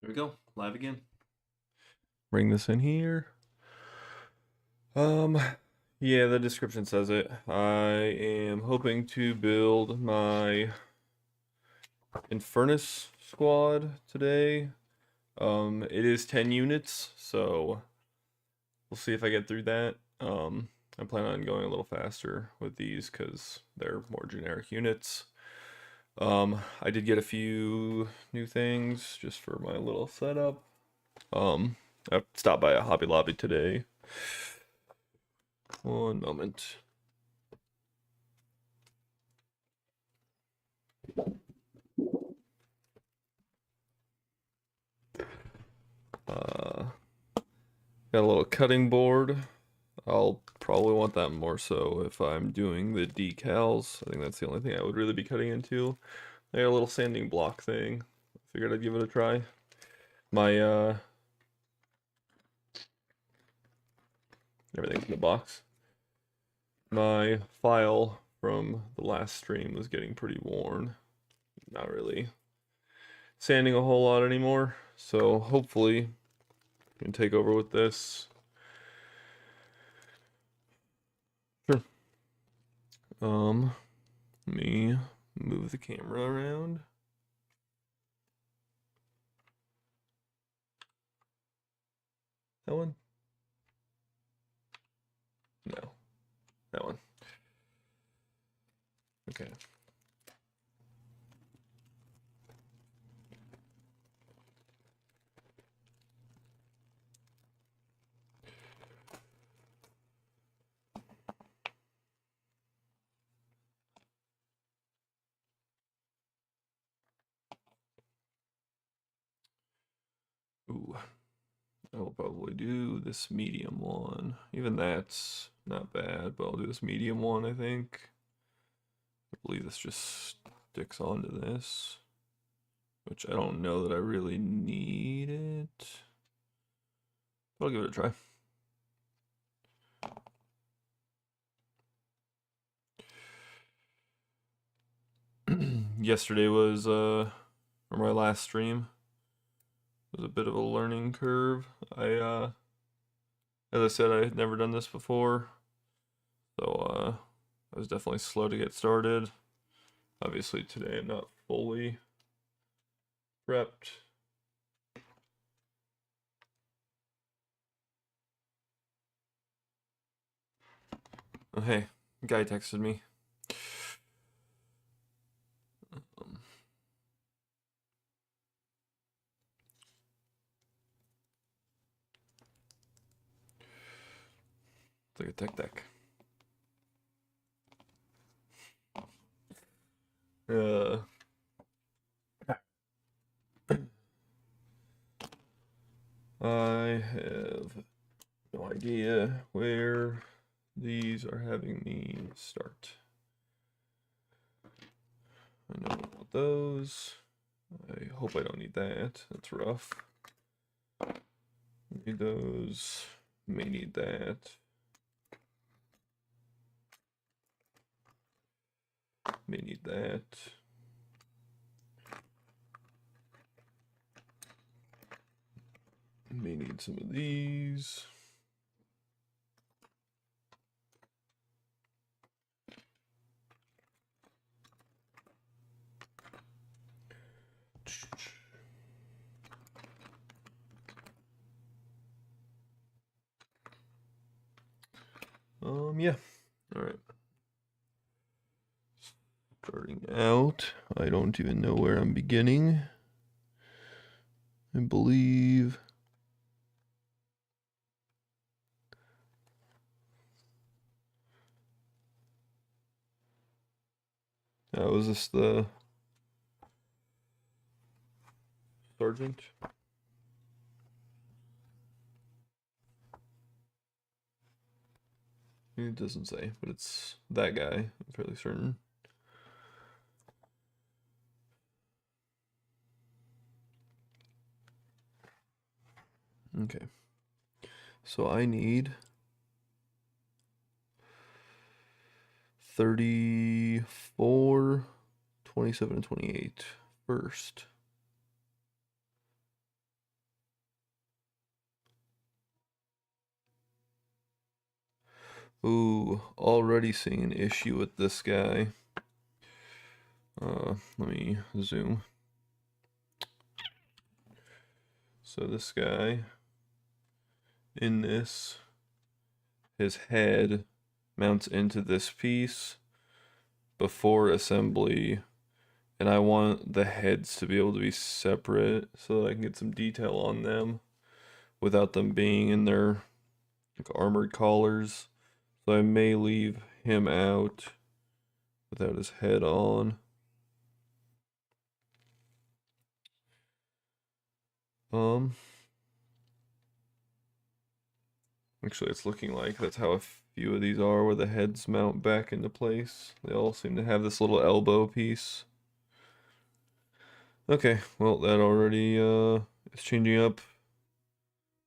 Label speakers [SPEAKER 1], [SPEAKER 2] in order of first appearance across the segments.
[SPEAKER 1] There we go, live again.
[SPEAKER 2] Bring this in here. Um, yeah, the description says it. I am hoping to build my Infernus Squad today. It is 10 units, so we'll see if I get through that. I plan on going a little faster with these because they're more generic units. I did get a few new things just for my little setup. I stopped by a Hobby Lobby today. One moment. Uh, Got a little cutting board. I'll probably want that more so if I'm doing the decals. I think that's the only thing I would really be cutting into. I got a little sanding block thing. I figured I'd give it a try. My everything's in the box. My file from the last stream was getting pretty worn. Not really sanding a whole lot anymore. So hopefully I can take over with this. Sure. Let me move the camera around. That one? No. That one. Okay. Ooh. I'll probably do this medium one. Even that's not bad, but I'll do this medium one, I think. I believe this just sticks onto this, which I don't know that I really need it. But I'll give it a try. Yesterday was, or my last stream, was a bit of a learning curve. As I said, I had never done this before, so I was definitely slow to get started. Obviously today I'm not fully prepped. Oh hey, guy texted me. It's like a tech deck. I have no idea where these are having me start. I know about those. I hope I don't need that. That's rough. Need those. May need that. May need that. May need some of these. Yeah. All right. Starting out, I don't even know where I'm beginning. I believe was this the sergeant? It doesn't say, but it's that guy, I'm fairly certain. Okay. So I need 34, 27, and 28 first. Ooh, already seeing an issue with this guy. Let me zoom. So this guy, in this, his head mounts into this piece before assembly, and I want the heads to be able to be separate so that I can get some detail on them without them being in their like armored collars. So I may leave him out without his head on. Actually, it's looking like that's how a few of these are, where the heads mount back into place. They all seem to have this little elbow piece. Okay, well, that already is changing up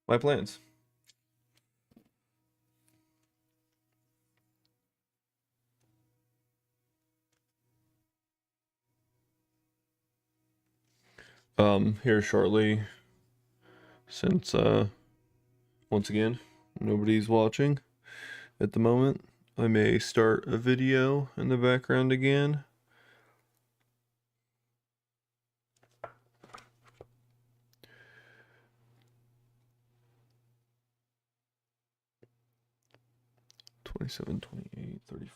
[SPEAKER 2] my plans. Here shortly, since once again, nobody's watching at the moment, I may start a video in the background again. $27, $28, $34.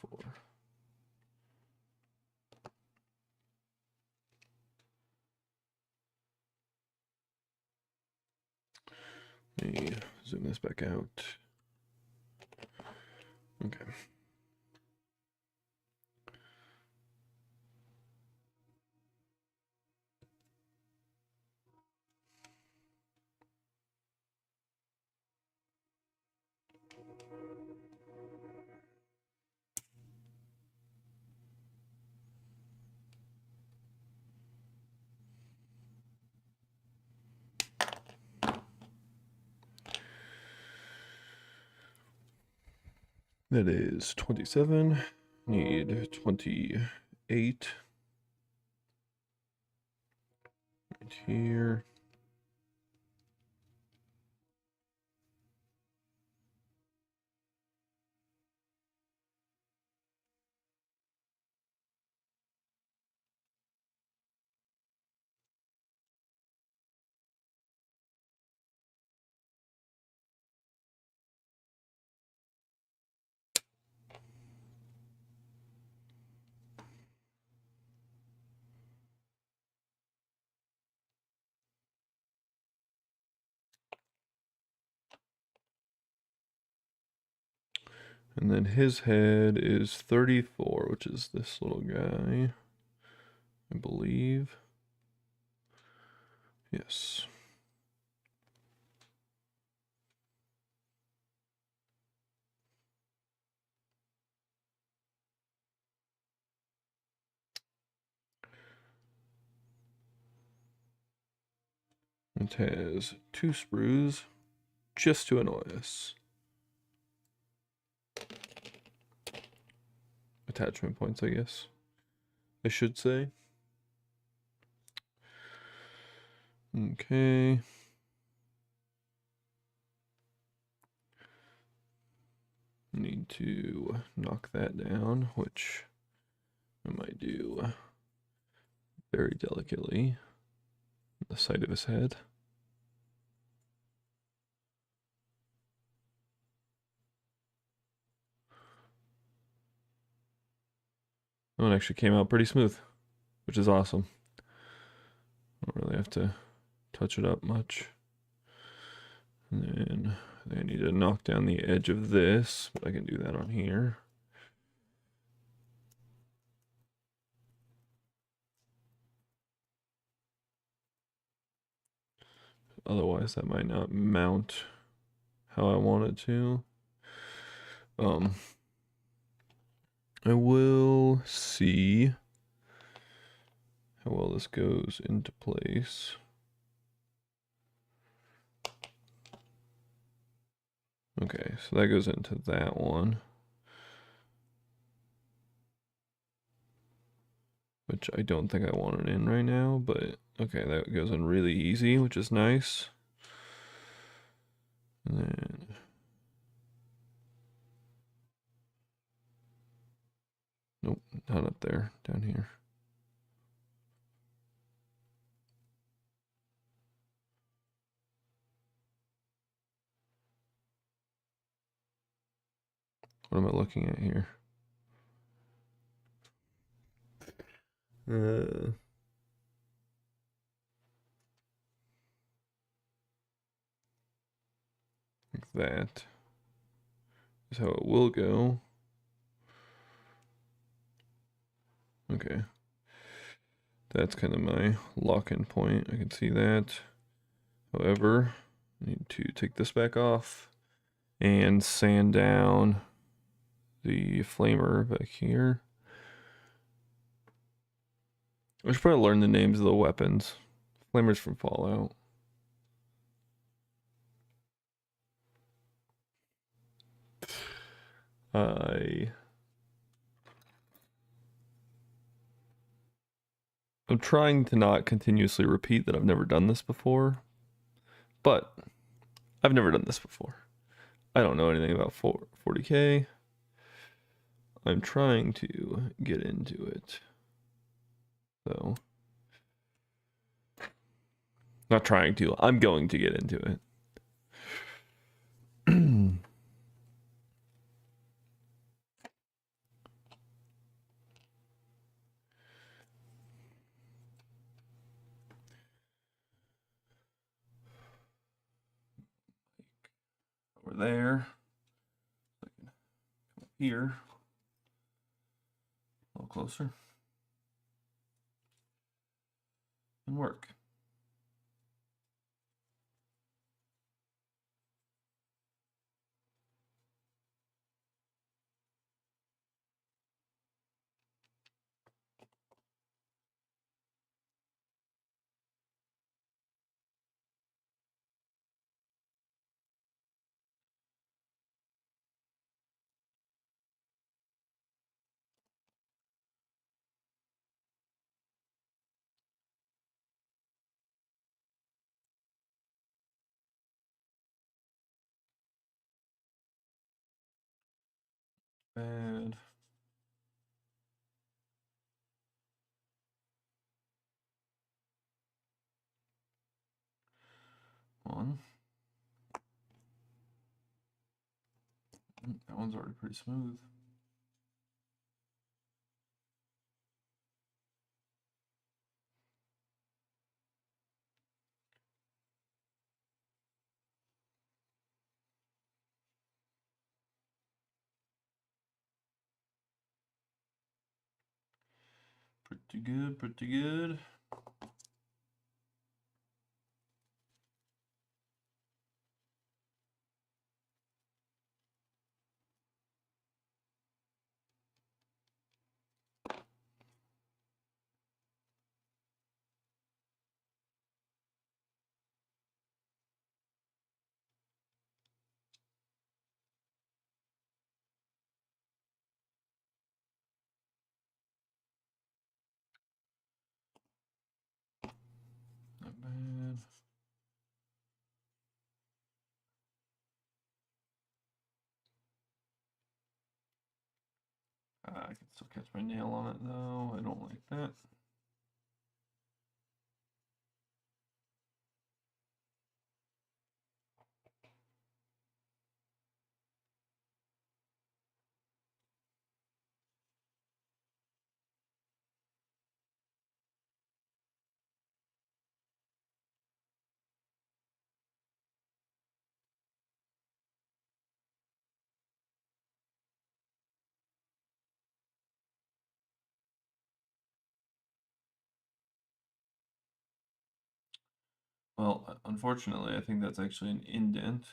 [SPEAKER 2] Let me zoom this back out. Okay. That is 27. Need 28. Right here. And then his head is 34, which is this little guy, I believe. Yes. It has 2 sprues just to annoy us. Attachment points, I guess I should say. Okay. Need to knock that down, which I might do very delicately on the side of his head. Oh, it actually came out pretty smooth, which is awesome. I don't really have to touch it up much. And then I need to knock down the edge of this, but I can do that on here. Otherwise, that might not mount how I want it to. I will see how well this goes into place. Okay, so that goes into that one, which I don't think I want it in right now, but okay, that goes in really easy, which is nice. And then Nope, not up there, down here. What am I looking at here? Like that is how it will go. Okay. That's kind of my lock-in point. I can see that. However, I need to take this back off and sand down the flamer back here. I should probably learn the names of the weapons. Flamers from Fallout. I'm trying to not continuously repeat that I've never done this before, but I've never done this before. I don't know anything about 40k. I'm trying to get into it. So, not trying to, I'm going to get into it. Over there. Come up here. A little closer. And work. Bad. One. That one's already pretty smooth. Pretty good, pretty good. Not bad. I can still catch my nail on it though. I don't like that. Well, unfortunately, I think that's actually an indent.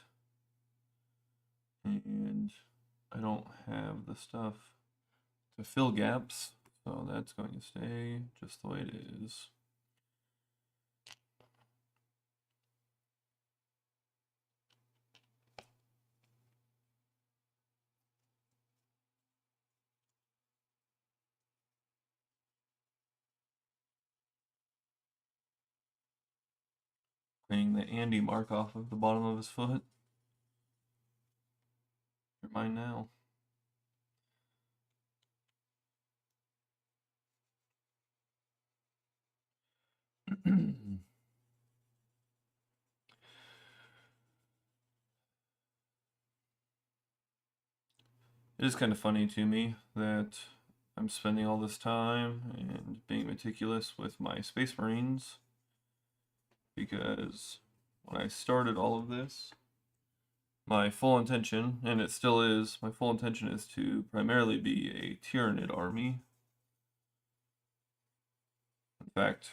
[SPEAKER 2] And I don't have the stuff to fill gaps, so that's going to stay just the way it is. Cleaning the Andy mark off of the bottom of his foot. You're mine now. It is kind of funny to me that I'm spending all this time and being meticulous with my Space Marines because when I started all of this, my full intention, and it still is, my full intention is to primarily be a Tyranid army. In fact,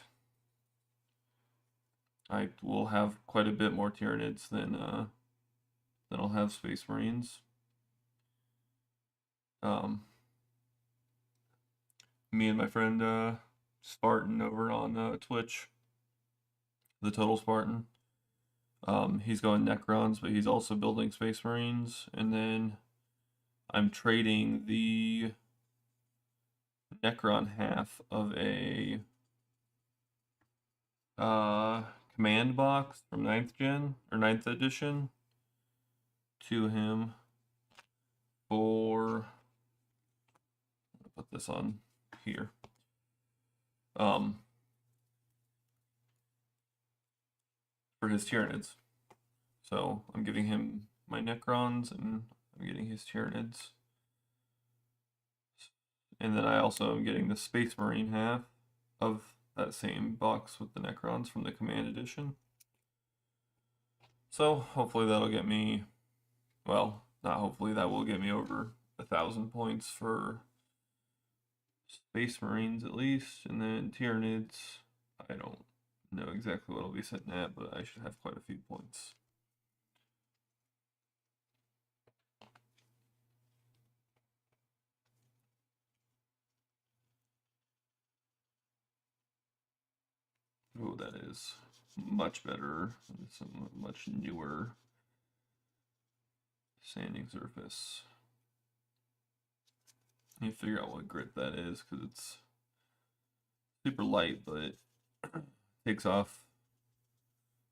[SPEAKER 2] I will have quite a bit more Tyranids than I'll have Space Marines. Me and my friend Spartan over on Twitch, the Total Spartan. He's going Necrons, but he's also building Space Marines. And then I'm trading the Necron half of a command box from 9th gen or 9th edition to him for, I'll put this on here. For his Tyranids. So I'm giving him my Necrons and I'm getting his Tyranids. And then I also am getting the Space Marine half of that same box with the Necrons from the Command Edition. So hopefully that'll get me, well, not hopefully, that will get me over 1,000 points for Space Marines at least. And then Tyranids, I don't know exactly what I'll be sitting at, but I should have quite a few points. Oh, that is much better. It's a much newer sanding surface. You figure out what grit that is because it's super light, but it takes off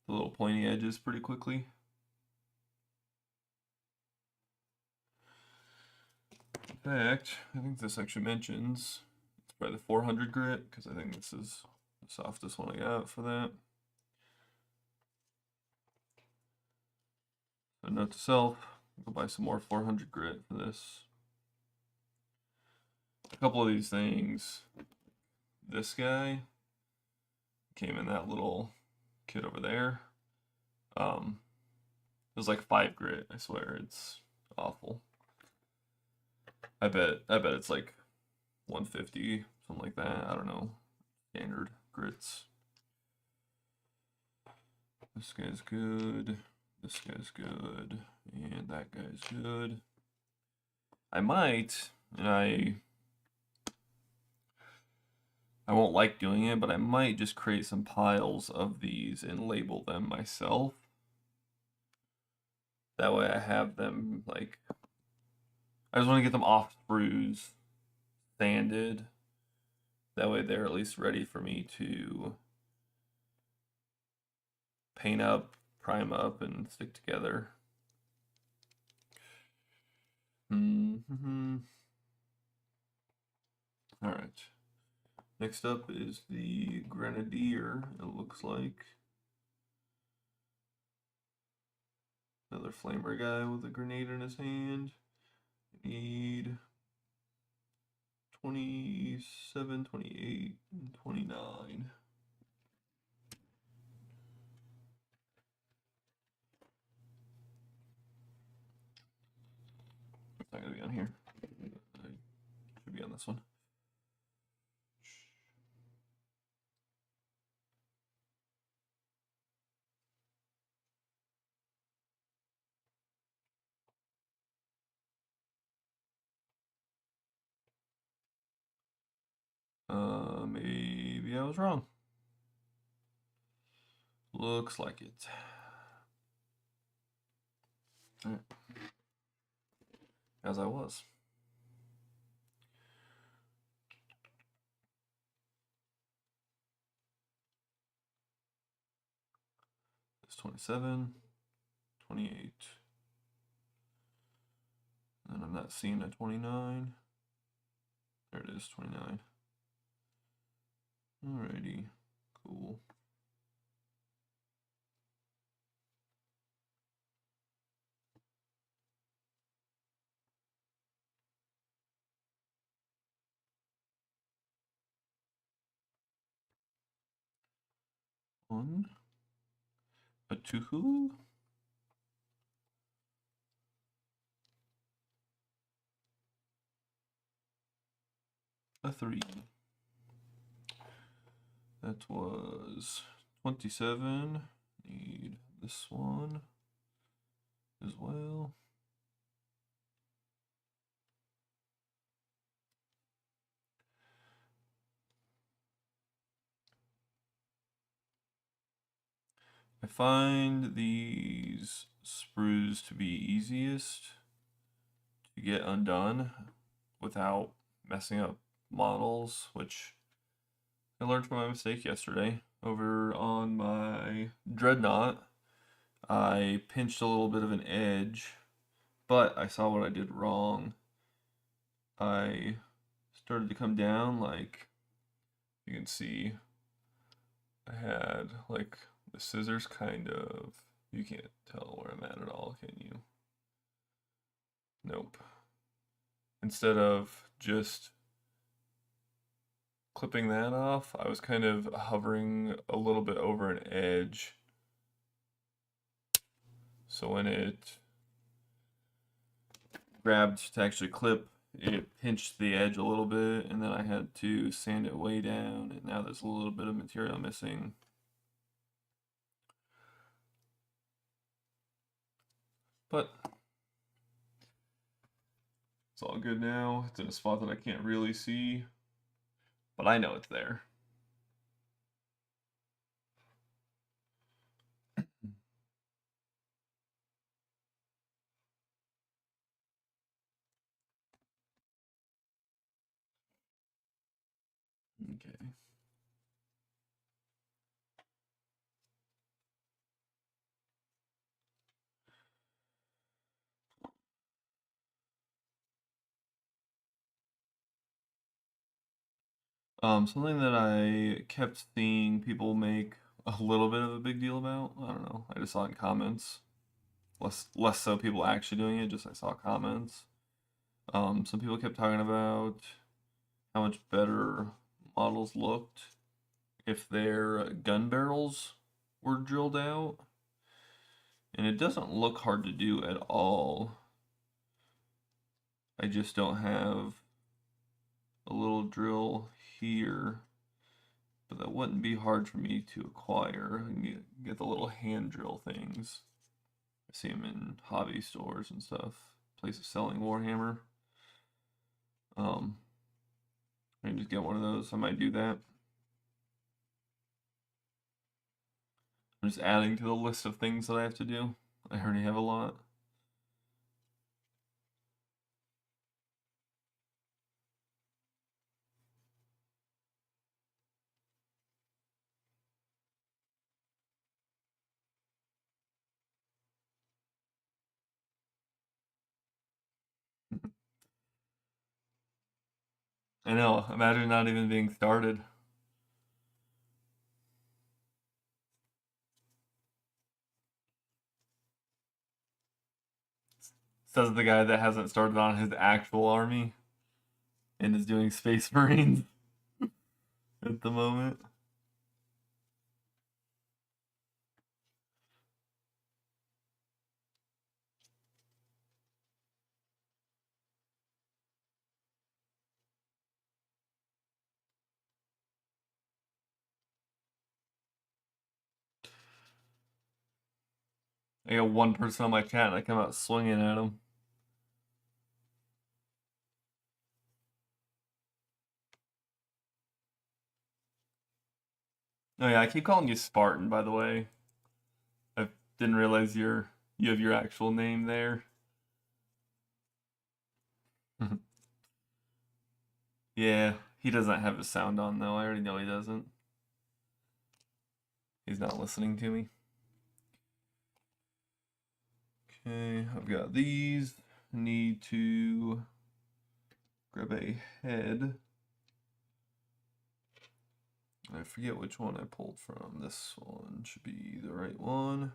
[SPEAKER 2] the little pointy edges pretty quickly. In fact, I think this actually mentions it's probably the 400 grit because I think this is the softest one I got for that. So note to self, go buy some more 400 grit for this. A couple of these things, this guy came in that little kit over there. It was like 5 grit, I swear, it's awful. I bet it's like 150, something like that. I don't know. Standard grits. This guy's good. This guy's good. And that guy's good. I might, and I won't like doing it, but I might just create some piles of these and label them myself. That way I have them, like, I just want to get them off sprues, sanded. That way they're at least ready for me to paint up, prime up, and stick together. Alright. Next up is the Grenadier, it looks like. Another flamer guy with a grenade in his hand. Need 27, 28, and 29. It's not going to be on here. It should be on this one. Maybe I was wrong. Looks like it. All right. As I was. It's 27, 28. And I'm not seeing a 29. There it is, 29. Alrighty, cool. 1, a 2, a 3. That was 27. Need this one as well. I find these sprues to be easiest to get undone without messing up models, which I learned from my mistake yesterday. Over on my Dreadnought, I pinched a little bit of an edge, but I saw what I did wrong. I started to come down, like you can see I had like the scissors kind of, you can't tell where I'm at all, can you? Nope. Instead of just clipping that off, I was kind of hovering a little bit over an edge. So when it grabbed to actually clip, it pinched the edge a little bit, and then I had to sand it way down, and now there's a little bit of material missing. But it's all good now. It's in a spot that I can't really see, but I know it's there. Okay. Something that I kept seeing people make a little bit of a big deal about. I don't know. I just saw it in comments. Less so people actually doing it. Just I saw comments. Some people kept talking about how much better models looked if their gun barrels were drilled out, and it doesn't look hard to do at all. I just don't have a little drill here, but that wouldn't be hard for me to acquire. I can get the little hand drill things. I see them in hobby stores and stuff, places selling Warhammer. I can just get one of those. I might do that. I'm just adding to the list of things that I have to do. I already have a lot. I know, imagine not even being started. Says the guy that hasn't started on his actual army and is doing Space Marines at the moment. I got one person on my chat and I come out swinging at him. Oh yeah, I keep calling you Spartan, by the way. I didn't realize you have your actual name there. Yeah, he doesn't have his sound on though. I already know he doesn't. He's not listening to me. Okay, I've got these. Need to grab a head. I forget which one I pulled from. This one should be the right one.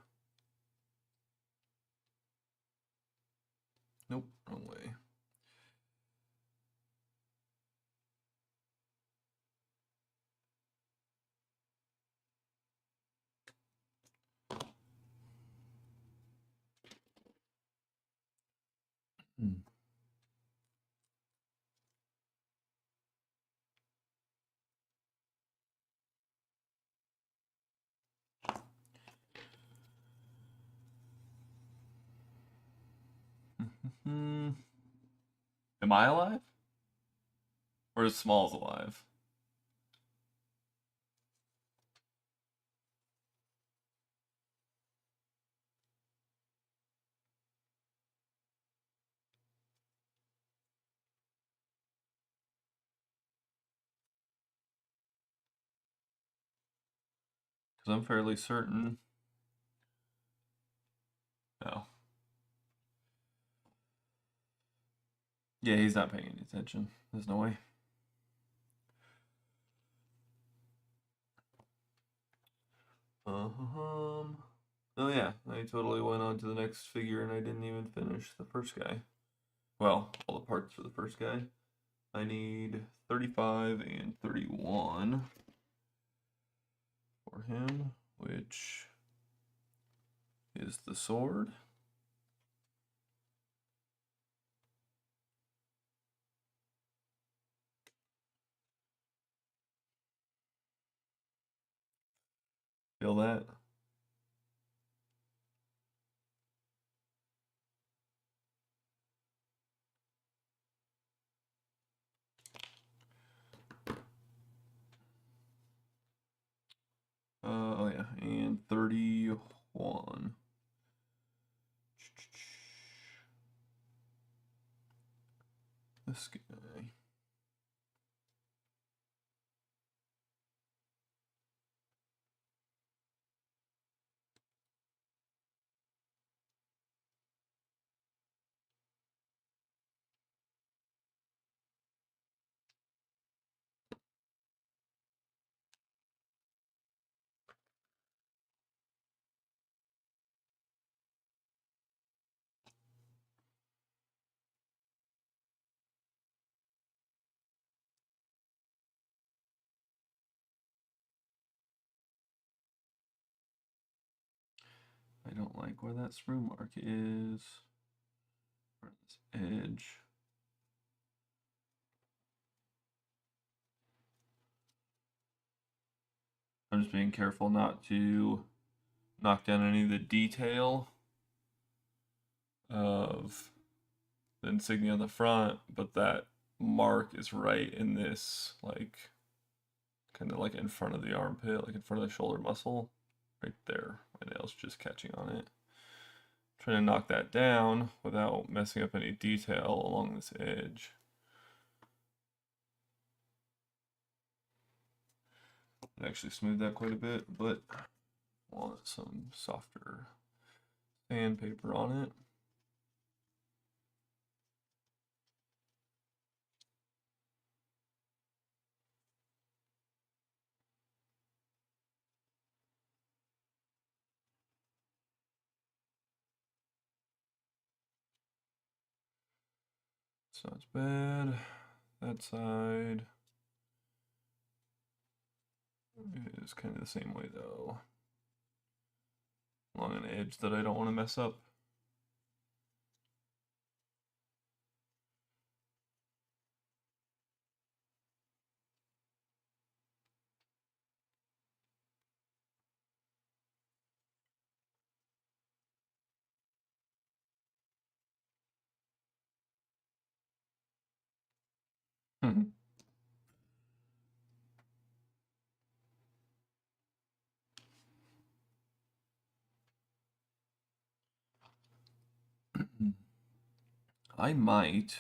[SPEAKER 2] Nope, wrong way. Hmm. Am I alive? Or is Smalls alive? Because I'm fairly certain. No. Yeah, he's not paying any attention. There's no way. Oh yeah, I totally went on to the next figure and I didn't even finish the first guy. Well, all the parts for the first guy. I need 35 and 31 for him, which is the sword. Feel that? Oh yeah, and 31. This guy. I don't like where that sprue mark is. Where this edge. I'm just being careful not to knock down any of the detail of the insignia on the front, but that mark is right in this, like, kind of like in front of the armpit, like in front of the shoulder muscle. Right there. My nail's just catching on it. Trying to knock that down without messing up any detail along this edge. It actually smoothed that quite a bit, but I want some softer sandpaper on it. It's not as bad. That side is kind of the same way though. Along an edge that I don't want to mess up. I might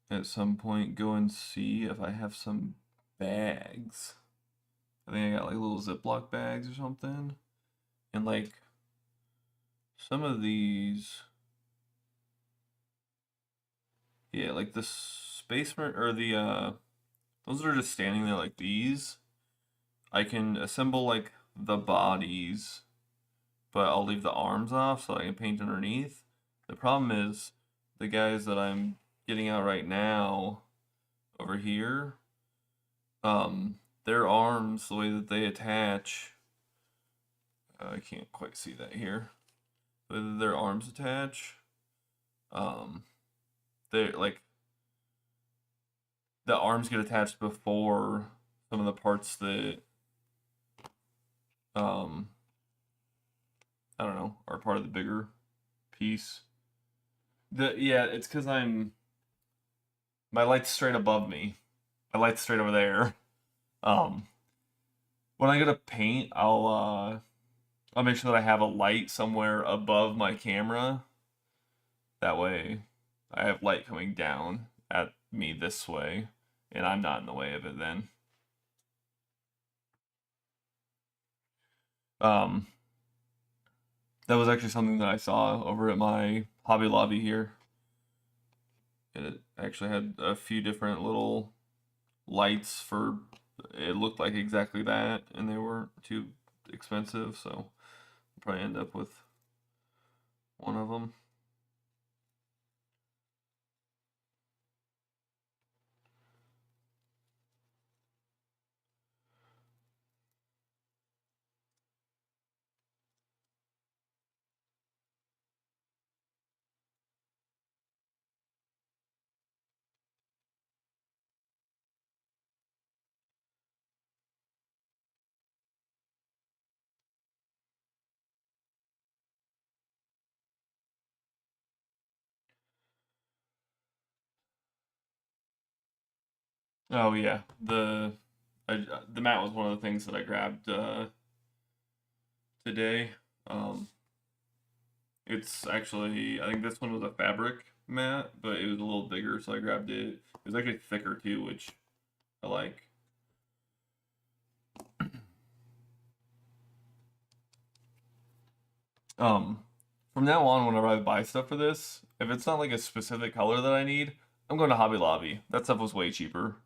[SPEAKER 2] at some point go and see if I have some bags. I think I got like little Ziploc bags or something. And like some of these, yeah, like the spaceman or the those that are just standing there like these. I can assemble like the bodies, but I'll leave the arms off so I can paint underneath. The problem is the guys that I'm getting out right now over here, their arms, the way that they attach, I can't quite see that here. The way that their arms attach Um, they like the arms get attached before some of the parts that um I don't know are part of the bigger piece. Yeah, it's because my light's straight above me. My light's straight over there. Um, when I go to paint, I'll make sure that I have a light somewhere above my camera. That way, I have light coming down at me this way, and I'm not in the way of it then. Um, that was actually something that I saw over at my Hobby Lobby here. And it actually had a few different little lights for it looked like exactly that, and they weren't too expensive, so I'll probably end up with one of them. Oh yeah, the mat was one of the things that I grabbed today. Um, it's actually I think this one was a fabric mat, but it was a little bigger, so I grabbed it. It was actually thicker too, which I like. Um, from now on, whenever I buy stuff for this, if it's not like a specific color that I need, I'm going to Hobby Lobby. That stuff was way cheaper,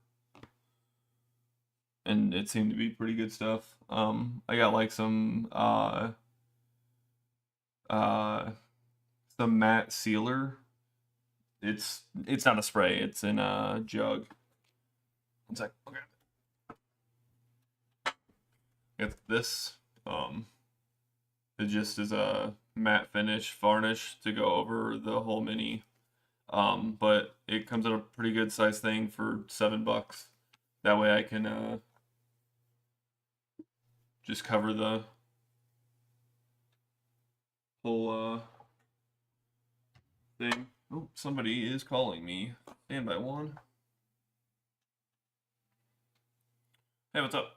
[SPEAKER 2] and it seemed to be pretty good stuff. I got like uh some matte sealer. It's not a spray. It's in a jug. It's like okay. It's this. It just is a matte finish varnish to go over the whole mini. But it comes in a pretty good size thing for $7. That way I can just cover the whole thing. Oh, somebody is calling me. Stand by one. Hey, what's up?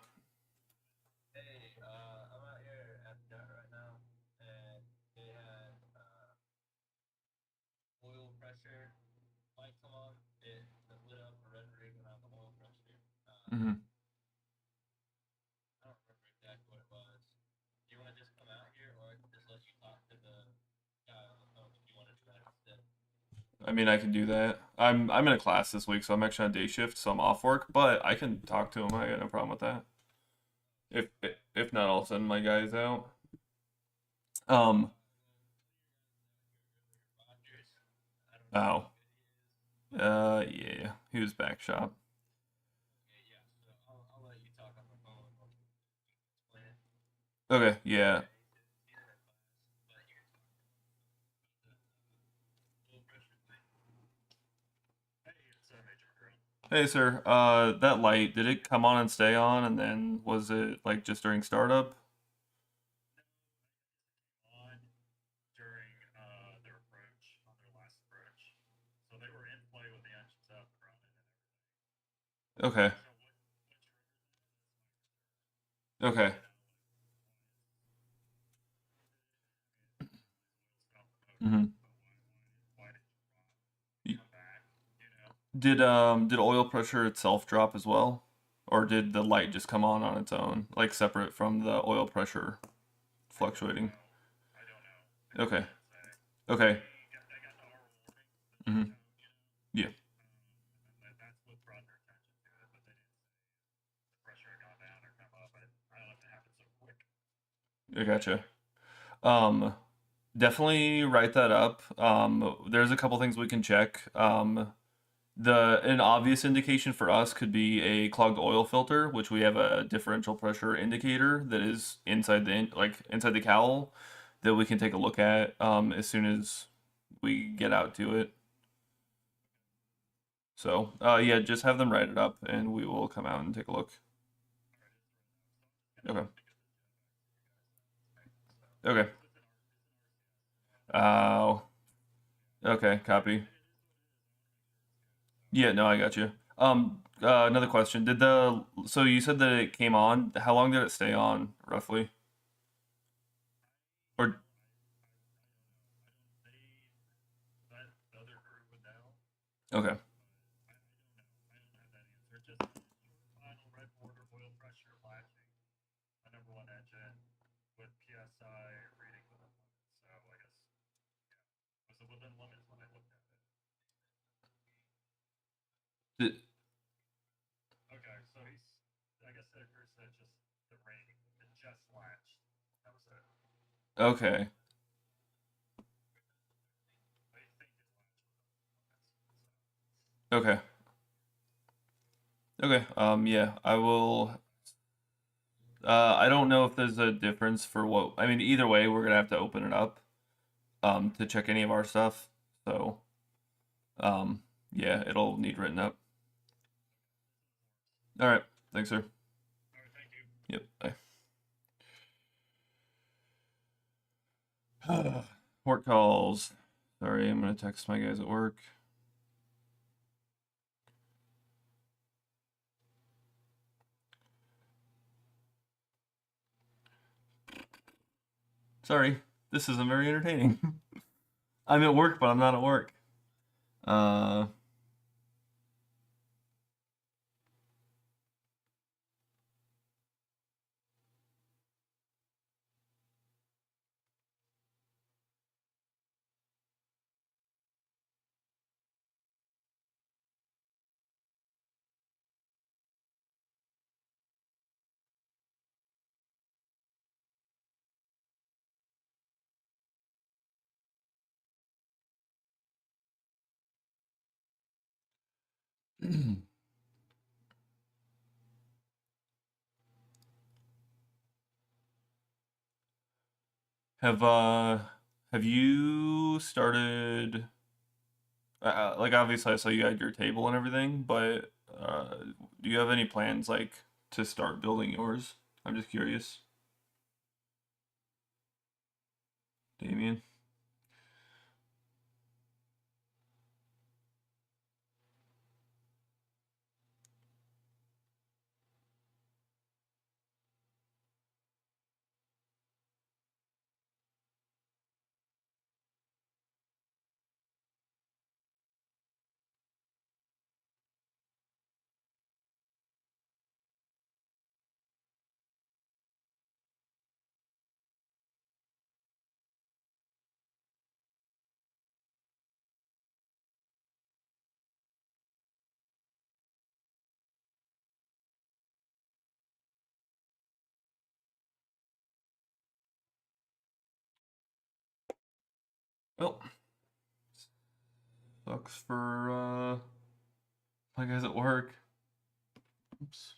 [SPEAKER 1] Hey, I'm out here at the gun right now, and they had oil pressure light come on. It lit up a red ring around the oil pressure.
[SPEAKER 2] Mm-hmm.
[SPEAKER 1] I don't remember exactly what it was. Do you want to just come out here, or I can just let you talk to the guy on the phone if you want to do that instead?
[SPEAKER 2] I mean, I can do that. I'm in a class this week, so I'm actually on day shift, so I'm off work. But I can talk to him. I got no problem with that. If not, I'll send my guys out. Um.
[SPEAKER 1] Rogers. I don't know
[SPEAKER 2] Oh.
[SPEAKER 1] how good he is.
[SPEAKER 2] Yeah. He was back shop.
[SPEAKER 1] Okay, yeah. So I'll let you talk on the phone. I'll explain it.
[SPEAKER 2] Okay. Yeah.
[SPEAKER 1] Yeah, he's in a class, but you can talk to him about the oil pressure thing. Hey, it's Major Girl.
[SPEAKER 2] Hey, sir. That light, did it come on and stay on, and then was it like just during startup?
[SPEAKER 1] On during their approach, on their last approach. So they were in play with the engines up, running and everything.
[SPEAKER 2] Okay.
[SPEAKER 1] So what triggered that?
[SPEAKER 2] Okay.
[SPEAKER 1] You know, like I mean, all these oil stop the motor,
[SPEAKER 2] Mm-hmm.
[SPEAKER 1] but why did you come back? You know,
[SPEAKER 2] Did oil pressure itself drop as well, or did the light just come on its own, like separate from the oil pressure
[SPEAKER 1] I don't
[SPEAKER 2] fluctuating?
[SPEAKER 1] know. I don't know because they
[SPEAKER 2] Okay.
[SPEAKER 1] didn't say.
[SPEAKER 2] Okay.
[SPEAKER 1] They got the R warning, the
[SPEAKER 2] Mm-hmm.
[SPEAKER 1] two tone,
[SPEAKER 2] Yeah.
[SPEAKER 1] and that's what brought their attention to it. But they didn't say the pressure had gone down or come up. I don't know if it happened so quick.
[SPEAKER 2] I gotcha. Um, Definitely write that up. There's a couple things we can check. An obvious indication for us could be a clogged oil filter, which we have a differential pressure indicator that is inside the cowl that we can take a look at as soon as we get out to it. So, yeah, just have them write it up, and we will come out and take a look. Okay. Okay. Oh. Okay, copy. Yeah, no, I got you. Another question. So you said that it came on. How long did it stay on, roughly? Or
[SPEAKER 1] That other group would know.
[SPEAKER 2] okay.
[SPEAKER 1] I don't have that answer. Just final red border oil pressure latching. My number one engine with PSI reading within limits. So I guess was it within limits when I looked at it?
[SPEAKER 2] Th-
[SPEAKER 1] Okay, so he's. I guess that Chris said just the rating. It just latched. That was it.
[SPEAKER 2] Okay.
[SPEAKER 1] I think it latched within limits.
[SPEAKER 2] Okay. Okay. Yeah, I will. I don't know if there's a difference for what. I mean, either way, we're gonna have to open it up, to check any of our stuff. So, yeah, it'll need written up. All right. Thanks, sir.
[SPEAKER 1] All right, thank you.
[SPEAKER 2] Yep. Bye. Work calls. Sorry, I'm gonna text my guys at work. Sorry, this isn't very entertaining. I'm at work, but I'm not at work. Uh, have uh, have you started? Like obviously, I saw you had your table and everything, but do you have any plans like to start building yours? I'm just curious, Damien. Well, sucks for my guys at work. Oops.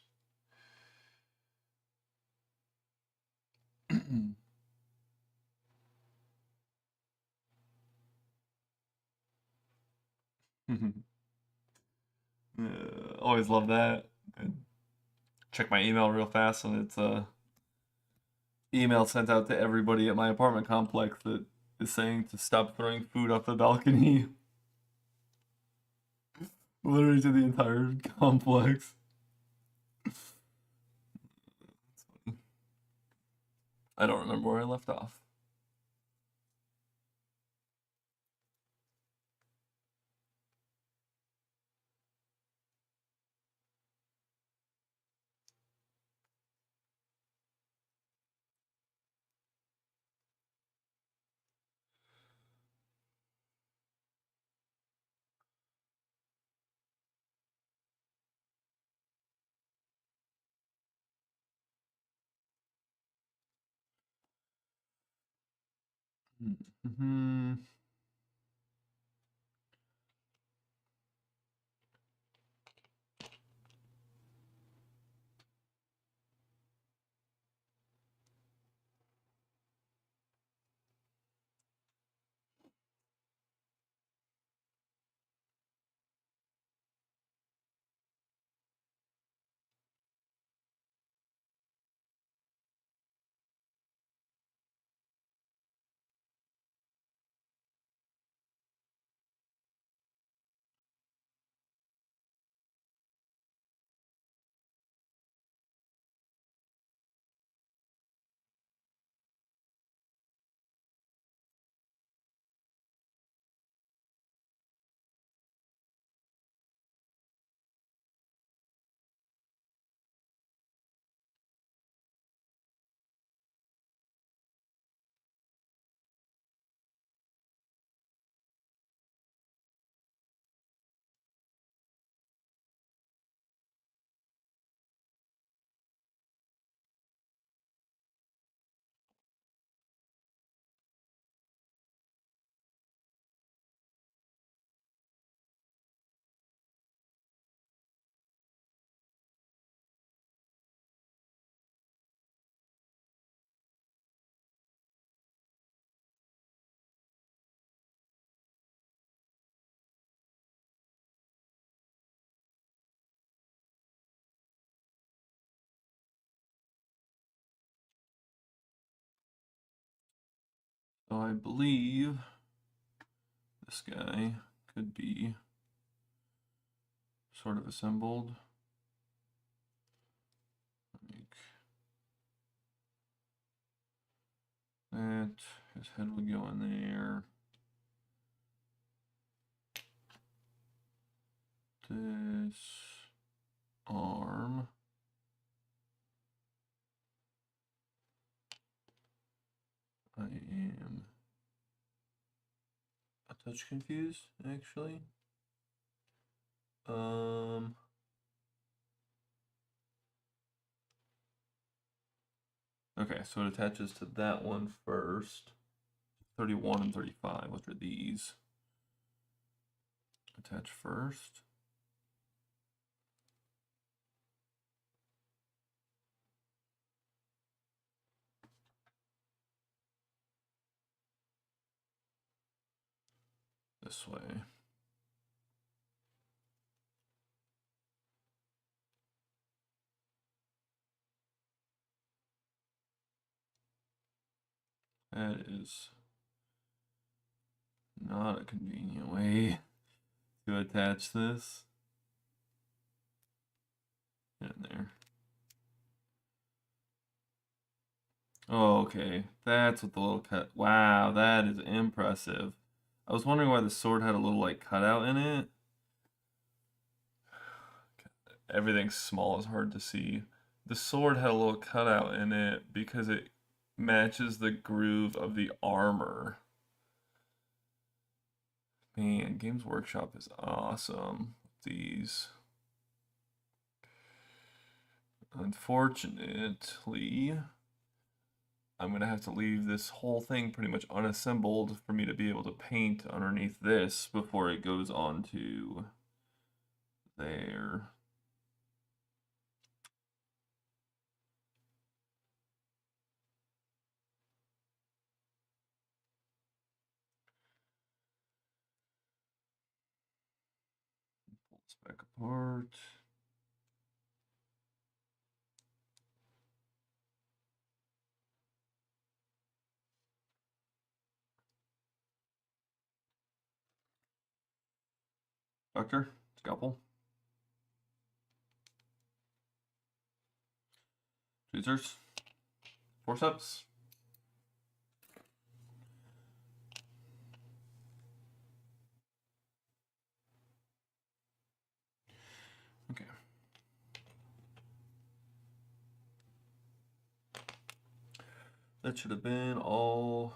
[SPEAKER 2] Always love that. Check my email real fast, and it's a email sent out to everybody at my apartment complex that is saying to stop throwing food off the balcony. Literally to the entire complex. I don't remember where I left off. Mm-hmm. So I believe this guy could be sort of assembled. Like that. His head would go in there. This arm. I am a touch confused, actually. Okay, so it attaches to that one first. 31 and 35, which are these. Attach first. This way. That is not a convenient way to attach this. Get in there. Oh, okay. That's what the little cut. Wow, that is impressive. I was wondering why the sword had a little like cutout in it. Everything small is hard to see. The sword had a little cutout in it because it matches the groove of the armor. Man, Games Workshop is awesome with these. Unfortunately, I'm going to have to leave this whole thing pretty much unassembled for me to be able to paint underneath this before it goes on to there. Pull this back apart. Doctor, scalpel. Tweezers. Forceps. Okay. That should have been all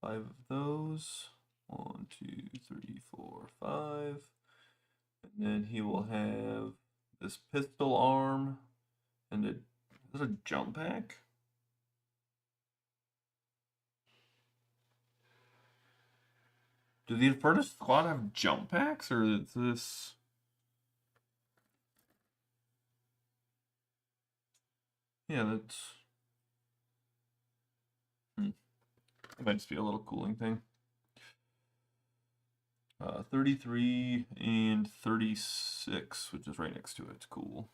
[SPEAKER 2] 5 of those. 1, 2, 3, 4, 5. And then he will have this pistol arm and is a jump pack? Do the Infernus Squad have jump packs, or is this... Yeah, that's... It might just be a little cooling thing. 33 and 36, which is right next to it. Cool.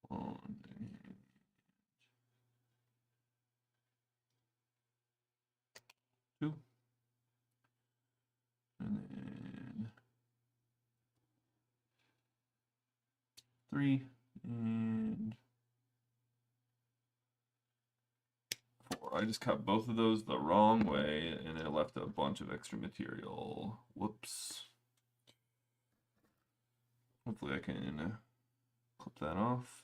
[SPEAKER 2] One, two, and then 3 and 4. I just cut both of those the wrong way, and it left a bunch of extra material. Whoops. Hopefully I can clip that off.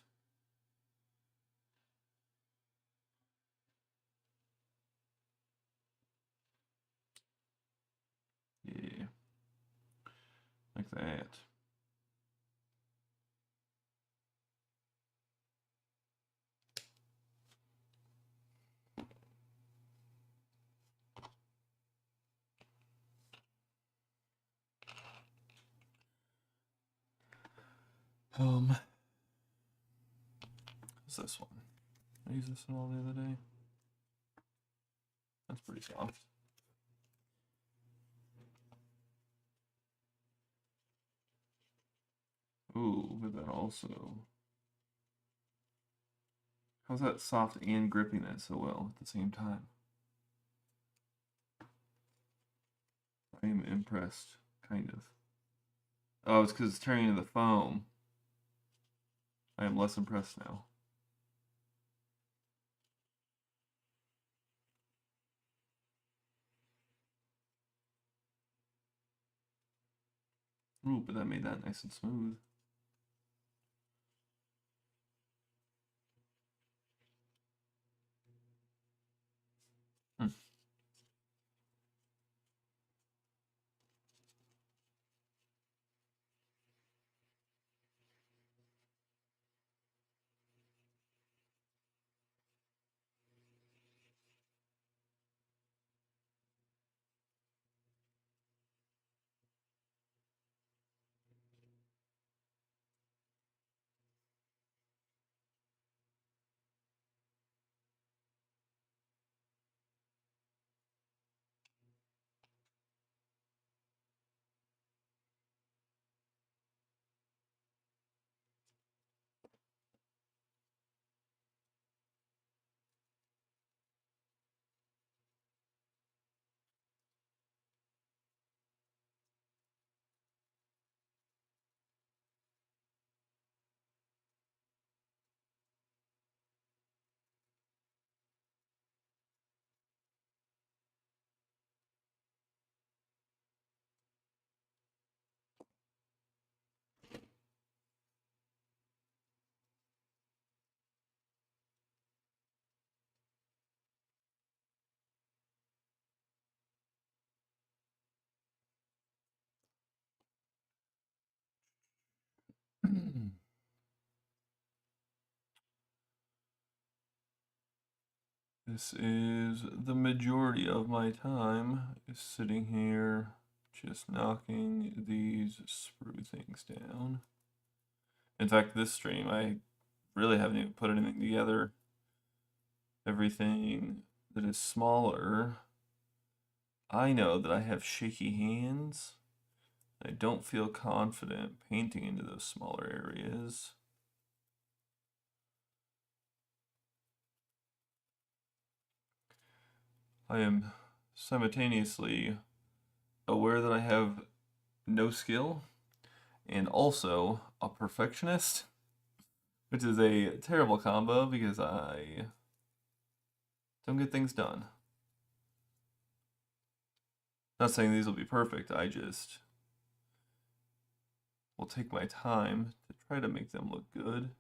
[SPEAKER 2] Yeah. Like that. What's this one? I used this one all the other day. That's pretty soft. Ooh, but then also, how's that soft and gripping that so well at the same time? I am impressed, kind of. Oh, it's because it's turning into the foam. I am less impressed now. Ooh, but that made that nice and smooth. Hmm. This is the majority of my time is sitting here just knocking these sprue things down. In fact, this stream, I really haven't even put anything together. Everything that is smaller, I know that I have shaky hands. I don't feel confident painting into those smaller areas. I am simultaneously aware that I have no skill and also a perfectionist, which is a terrible combo because I don't get things done. Not saying these will be perfect, I just will take my time to try to make them look good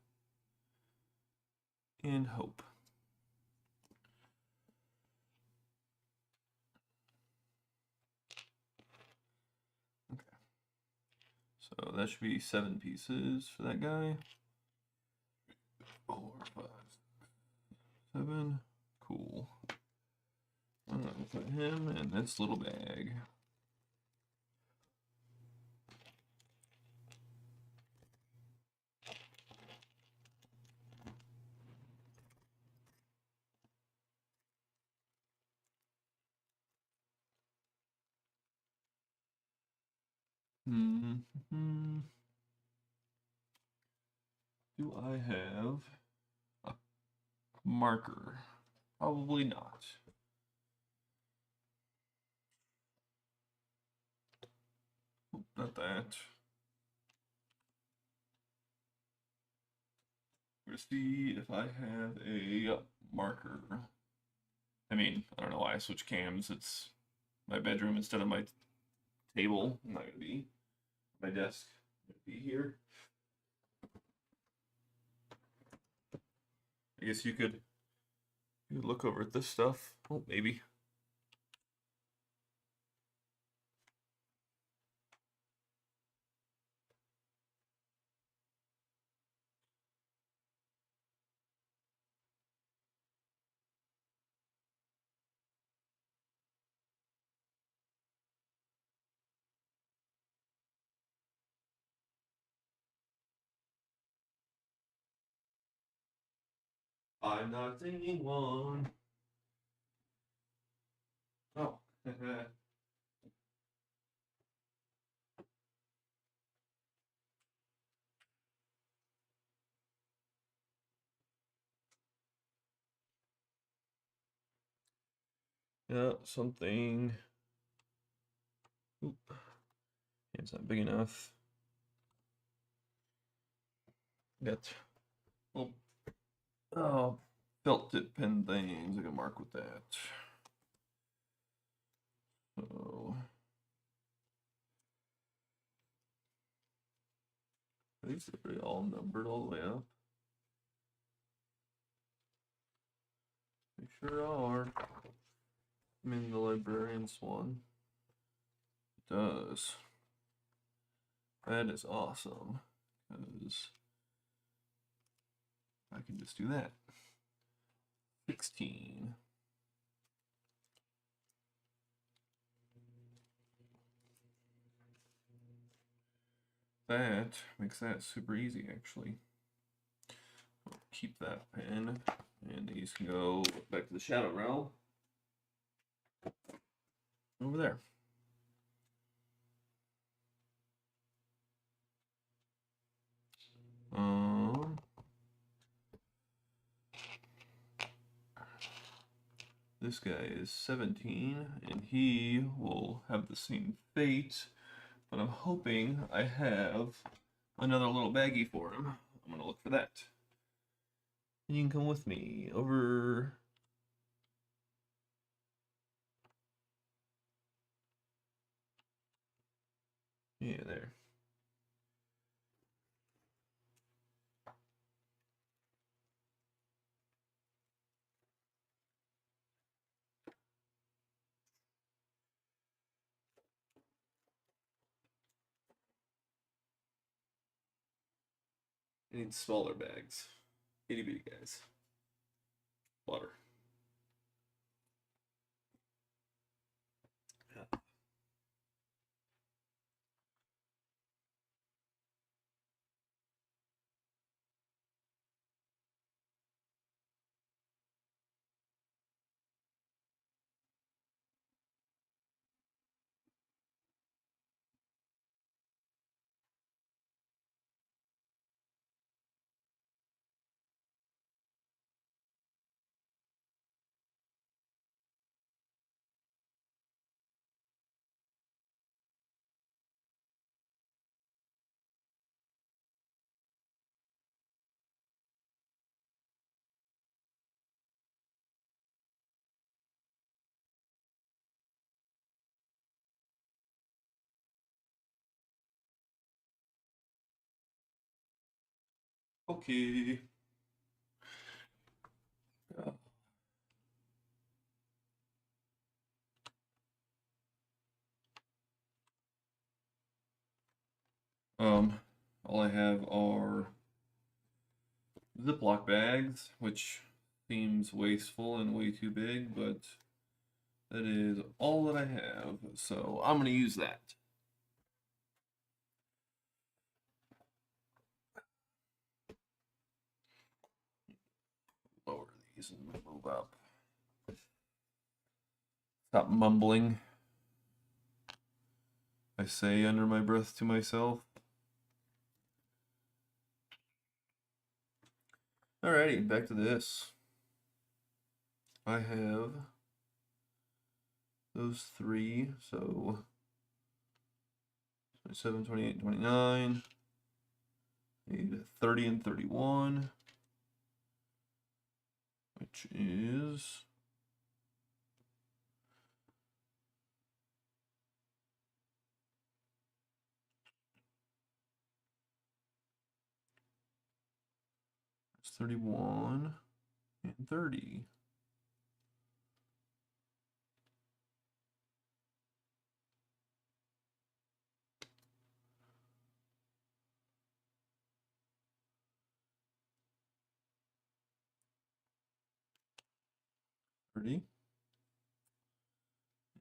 [SPEAKER 2] and hope. Okay. So that should be 7 pieces for that guy. 4, 5, 7. Cool. I'm gonna put him in this little bag. Do I have a marker? Probably not. Not that. We're gonna see if I have a marker. I mean, I don't know why I switched cams. It's my bedroom instead of my table. I'm not gonna be my desk. I'm gonna be here. I guess you could look over at this stuff. Oh, maybe. I'm not seeing one. Oh. Yeah, something. Oop. It's not big enough. Got little felt tip pen things. I can mark with that. So these are all numbered all the way up. They sure are. I'm in the librarian's one. It does. That is awesome. Because I can just do that. 16. That makes that super easy, actually. I'll keep that pen, and these can go back to the shadow realm. Over there. This guy is 17, and he will have the same fate, but I'm hoping I have another little baggie for him. I'm gonna look for that. And you can come with me over. Yeah, there. I need smaller bags. Itty bitty guys. Water. Yeah. Okay. All I have are Ziploc bags, which seems wasteful and way too big, but that is all that I have, so I'm gonna use that. Lower these and move up. Stop mumbling, I say under my breath to myself. Alrighty, back to this. I have those three, so 27, 28, 29. Need 30 and 31, which is 31 and 30.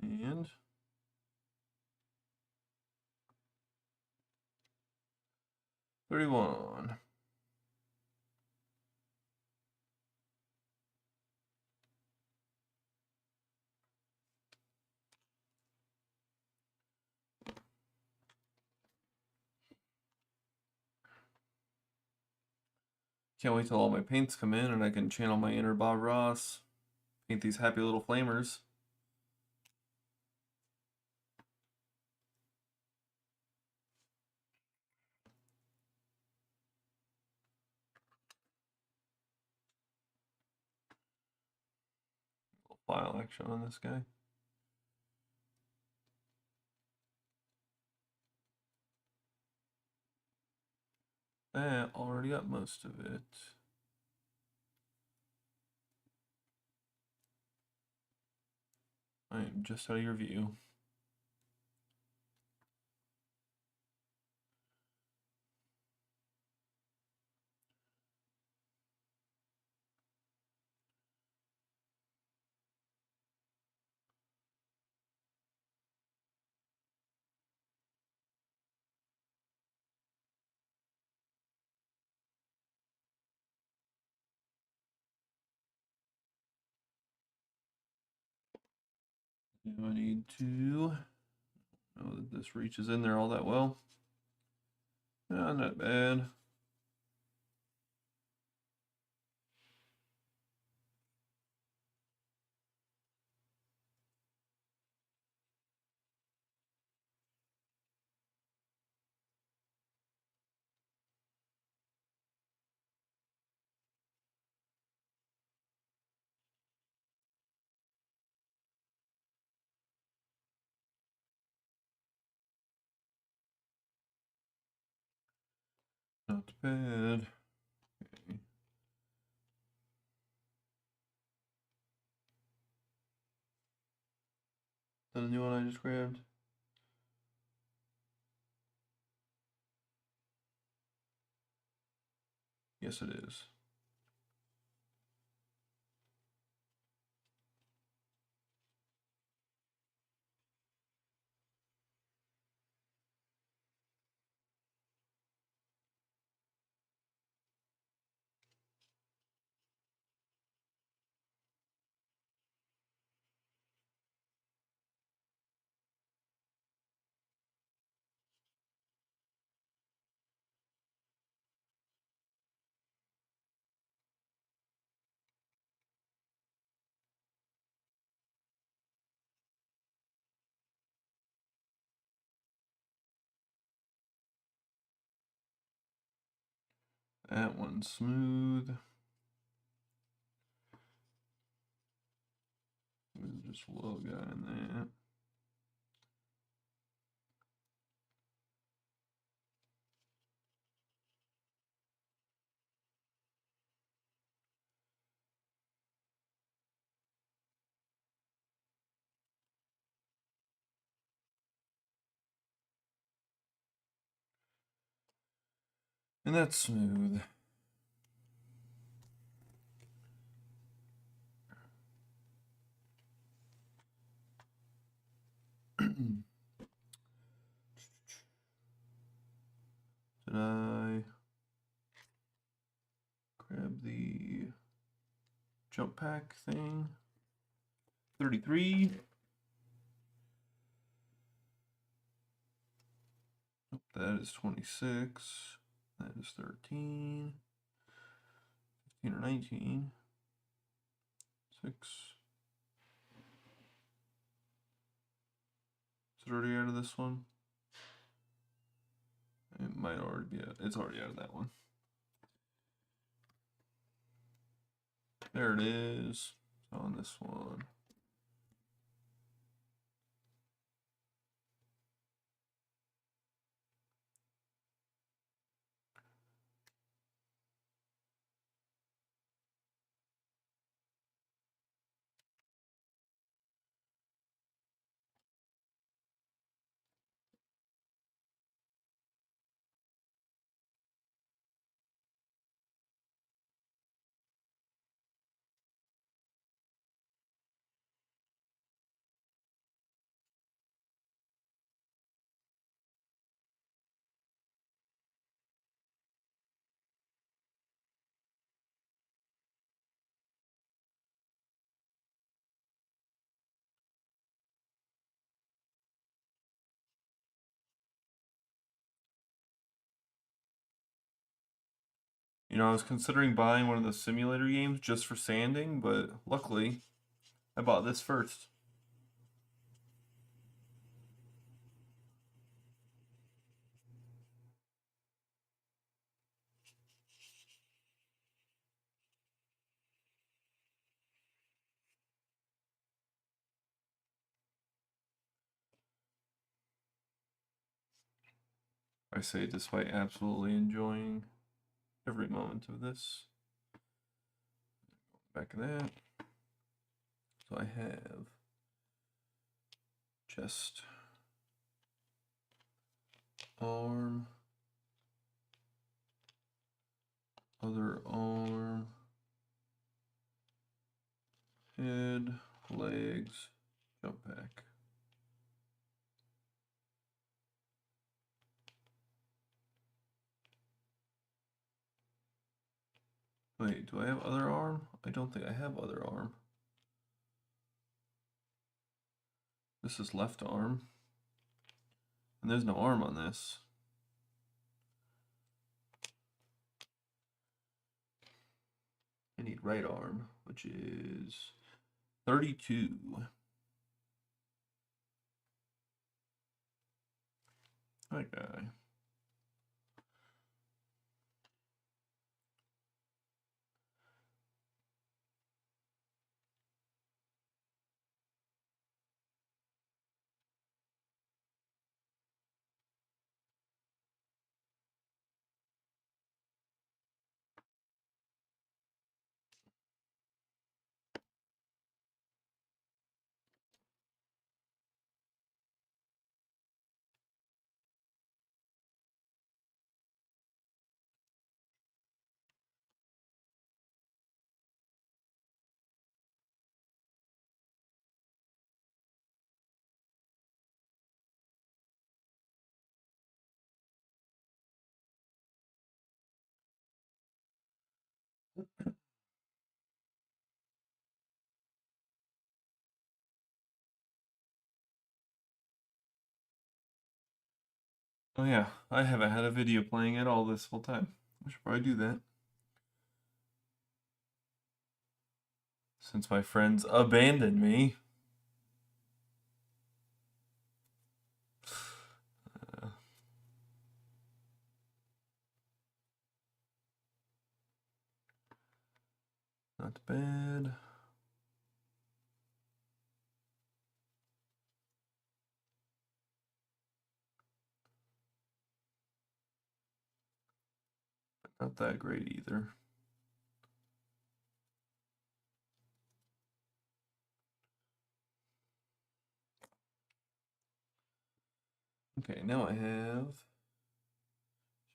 [SPEAKER 2] And 31. Can't wait till all my paints come in and I can channel my inner Bob Ross. Paint these happy little flamers. file action on this guy. Already got most of it. I am just out of your view. Now I need to know that this reaches in there all that well. Not bad. Not bad. Okay. That a new one I just grabbed? Yes, it is. That one's smooth. There's just a little guy in there. And that's smooth. Did I grab the jump pack thing? 33. Nope, that is 26. That is 13. 15 or 19. 6. Is it already out of this one? It might already be out. It's already out of that one. There it is. It's on this one. You know, I was considering buying one of the simulator games just for sanding, but luckily I bought this first. I say despite absolutely enjoying every moment of this. Back of that. So I have chest, arm, other arm, head, legs, jump pack. Wait, do I have other arm? I don't think I have other arm. This is left arm. And there's no arm on this. I need right arm, which is 32. That guy. Oh yeah, I haven't had a video playing at all this whole time. I should probably do that. Since my friends abandoned me. Not bad. Not that great either. Okay, now I have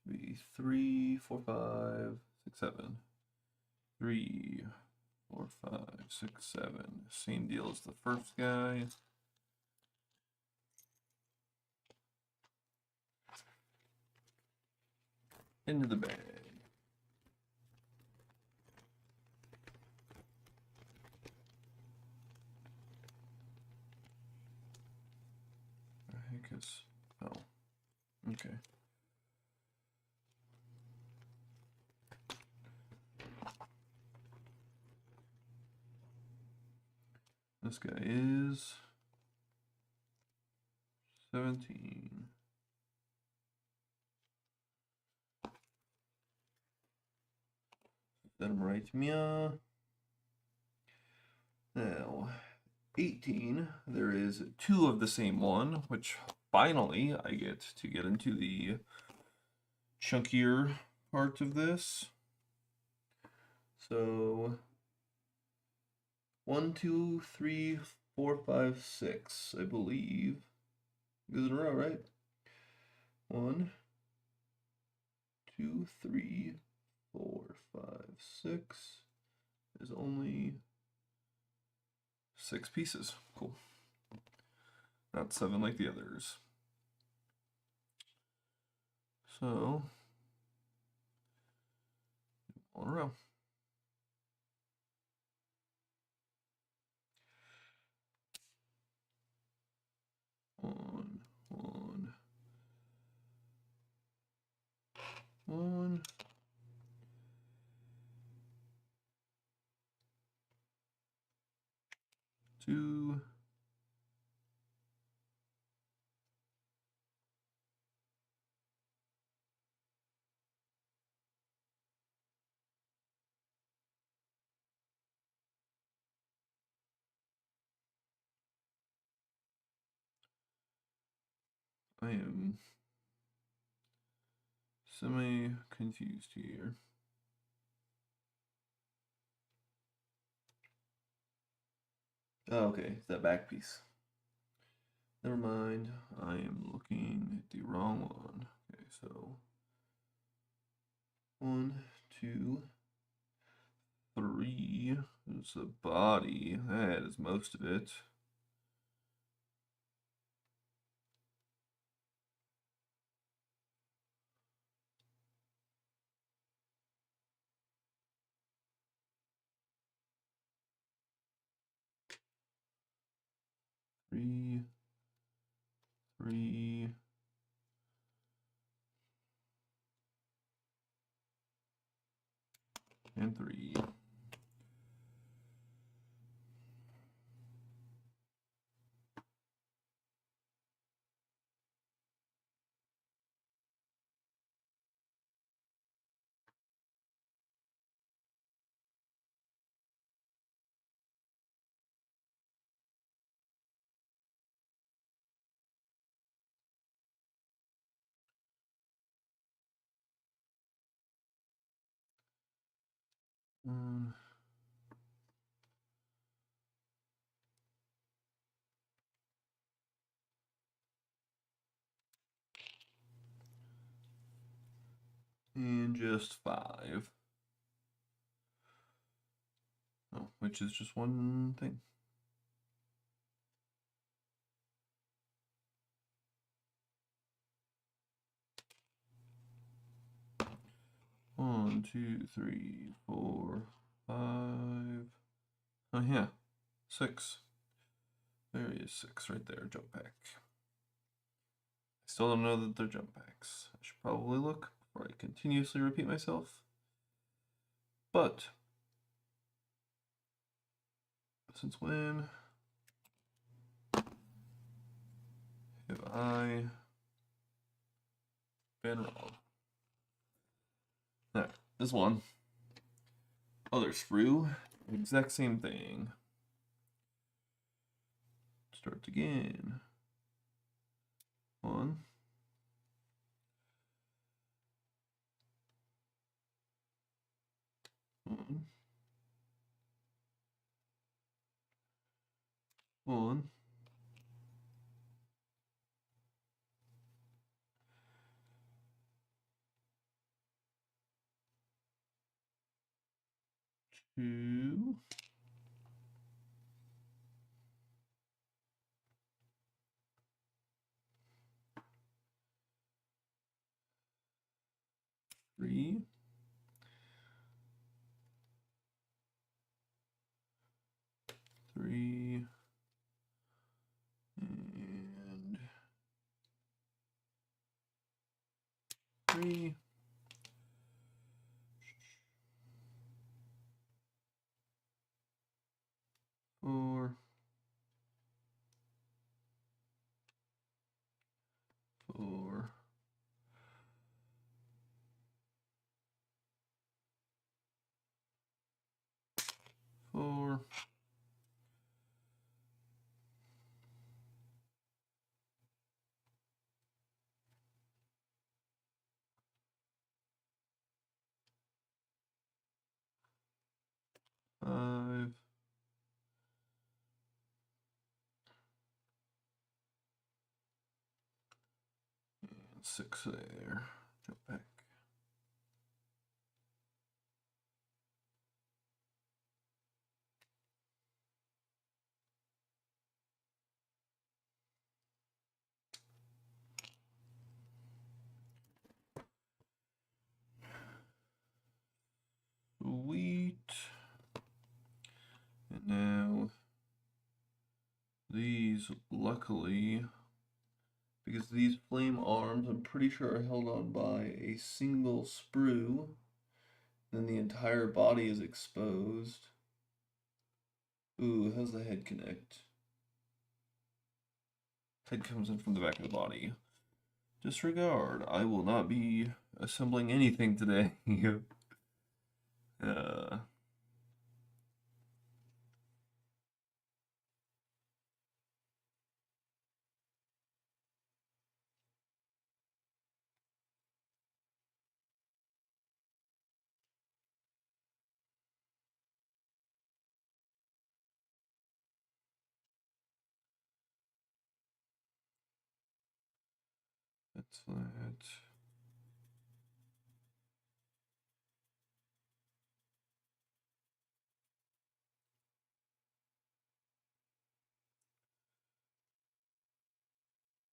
[SPEAKER 2] should be 3, 4, 5, 6, 7. 3, 4, 5, 6, 7. Same deal as the first guy. Into the bag. The heck is, oh, okay. This guy is 17. Set him right to me. Now, 18. There is 2 of the same one, which finally I get to get into the chunkier part of this. So 1, 2, 3, 4, 5, 6, I believe. Goes in a row, right? 1, 2, 3, 4, 5, 6. There's only 6 pieces. Cool. Not 7 like the others. So, all in a row. 1, 1, 1. 2. I am semi-confused here. Oh, okay, it's that back piece. Never mind, I am looking at the wrong one. Okay, so 1, 2, 3. There's the body. That is most of it. Three, and 3. And just 5. Oh, which is just one thing. One, 2, 3, 4, 5. Oh yeah, 6. There is 6 right there, jump pack. I still don't know that they're jump packs. I should probably look before I continuously repeat myself. But since when have I been wrong? Now, this one. Other sprue, exact same thing. Start again. 1. 1. 1. 2. 3. 3. And 3. 4. 4. 4. 5. And 6 there. Jump back. Sweet. And now these, luckily, because these flame arms, I'm pretty sure are held on by a single sprue, then the entire body is exposed. Ooh, how's the head connect? Head comes in from the back of the body. Disregard. I will not be assembling anything today. uh, That's that.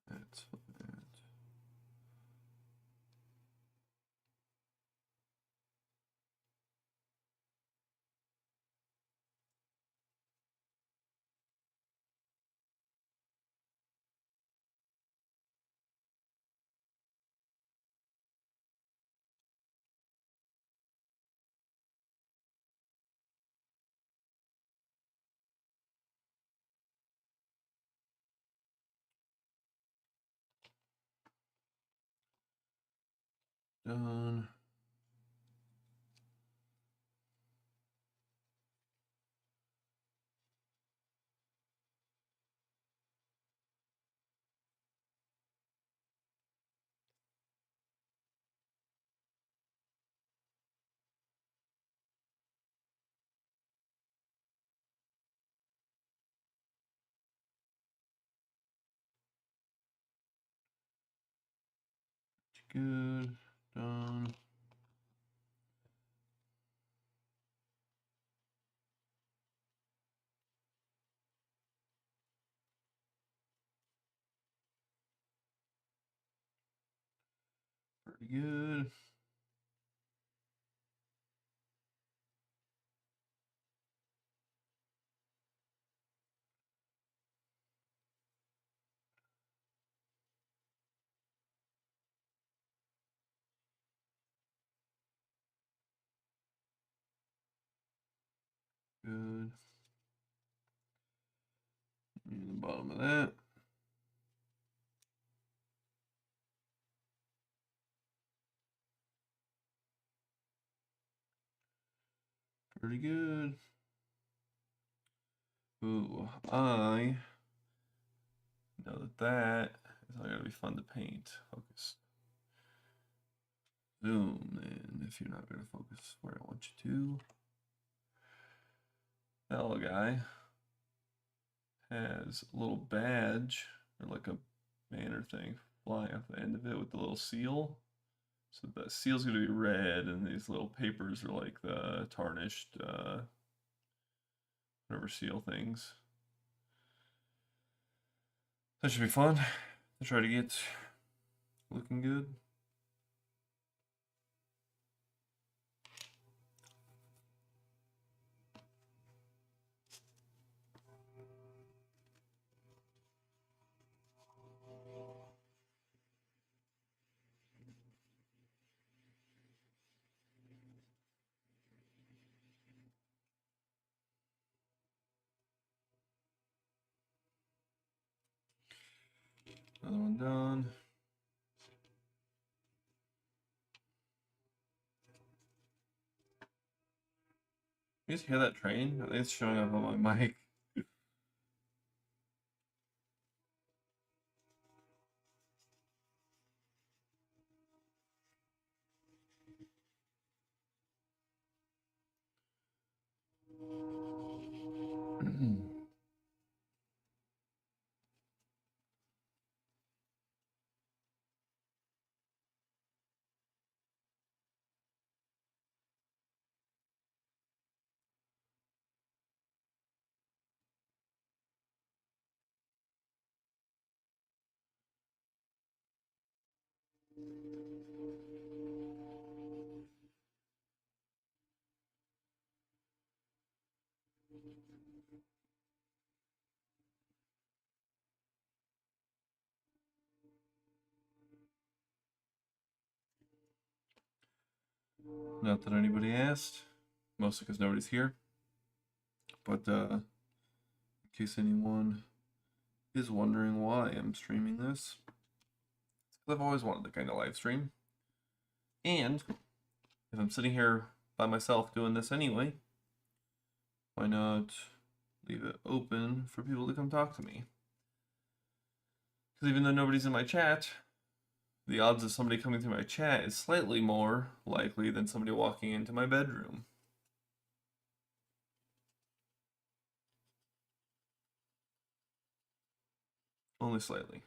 [SPEAKER 2] That's that. Done. Good. Done. Pretty good. Good. And the bottom of that. Pretty good. Ooh, I know that is not gonna be fun to paint. Focus. Zoom in if you're not gonna focus where I want you to. That little guy has a little badge or like a banner thing flying off the end of it with the little seal. So the seal's gonna be red, and these little papers are like the tarnished whatever seal things. That should be fun to try to get looking good. Another one done. You guys hear that train? I think it's showing up on my mic. Not that anybody asked, mostly because nobody's here. But in case anyone is wondering why I'm streaming this, because I've always wanted to kind of live stream. And if I'm sitting here by myself doing this anyway, why not leave it open for people to come talk to me? Because even though nobody's in my chat, the odds of somebody coming through my chat is slightly more likely than somebody walking into my bedroom. Only slightly.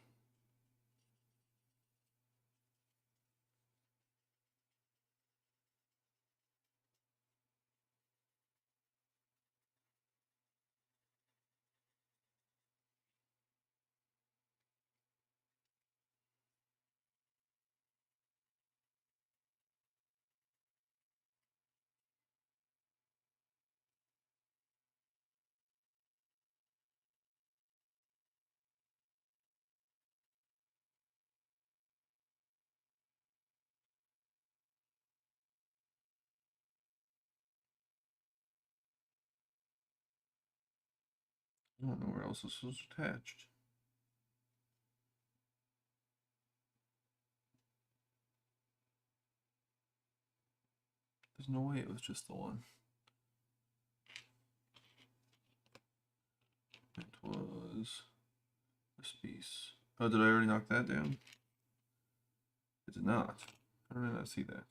[SPEAKER 2] I don't know where else this was attached. There's no way it was just the one. It was this piece. Oh, did I already knock that down? It did not. How did I not see that?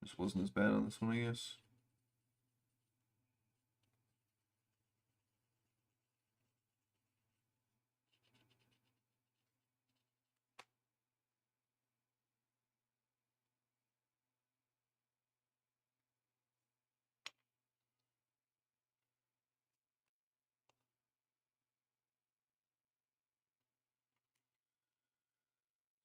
[SPEAKER 2] This wasn't as bad on this one, I guess.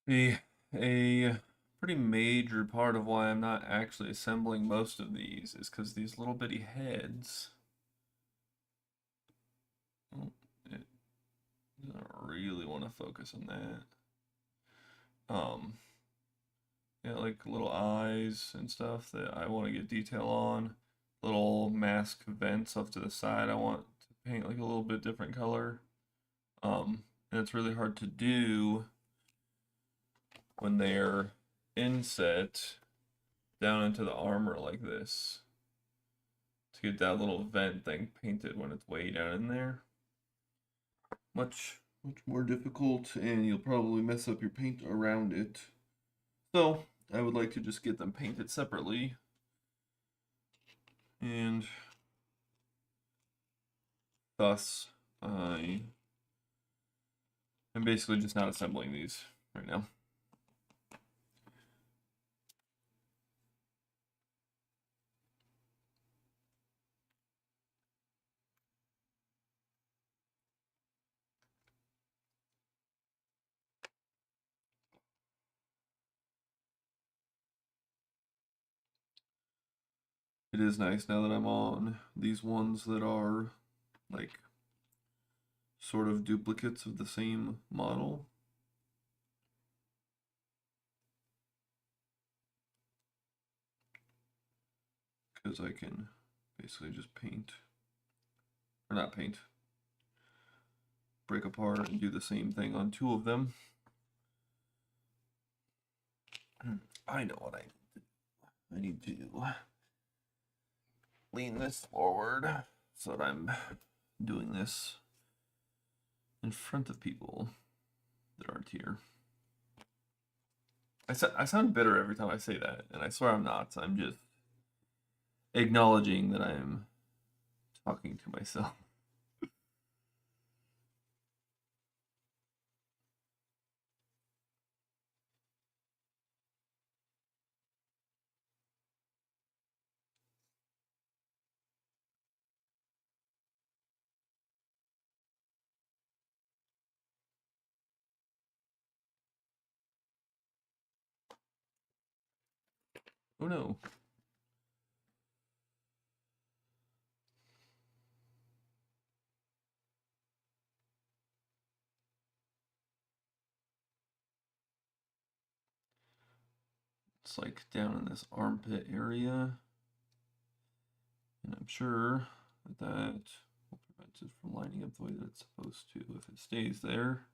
[SPEAKER 2] A pretty major part of why I'm not actually assembling most of these is because these little bitty heads. Oh, it doesn't really want to focus on that. Yeah, like little eyes and stuff that I want to get detail on. Little mask vents off to the side I want to paint like a little bit different color. And it's really hard to do when they're inset down into the armor like this to get that little vent thing painted when it's way down in there. Much more difficult, and you'll probably mess up your paint around it. So I would like to just get them painted separately, and thus I am basically just not assembling these right now. It is nice now that I'm on these ones that are like sort of duplicates of the same model. Because I can basically just paint, or not paint, break apart and do the same thing on two of them. I know what I need to do. I need to lean this forward so that I'm doing this in front of people that aren't here. I sound bitter every time I say that, and I swear I'm not. I'm just acknowledging that I'm talking to myself. Oh no. It's like down in this armpit area. And I'm sure that that will prevent it from lining up the way that it's supposed to if it stays there.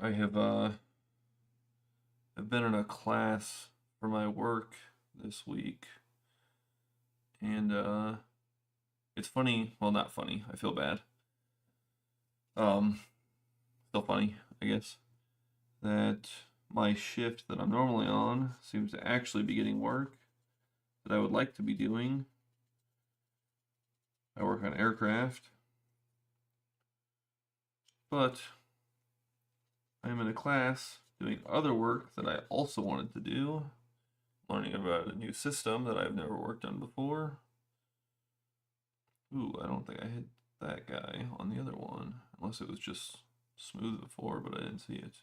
[SPEAKER 2] I have I've been in a class for my work this week, and it's funny. Well, not funny. I feel bad. Still funny, I guess, that my shift that I'm normally on seems to actually be getting work that I would like to be doing. I work on aircraft, but I'm in a class doing other work that I also wanted to do, learning about a new system that I've never worked on before. Ooh, I don't think I hit that guy on the other one, unless it was just smooth before, but I didn't see it.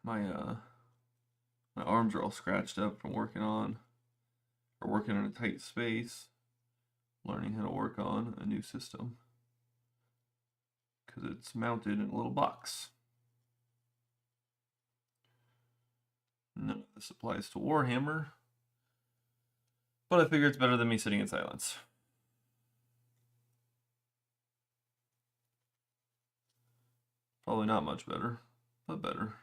[SPEAKER 2] my arms are all scratched up from working in a tight space, learning how to work on a new system. Because it's mounted in a little box. None of this applies to Warhammer, but I figure it's better than me sitting in silence. Probably not much better, but better.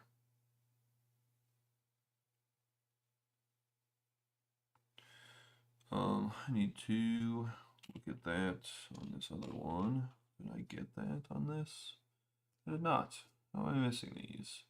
[SPEAKER 2] I need to look at that on this other one. Did I get that on this? I did not. How am I missing these?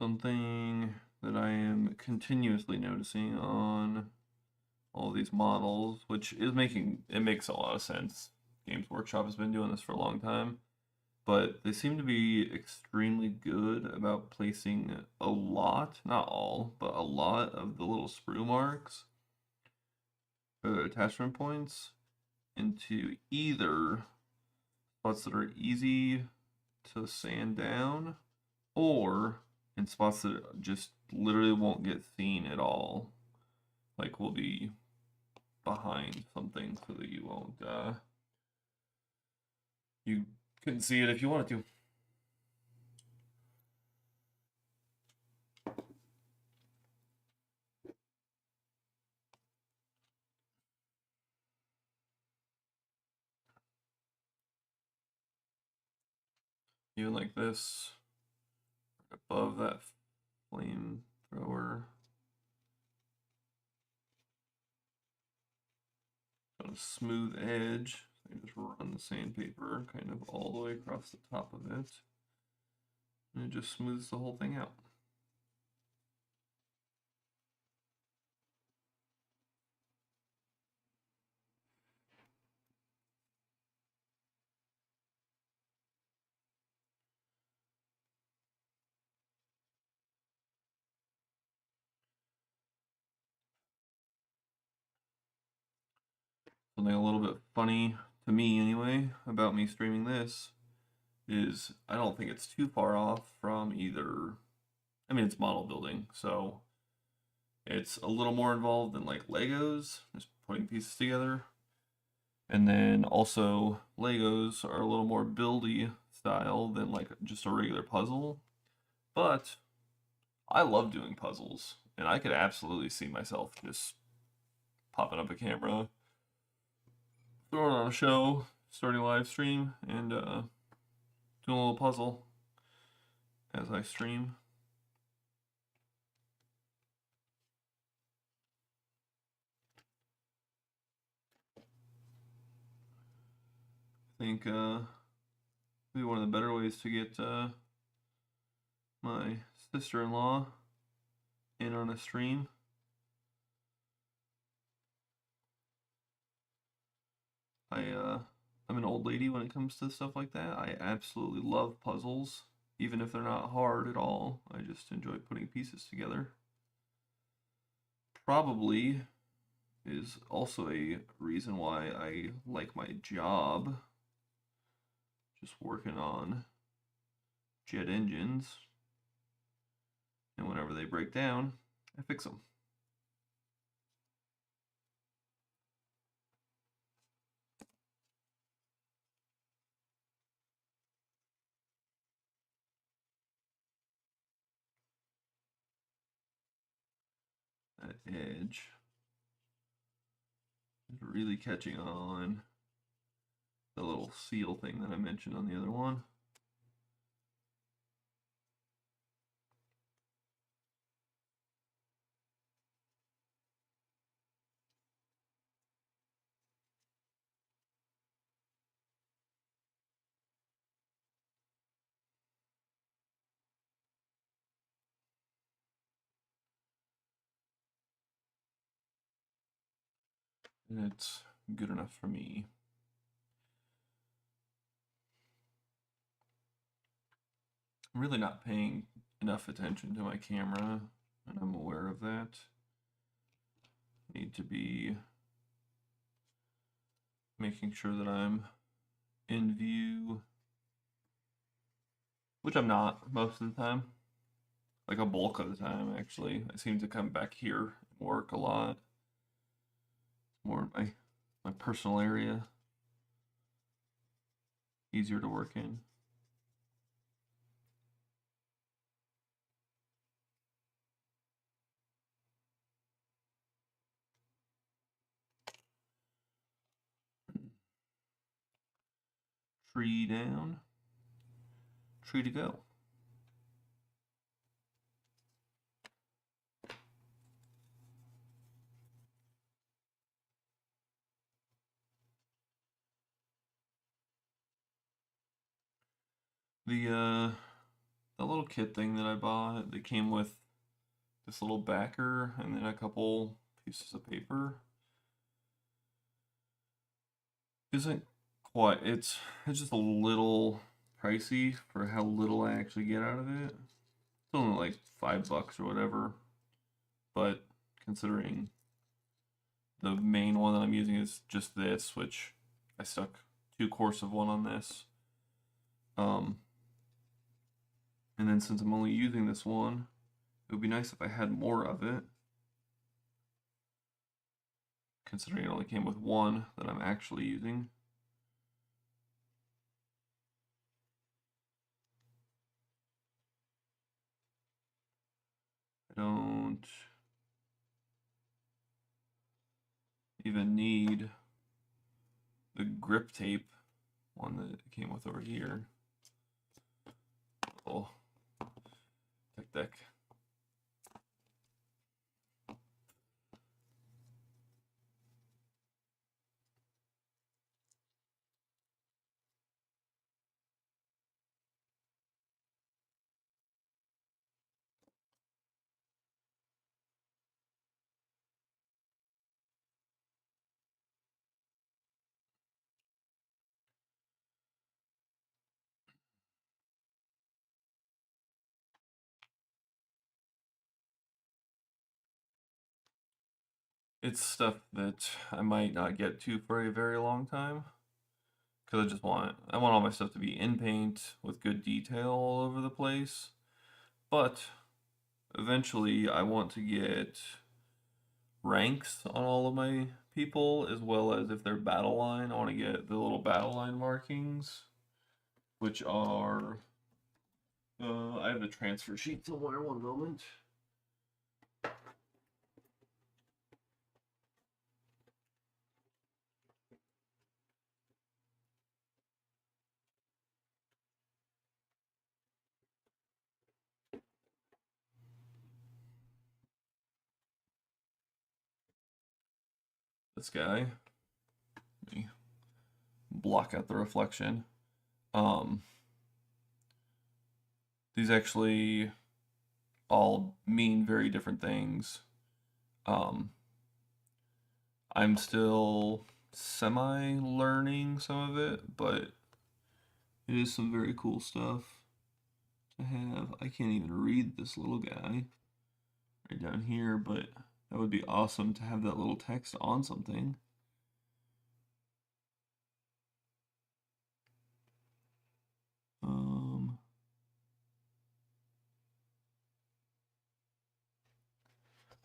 [SPEAKER 2] Something that I am continuously noticing on all these models, which is makes a lot of sense. Games Workshop has been doing this for a long time, but they seem to be extremely good about placing a lot, not all, but a lot of the little sprue marks, attachment points, into either spots that are easy to sand down or in spots that just literally won't get seen at all. Like will be behind something so that you won't, you couldn't see it if you wanted to. Even like this, above that flamethrower. Got a smooth edge. So you just run the sandpaper kind of all the way across the top of it. And it just smooths the whole thing out. Something a little bit funny to me anyway about me streaming this is I don't think it's too far off from either. I mean, it's model building, so it's a little more involved than like Legos, just putting pieces together. And then also Legos are a little more buildy style than like just a regular puzzle. But I love doing puzzles, and I could absolutely see myself just popping up a camera, throwing on a show, starting a live stream, and doing a little puzzle as I stream. I think maybe one of the better ways to get my sister-in-law in on a stream. I'm an old lady when it comes to stuff like that. I absolutely love puzzles, even if they're not hard at all. I just enjoy putting pieces together. Probably is also a reason why I like my job. Just working on jet engines. And whenever they break down, I fix them. That edge is really catching on the little seal thing that I mentioned on the other one. and it's good enough for me. I'm really not paying enough attention to my camera, and I'm aware of that. Need to be making sure that I'm in view, which I'm not most of the time. Like a bulk of the time, actually. I seem to come back here and work a lot. More my personal area. Easier to work in. Tree down. Tree to go. The little kit thing that I bought that came with this little backer and then a couple pieces of paper isn't quite, it's just a little pricey for how little I actually get out of it. It's only like $5 or whatever, but considering the main one that I'm using is just this, which I stuck 2 course of one on this. And then since I'm only using this one, it would be nice if I had more of it. Considering it only came with one that I'm actually using. I don't even need the grip tape one that it came with over here. Oh, tech deck. It's stuff that I might not get to for a very long time. Because I want all my stuff to be in paint with good detail all over the place. But eventually I want to get ranks on all of my people, as well as if they're battle line, I want to get the little battle line markings, which are, I have the transfer sheet somewhere, one moment. This guy, let me block out the reflection. These actually all mean very different things. I'm still semi-learning some of it, but it is some very cool stuff to have. I can't even read this little guy right down here, but that would be awesome to have that little text on something.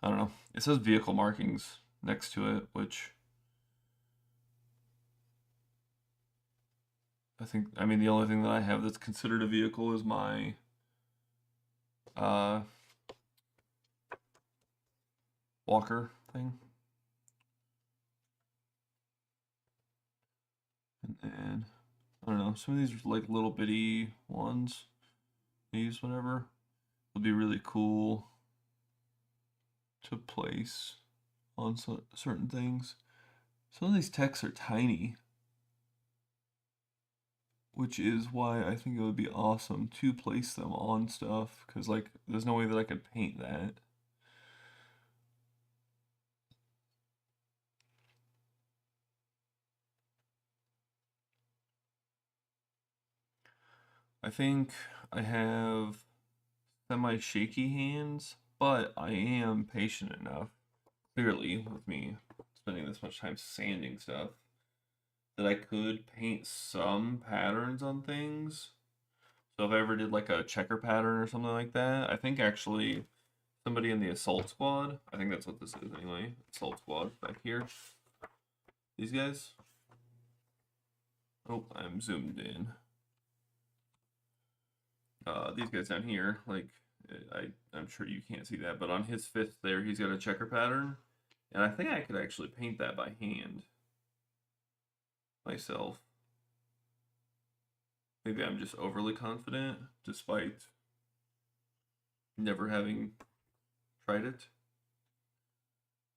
[SPEAKER 2] I don't know. It says vehicle markings next to it, which I mean, the only thing that I have that's considered a vehicle is my walker thing. And then, I don't know, some of these are like little bitty ones. These, whatever, would be really cool to place on certain things. Some of these texts are tiny, which is why I think it would be awesome to place them on stuff, because like there's no way that I could paint that. I think I have semi-shaky hands, but I am patient enough, clearly, with me spending this much time sanding stuff, that I could paint some patterns on things. So if I ever did like a checker pattern or something like that, I think actually somebody in the assault squad, I think that's what this is anyway, assault squad back here. These guys. Oh, I'm zoomed in. These guys down here, like, I'm sure you can't see that, but on his fist there, he's got a checker pattern. And I think I could actually paint that by hand myself. Maybe I'm just overly confident, despite never having tried it.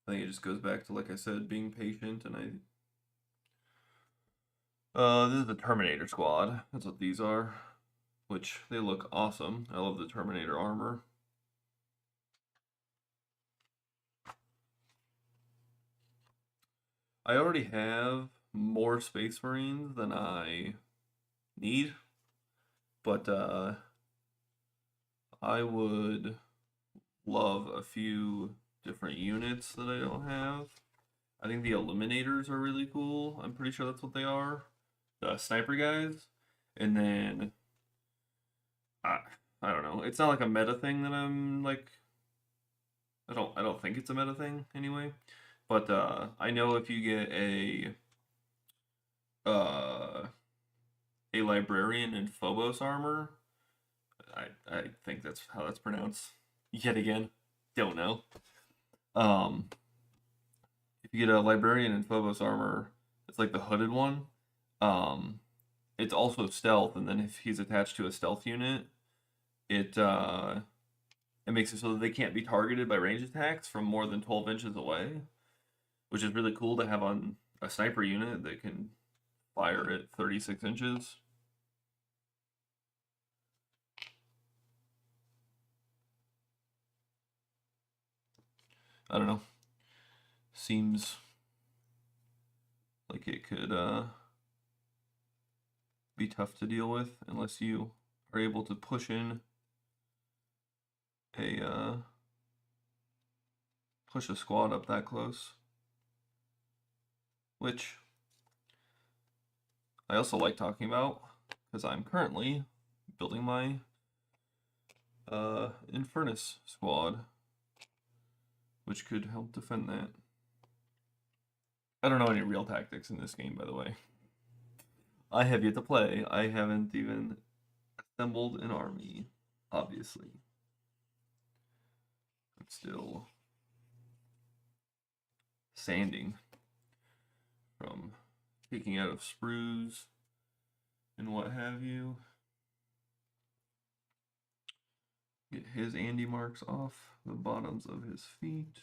[SPEAKER 2] I think it just goes back to, like I said, being patient, and this is the Terminator Squad. That's what these are, which they look awesome. I love the Terminator armor. I already have more Space Marines than I need, but I would love a few different units that I don't have. I think the Eliminators are really cool. I'm pretty sure that's what they are. The sniper guys. And then I don't know. It's not like a meta thing that I'm like I don't think it's a meta thing anyway. But I know if you get a librarian in Phobos armor, I think that's how that's pronounced. Yet again, don't know. If you get a librarian in Phobos armor, it's like the hooded one. It's also stealth, and then if he's attached to a stealth unit, it makes it so that they can't be targeted by range attacks from more than 12 inches away, which is really cool to have on a sniper unit that can fire at 36 inches. I don't know. Seems like it could be tough to deal with unless you are able to push in push a squad up that close, which I also like talking about because I'm currently building my Infernus Squad, which could help defend that. I don't know any real tactics in this game, by the way. I have yet to play. I haven't even assembled an army, obviously. I'm still sanding from taking out of sprues and what have you. Get his Andy marks off the bottoms of his feet.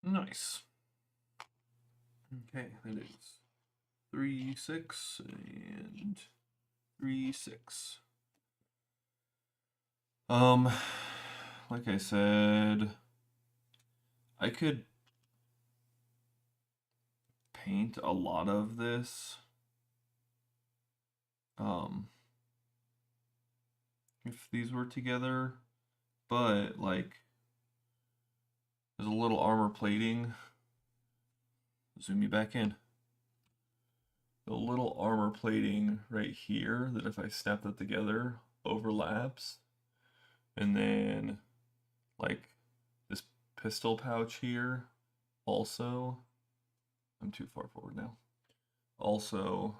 [SPEAKER 2] Nice. Okay, that is 3, 6, and 3, 6. Like I said, I could paint a lot of this. If these were together, but like there's a little armor plating. Zoom me back in. The little armor plating right here that if I snap that together overlaps, and then like this pistol pouch here also, I'm too far forward now, also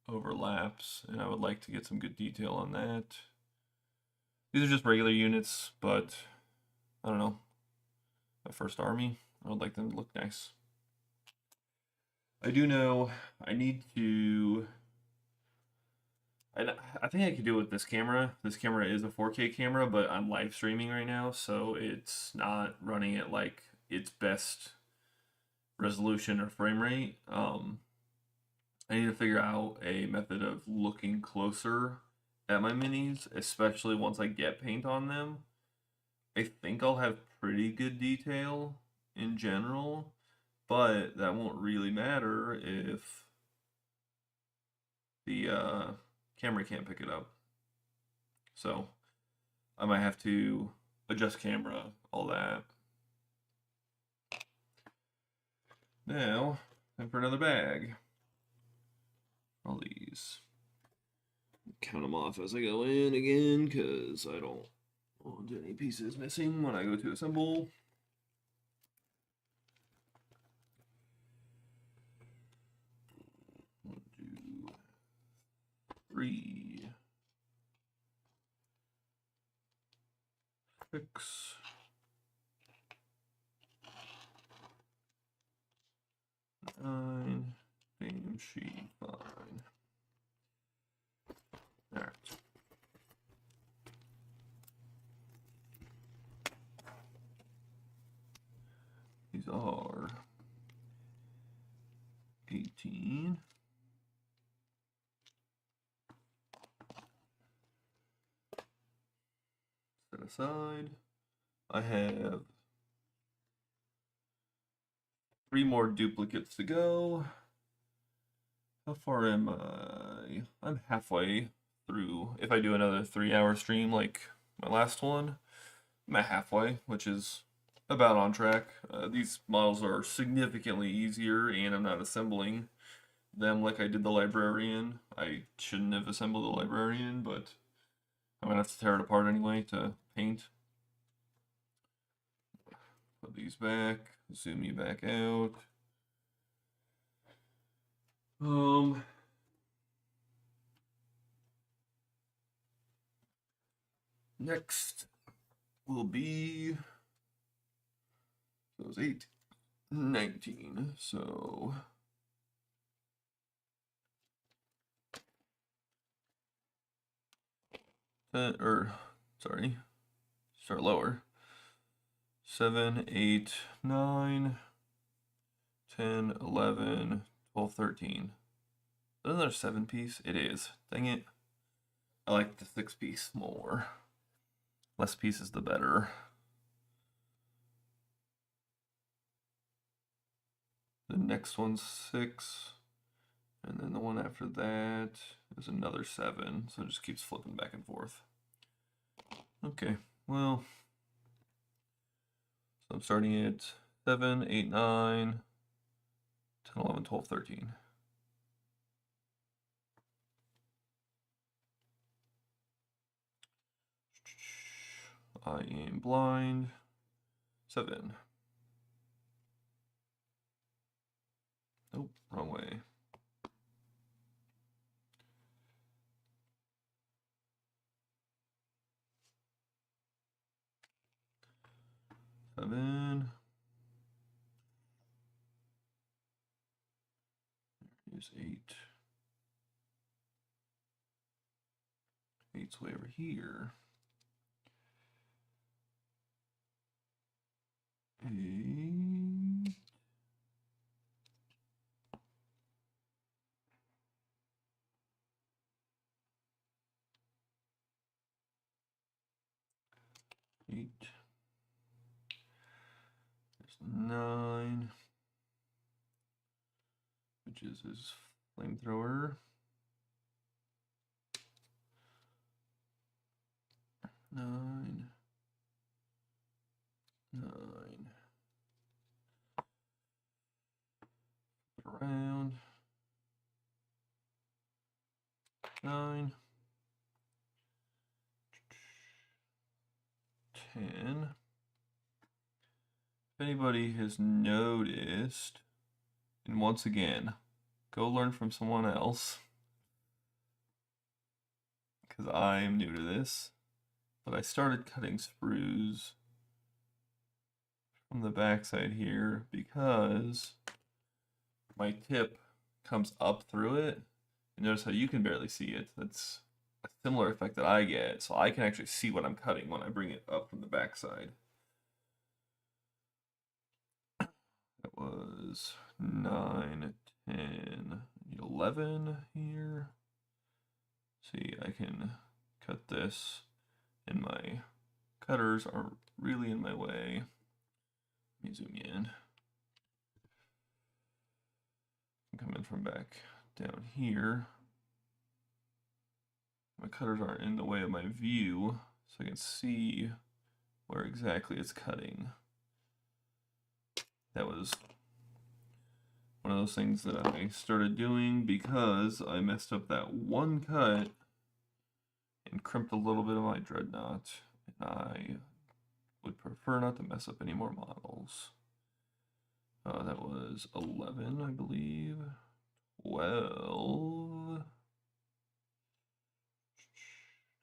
[SPEAKER 2] overlaps, and I would like to get some good detail on that. These are just regular units, but I don't know. My first army, I would like them to look nice. I do know I need to. I think I could do it with this camera. This camera is a 4K camera, but I'm live streaming right now, so it's not running at like its best resolution or frame rate. I need to figure out a method of looking closer at my minis, especially once I get paint on them. I think I'll have pretty good detail in general, but that won't really matter if the camera can't pick it up. So I might have to adjust camera, all that. Now, time for another bag. All these. Count them off as I go in again, because I don't want any pieces missing when I go to assemble. 1, 2, 3, 6, 9. Game sheet, fine. Alright. These are 18. Set aside. I have 3 more duplicates to go. How far am I? I'm halfway through. If I do another 3-hour stream like my last one, I'm at halfway, which is about on track. These models are significantly easier, and I'm not assembling them like I did the Librarian. I shouldn't have assembled the Librarian, but I'm gonna have to tear it apart anyway to paint. Put these back, zoom you back out. Next will be, so it was 8, 19, so sorry, start lower. 7, 8, 9, 10, 11, 12, 13. Isn't there a 7-piece? It is. Dang it. I like the 6-piece more. Less pieces, the better. The next one's 6. And then the one after that is another 7. So it just keeps flipping back and forth. Okay, well. So I'm starting at 7, 8, 9, 10, 11, 12, 13. I am blind. 7. Nope, wrong way. Seven. Here's 8. 8's way over here. 8. 8. There's 9, which is his flamethrower. 9. 9. Around. 9. 10. If anybody has noticed, and once again, go learn from someone else, because I'm new to this, but I started cutting sprues from the backside here because my tip comes up through it, and notice how you can barely see it. That's a similar effect that I get, so I can actually see what I'm cutting when I bring it up from the backside. That was 9, 10, 11 here. See, I can cut this, and my cutters aren't really in my way. Let me zoom in. I'm coming from back down here. My cutters aren't in the way of my view, so I can see where exactly it's cutting. That was one of those things that I started doing because I messed up that one cut and crimped a little bit of my dreadnought, and I would prefer not to mess up any more models. That was 11, I believe. 12.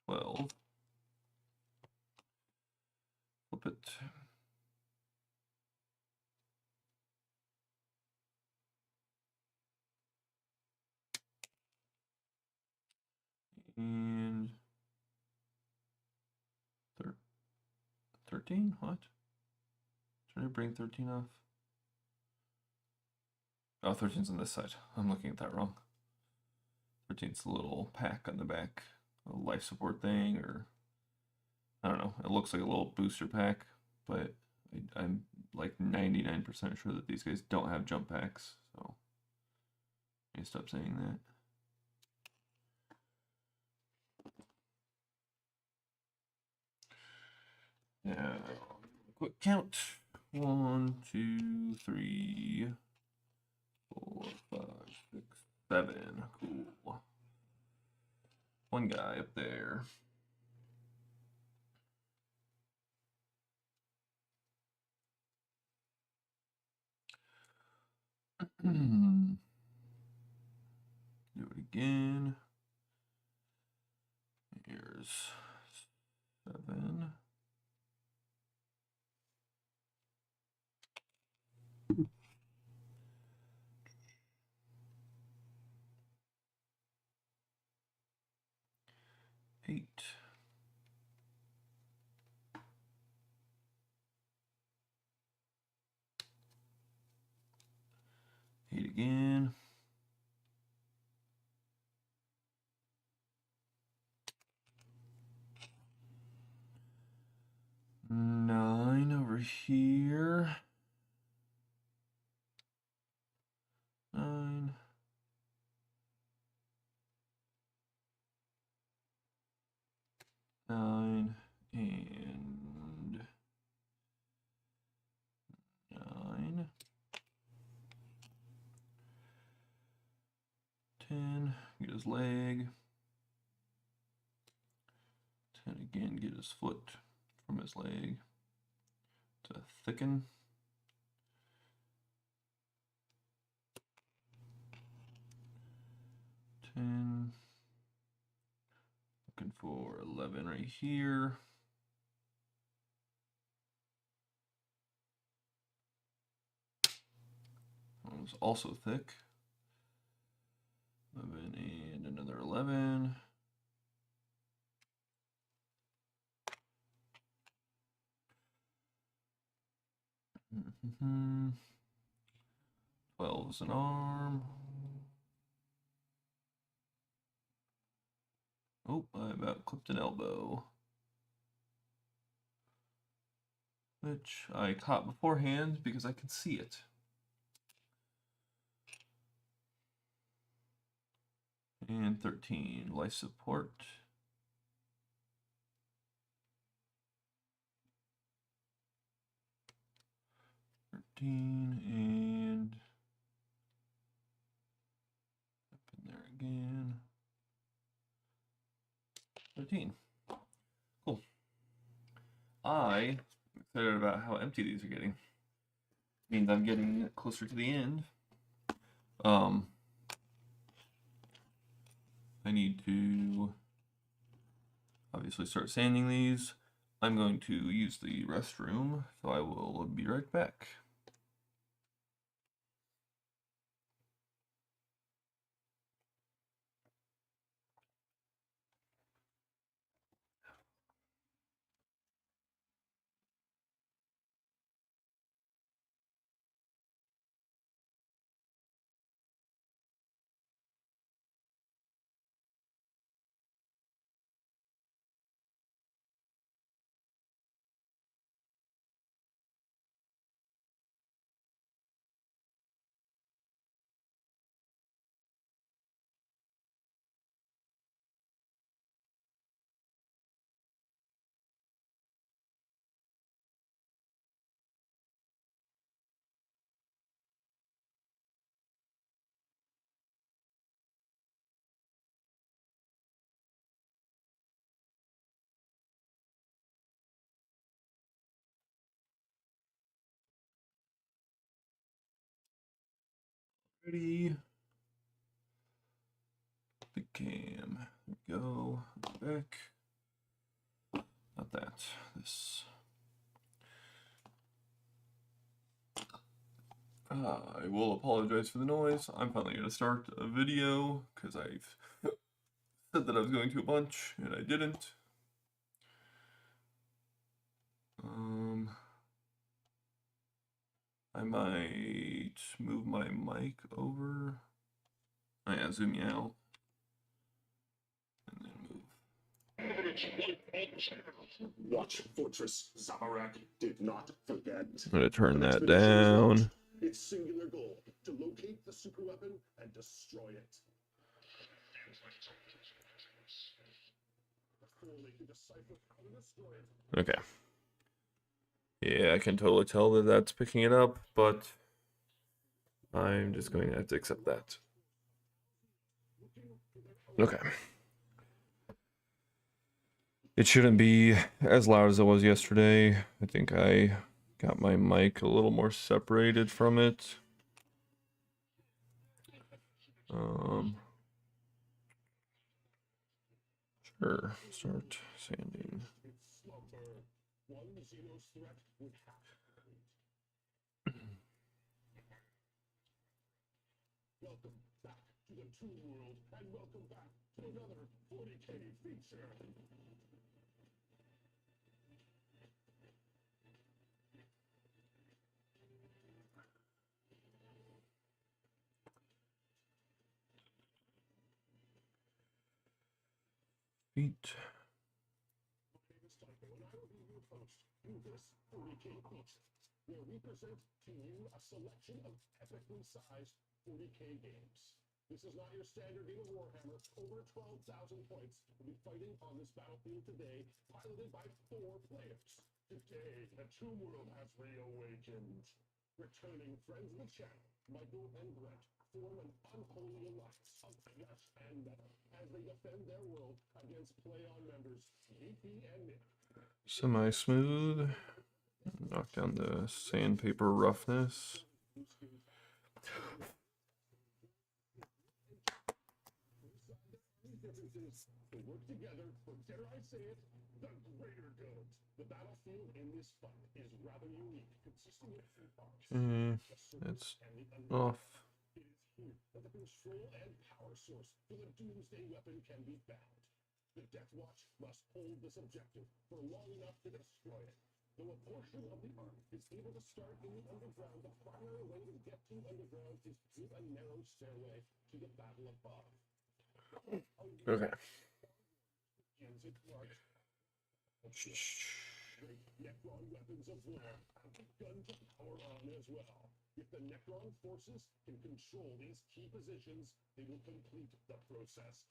[SPEAKER 2] 12. Flip it. And 13? What? Should I bring 13 off? Oh, 13's on this side. I'm looking at that wrong. 13's a little pack on the back. A life support thing, or I don't know. It looks like a little booster pack, but I'm like 99% sure that these guys don't have jump packs. So I need to stop saying that. Now, quick count. 1, 2, 3, 4, 5, 6, 7. Cool. One guy up there. Do it again. Here's 7. Eight. 8 again. 9 over here. 9. 9 and 9. 10. Get his leg. 10 again. Get his foot from his leg to thicken. 10. Looking for 11 right here. That was also thick. 11 and another 11. Mm-hmm. 12 is an arm. Oh, I about clipped an elbow, which I caught beforehand because I can see it. And 13, life support. 13 and up in there again. 13. Cool. I'm excited about how empty these are getting. means I'm getting closer to the end. I need to obviously start sanding these. I'm going to use the restroom, so I will be right back. Ready. The cam. There we go. Back. Not that. This. I will apologize for the noise. I'm finally going to start a video because I've said that I was going to a bunch and I didn't. I might move my mic over. Oh yeah, zoom you out. And then move.
[SPEAKER 3] Watch Fortress Zamorak did not forget.
[SPEAKER 2] I'm going to turn that down.
[SPEAKER 3] Its singular goal, to locate the superweapon and destroy it. Before they can decipher how to destroy it.
[SPEAKER 2] Okay. Yeah, I can totally tell that that's picking it up, but I'm just going to have to accept that. Okay. It shouldn't be as loud as it was yesterday. I think I got my mic a little more separated from it. Sure, start sanding.
[SPEAKER 3] Welcome back to the True World, and welcome back to another 40K feature.
[SPEAKER 2] Feet.
[SPEAKER 3] This 40K feature, where we present to you a selection of epically sized 40K games. This is not your standard game of Warhammer. Over 12,000 points will be fighting on this battlefield today, piloted by 4 players. Today, the True World has reawakened. Returning friends of the channel, Michael and Brett, form an unholy alliance of flesh and metal as they defend their world against Play-On members EP and Nick.
[SPEAKER 2] Semi-smooth. Knock down the sandpaper roughness.
[SPEAKER 3] They work together for, dare I say it, the greater good. The battlefield in this fight is rather unique, consisting of 2 parts.
[SPEAKER 2] That's off.
[SPEAKER 3] It is here that the control and power source for the Doomsday weapon can be found. The Death Watch must hold this objective for long enough to destroy it. Though a portion of the army is able to start in the underground, the primary way to get to underground is through a narrow stairway to the battle above.
[SPEAKER 2] Okay.
[SPEAKER 3] Great Necron weapons of war have begun to power on as well. If the Necron forces can control these key positions, they will complete the process.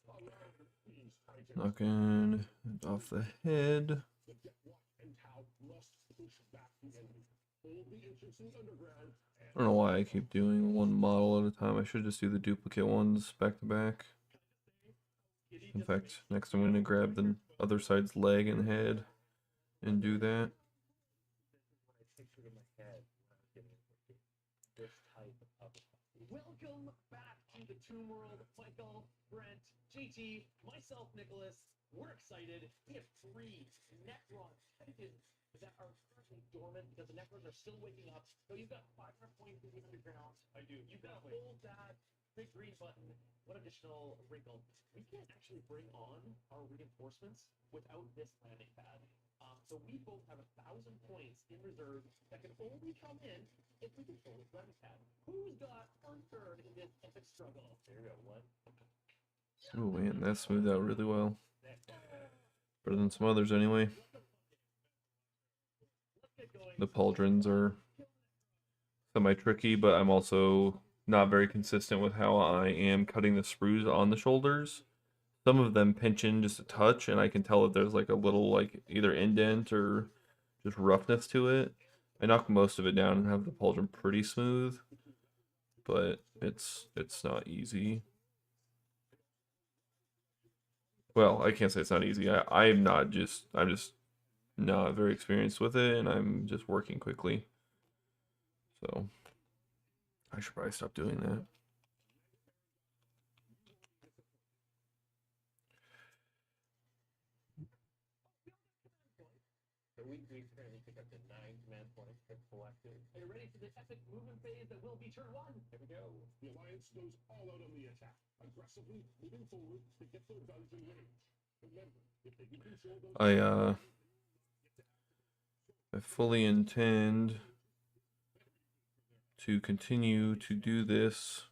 [SPEAKER 3] These titans.
[SPEAKER 2] Knocking off the head.
[SPEAKER 3] The Death Watch and Tau must push back the enemy. Hold the entrance in the underground.
[SPEAKER 2] I don't know why I keep doing one model at a time. I should just do the duplicate ones back to back. In fact, next I'm going to grab the other side's leg and head and do that.
[SPEAKER 4] the Tomb World. Michael, Brent, JT, myself, Nicholas. We're excited. We have 3 Necron tentacles that are currently dormant because the Necrons are still waking up. So you've got 500 points in the underground. I do. You've got to hold that big green button. One additional wrinkle. We can't actually bring on our reinforcements without this landing pad. So we both have 1,000 points in reserve that can only come in if we control this landing pad. Who's got first turn in this epic struggle? There you go. One.
[SPEAKER 2] Oh man, that smoothed out really well. Better than some others anyway. The pauldrons are semi-tricky, but I'm also not very consistent with how I am cutting the sprues on the shoulders. Some of them pinch in just a touch, and I can tell that there's like a little like either indent or just roughness to it. I knock most of it down and have the pauldron pretty smooth, but it's not easy. Well, I can't say it's not easy. I'm just not very experienced with it, and I'm just working quickly. So I should probably stop doing that.
[SPEAKER 4] So we currently pick up the 9 command points that collected. Are you ready for the epic movement phase that will be turn 1? Here we go.
[SPEAKER 3] The Alliance goes all out on the attack, aggressively moving forward to get their guns in range. Remember, if they can control those...
[SPEAKER 2] I fully intend to continue to do this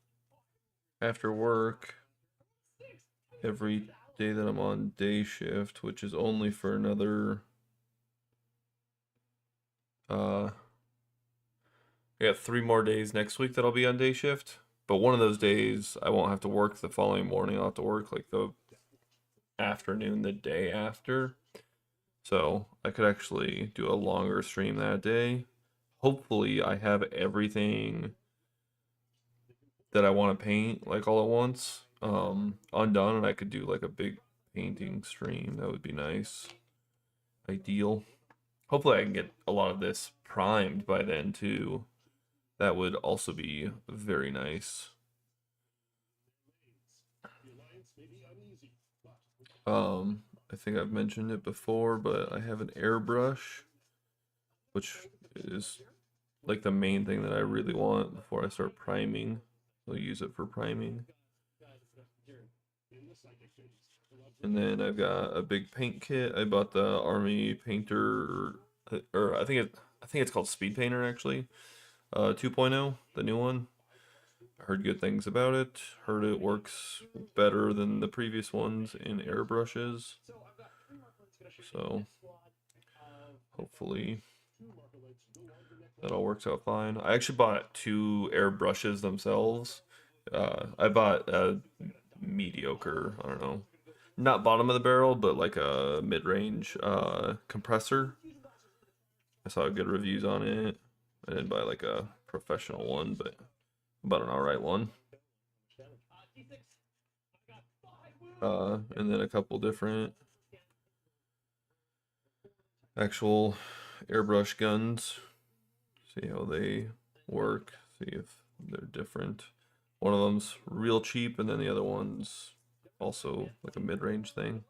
[SPEAKER 2] after work every day that I'm on day shift, which is only for another I got 3 more days next week that I'll be on day shift, but one of those days I won't have to work the following morning. I'll have to work like the afternoon the day after. So I could actually do a longer stream that day. Hopefully I have everything that I want to paint like all at once undone, and I could do like a big painting stream. That would be nice. Ideal. Hopefully I can get a lot of this primed by then too. That would also be very nice. I think I've mentioned it before, but I have an airbrush, which is like the main thing that I really want before I start priming. I'll use it for priming. And then I've got a big paint kit. I bought the Army Painter, or I think it's called Speed Painter actually, 2.0, the new one. I heard good things about it. Heard it works better than the previous ones in airbrushes. So hopefully that all works out fine. I actually bought 2 airbrushes themselves. I bought a mediocre, I don't know, not bottom of the barrel, but like a mid-range compressor. I saw good reviews on it. I didn't buy like a professional one, but about an alright one. And then a couple different actual airbrush guns. See how they work. See if they're different. One of them's real cheap, and then the other one's also like a mid-range thing.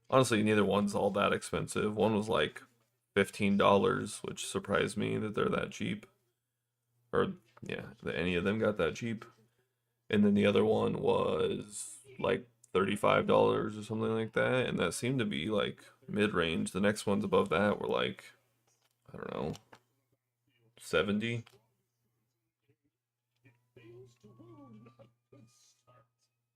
[SPEAKER 2] Honestly, neither one's all that expensive. One was like $15, which surprised me that they're that cheap. Or, yeah, that any of them got that cheap. And then the other one was like $35 or something like that, and that seemed to be like mid-range. The next ones above that were like, I don't know, 70.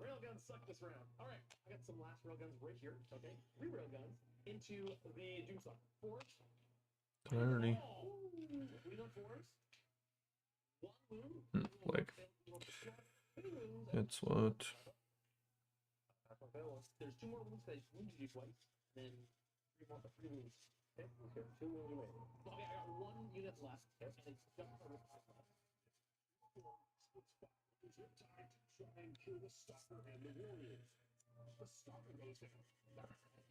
[SPEAKER 4] Railguns suck this round. All right, I got some last railguns right here. Okay, 3 railguns into the Doomstalker. 4.
[SPEAKER 2] Alrighty.
[SPEAKER 4] We know 4s. 1 wound.
[SPEAKER 2] Like, that's what.
[SPEAKER 4] There's 2 more wounds that wounded you twice, then 3 more, 3 wounds. Okay, 2 wounds away. Okay, I got 1 unit left, and it's just a left.
[SPEAKER 3] It's your time to try and kill the Stalker and the Warriors. The Stalker goes down.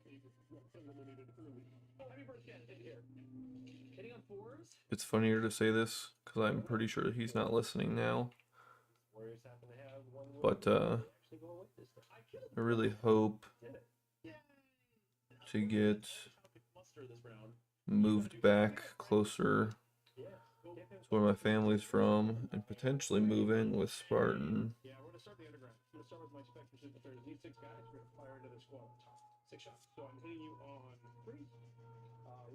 [SPEAKER 3] Eliminated early.
[SPEAKER 4] Oh, happy birthday, Ken here. Hitting on 4s.
[SPEAKER 2] It's funnier to say this because I'm pretty sure he's not listening now.
[SPEAKER 4] Warriors happen to have one
[SPEAKER 2] But
[SPEAKER 4] they actually go away this time. I killed
[SPEAKER 2] I really hope
[SPEAKER 4] did it. Yay!
[SPEAKER 2] to get
[SPEAKER 4] Muster this round.
[SPEAKER 2] moved back closer
[SPEAKER 4] Yeah.
[SPEAKER 2] to where my family's from and potentially move in with Spartan.
[SPEAKER 3] Yeah, we're gonna start the underground. I'm gonna start with my spectre super. These 6 guys, we're gonna fire into the squad on top. 6 shots. So I'm hitting you on 3.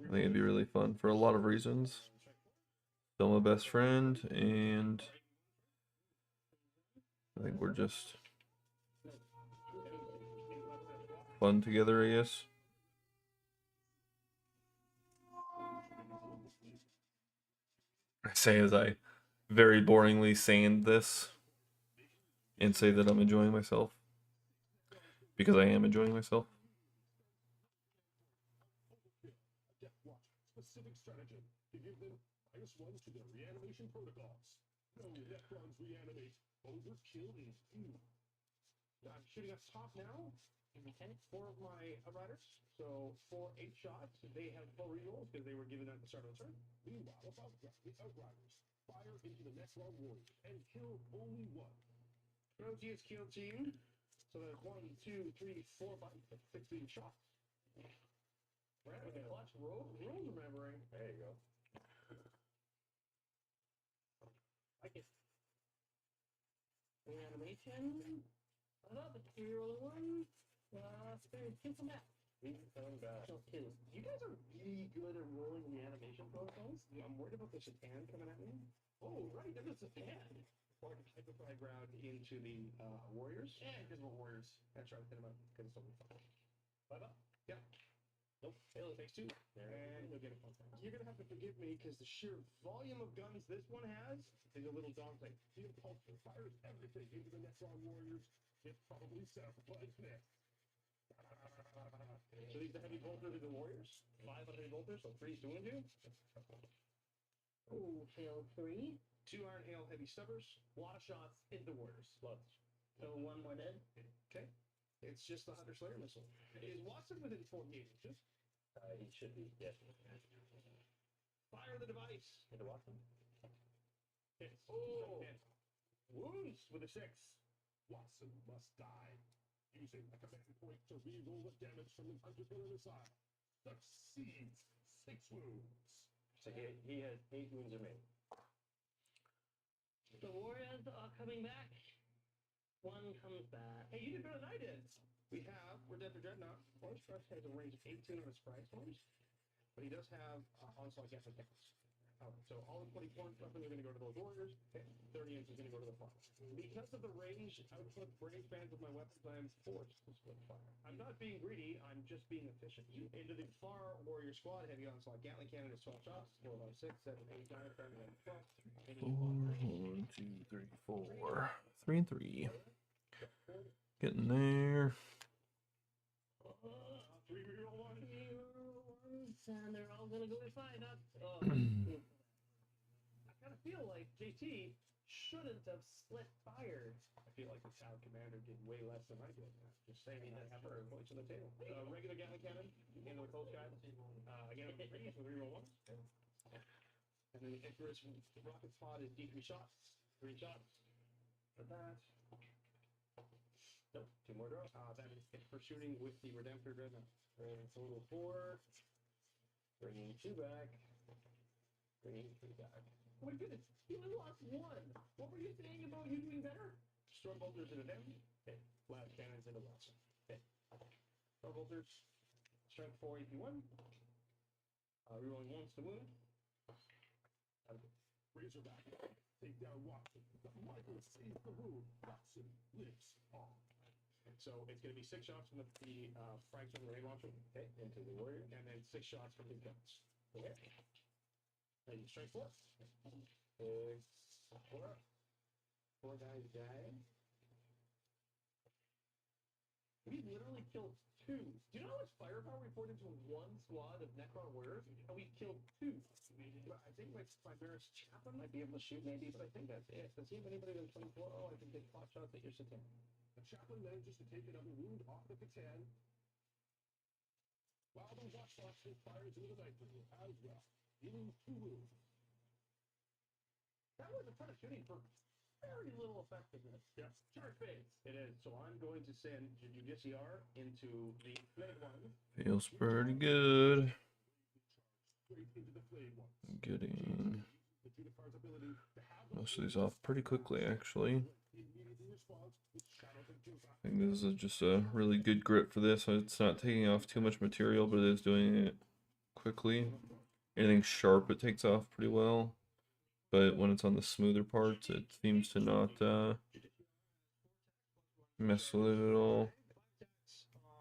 [SPEAKER 2] I think it'd be really fun for a lot of reasons. Still my best friend, and I think we're just fun together, I guess. I say as I very boringly sand this and say that I'm enjoying myself. Because I am enjoying myself.
[SPEAKER 3] Death Watch specific strategy to give them -1 to their reanimation protocols. No Necrons reanimate. Overkill is due. I'm shooting up top now. Okay, 4 of my outriders. So 4 8 shots. They have 4 rerolls because they were given at the start of the turn. Meanwhile, the outriders fire into the Necron warriors and kill only 1. Proteus kill team. So that's 1, 2, 3, 4, 5, 6, 16 shots.
[SPEAKER 4] Right, with the clutch rule remembering. There you go. I get reanimation. Another reroll one. Kill from that. Coming back. Kill 2. You guys are really good at rolling reanimation protocols.
[SPEAKER 3] I'm worried about the Satan coming at me.
[SPEAKER 4] Oh, right, there's a Satan.
[SPEAKER 3] Or hyperdrive ground into the warriors.
[SPEAKER 4] Yeah, because we're warriors.
[SPEAKER 3] And try to hit them up because it's only 5.
[SPEAKER 4] Bye-bye.
[SPEAKER 3] Yeah.
[SPEAKER 4] Nope. Fail takes 2.
[SPEAKER 3] And you'll get a point. You're gonna have to forgive me because the sheer volume of guns this one has is a little daunting. The Impulsor fires everything into the Necron warriors. It probably sounds like this.
[SPEAKER 4] So these are heavy bolters of the warriors. 5 heavy bolters, so 3's doing 2.
[SPEAKER 5] Oh, fail 3.
[SPEAKER 3] 2 iron hail heavy stubbers.
[SPEAKER 4] A lot of shots into the warriors. Lots.
[SPEAKER 5] So 1 more dead.
[SPEAKER 3] Okay. It's just the Hunter Slayer missile. Is Watson within 48 inches?
[SPEAKER 4] He should be, yes.
[SPEAKER 3] Fire the device.
[SPEAKER 4] Into Watson.
[SPEAKER 3] Hits.
[SPEAKER 4] Oh.
[SPEAKER 3] Wounds with a 6. Watson must die. Using a command point to reroll the damage from the Hunter Killer missile. Succeeds. 6 wounds.
[SPEAKER 4] So he has 8 wounds remaining.
[SPEAKER 5] The warriors are coming back. 1 comes back.
[SPEAKER 3] Hey, you did better than I did. We have Redemptor Dreadnought. Force Crush has a range of 18 on his Sprite Storms, but he does have Onslaught Gas Attacks. So all the 24 weapons are going to go to those warriors. 30 inches is going to go to the farm. Because of the range output range bands of my weapons, I am forced to split fire. I'm not being greedy. I'm just being efficient. Into the far warrior squad, heavy onslaught Gatling cannon is 12 shots. 4, 5, 6, 7, 8, 9, 10, 11, 12.
[SPEAKER 2] 1, 2, 3, 4. 3 and 3. Getting there.
[SPEAKER 3] 3 reroll 1.
[SPEAKER 5] And they're all gonna go to 5.
[SPEAKER 4] I kind of feel like JT shouldn't have split fire.
[SPEAKER 3] I feel like the town commander did way less than I did. Just saying that have her points on the table. Regular Gatling cannon into the coast guy. Again, with reroll 1. And then the Icarus rocket pod is D3 shots. 3 shots. For that. Nope, 2 more draws. That is it for shooting with the Redemptor Dreadnought.
[SPEAKER 4] Total 4. Bringing 2 back. Bringing 3 back.
[SPEAKER 5] Oh my goodness, you only lost 1. What were you saying about you doing better?
[SPEAKER 3] Storm bolters into them. Okay. Blast cannons into Watson. Okay. Storm bolters. Strength 4, AP1. Rerolling 1's to wound. Razorback. Take down Watson. Michael sees the wound. Watson lives on. So it's going to be 6 shots from the frag from the ray launcher. Okay. Into the warrior. And then 6 shots from his guns. Okay. And strength 4. 4 guys die.
[SPEAKER 4] We literally killed 2. Do you know how much firepower we poured into 1 squad of Necron warriors? And we killed 2.
[SPEAKER 3] I think my Barris Chaplain might be able to shoot, maybe, but I think that's it. Let's see if anybody than 24. Oh, I can take pot shots at your Satan. The Chaplain manages to take another wound off the Catan. While the Watchbox fires into the Night Rider as well, dealing 2 wounds.
[SPEAKER 4] That was a ton of shooting for very little effectiveness.
[SPEAKER 3] Yep.
[SPEAKER 4] Shark face.
[SPEAKER 3] It is. So I'm going to send UDCR into the Flayed One.
[SPEAKER 2] Feels pretty good.
[SPEAKER 3] Straight into the Flayed One.
[SPEAKER 2] I'm getting
[SPEAKER 3] The Judicar's ability to have
[SPEAKER 2] most of these off pretty quickly, actually.
[SPEAKER 3] immediate response with Shadows of Judicar.
[SPEAKER 2] I think this is just a really good grip for this. It's not taking off too much material, but it is doing it quickly. Anything sharp, it takes off pretty well. But when it's on the smoother parts, it seems to not mess with it at all.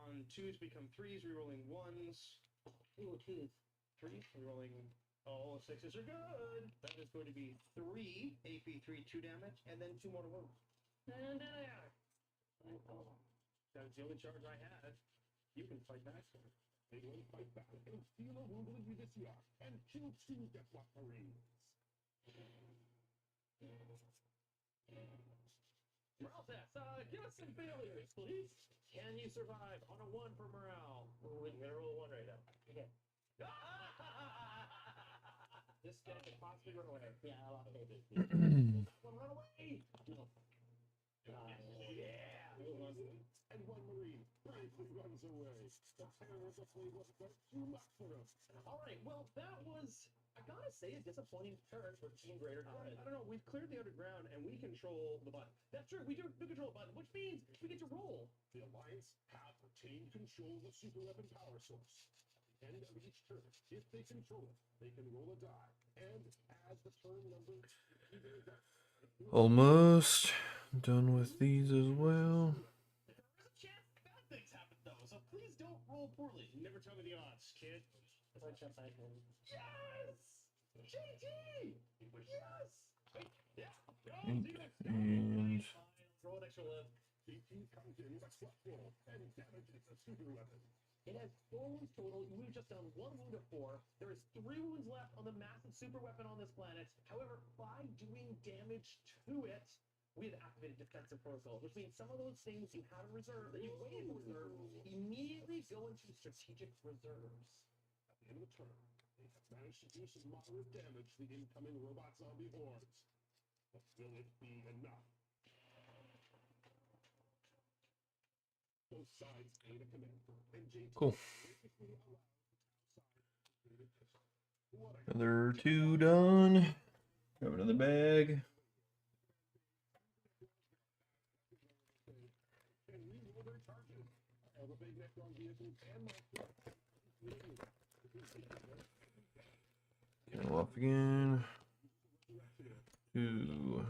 [SPEAKER 3] On twos become threes, rerolling ones.
[SPEAKER 4] Ooh, twos.
[SPEAKER 3] Three, rerolling all sixes are good. That is going to be 3 AP3 2 damage, and then 2 more to wound.
[SPEAKER 4] And there.
[SPEAKER 3] That was the only charge I had. You can fight back, sir. They will fight back and steal a wound with UDCR and kill 2 Deathlock Marines.
[SPEAKER 4] Morale, give us some failures, please. Can you survive on a 1 for morale? We're gonna roll a 1 right now. Okay. This guy could possibly run away. Yeah, I lost it. Run away! No. Yeah!
[SPEAKER 3] And 1 Marine bravely runs away. The terror of the flame was too much for him.
[SPEAKER 4] Alright, well, that was, I gotta say, a disappointing turn for Team Greater Good.
[SPEAKER 3] I don't know, we've cleared the underground and we control the button.
[SPEAKER 4] That's true, we do control a button, which means we get to roll.
[SPEAKER 3] The Alliance have retained control of the super weapon power source. At the end of each turn, if they control it, they can roll a die. And as the turn number
[SPEAKER 2] Almost done with these as well.
[SPEAKER 4] There is a chance bad things happen, though, so please don't roll poorly.
[SPEAKER 3] never tell me the odds, kid.
[SPEAKER 4] Yes! JT! Yes! Yeah!
[SPEAKER 2] And
[SPEAKER 4] Throw an extra lift.
[SPEAKER 3] JT comes in with a clutch roll and damages the super weapon.
[SPEAKER 4] It has 4 wounds total. We've just done 1 wound of 4. There is 3 wounds left on the massive super weapon on this planet. However, by doing damage to it, we have activated defensive protocols, which means some of those things you have in reserve that you waited for reserve immediately go into strategic reserves.
[SPEAKER 3] At the end of the turn, they have managed to do some moderate damage to the incoming robot zombie hordes. But will it be enough? Both sides gain a command, and JT
[SPEAKER 2] Cool.
[SPEAKER 3] basically allows what a
[SPEAKER 2] Another 2 done. Grab another bag.
[SPEAKER 3] and reroll their charges. I have a big Necron vehicle and my
[SPEAKER 2] Count off again. 2,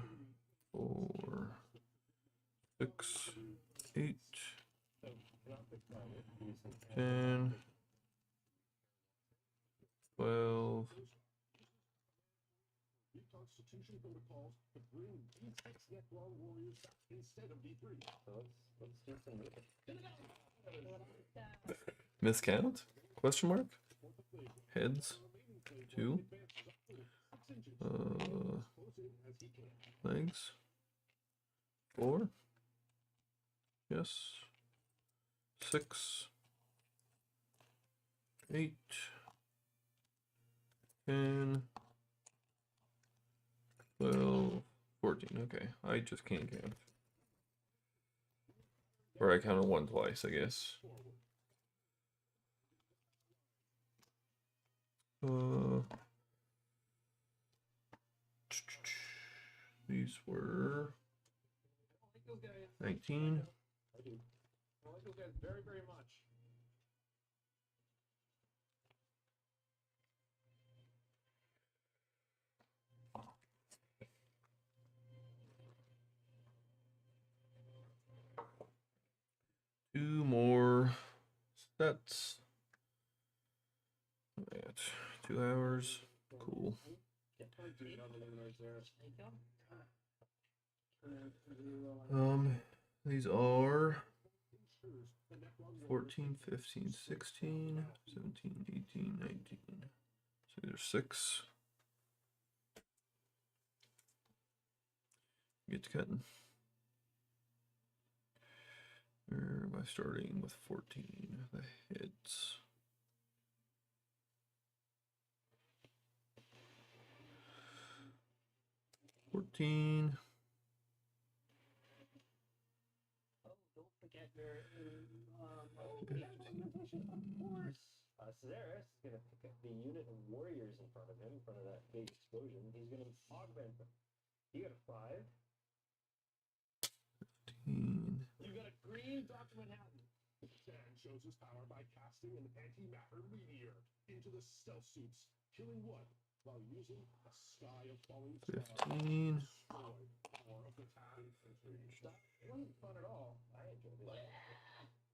[SPEAKER 2] 4, 6, 8, 10, 12.
[SPEAKER 3] Reconstitution protocols to bring D6 Necron warriors back instead of D3.
[SPEAKER 4] Let's do some
[SPEAKER 2] Miscount? Question mark? Heads. 2. Legs. 4. Yes. 6. 8. 10. 12. 14. Okay. I just can't count. Or I counted 1 twice, I guess. These were
[SPEAKER 4] I like those guys.
[SPEAKER 2] 19.
[SPEAKER 4] I do. I like those guys very, very much.
[SPEAKER 2] Two more sets. At 2 hours. Cool. These are 14, 15, 16, 17, 18, 19. So there's 6. Get to cutting. Where am I starting with 14? The heads.
[SPEAKER 4] don't forget your presentation, of course. Cesaris is going to pick up the unit of warriors in front of him, in front of that big explosion. He's going to augment them. You got a 5.
[SPEAKER 2] 15.
[SPEAKER 4] You got a green Dr. Manhattan.
[SPEAKER 3] Dan shows his power by casting an antimatter meteor into the stealth suits, killing one while using a sky of falling stars.
[SPEAKER 2] 15.
[SPEAKER 3] Destroy 4 of the town infantry.
[SPEAKER 4] That wasn't fun at all. I enjoyed it.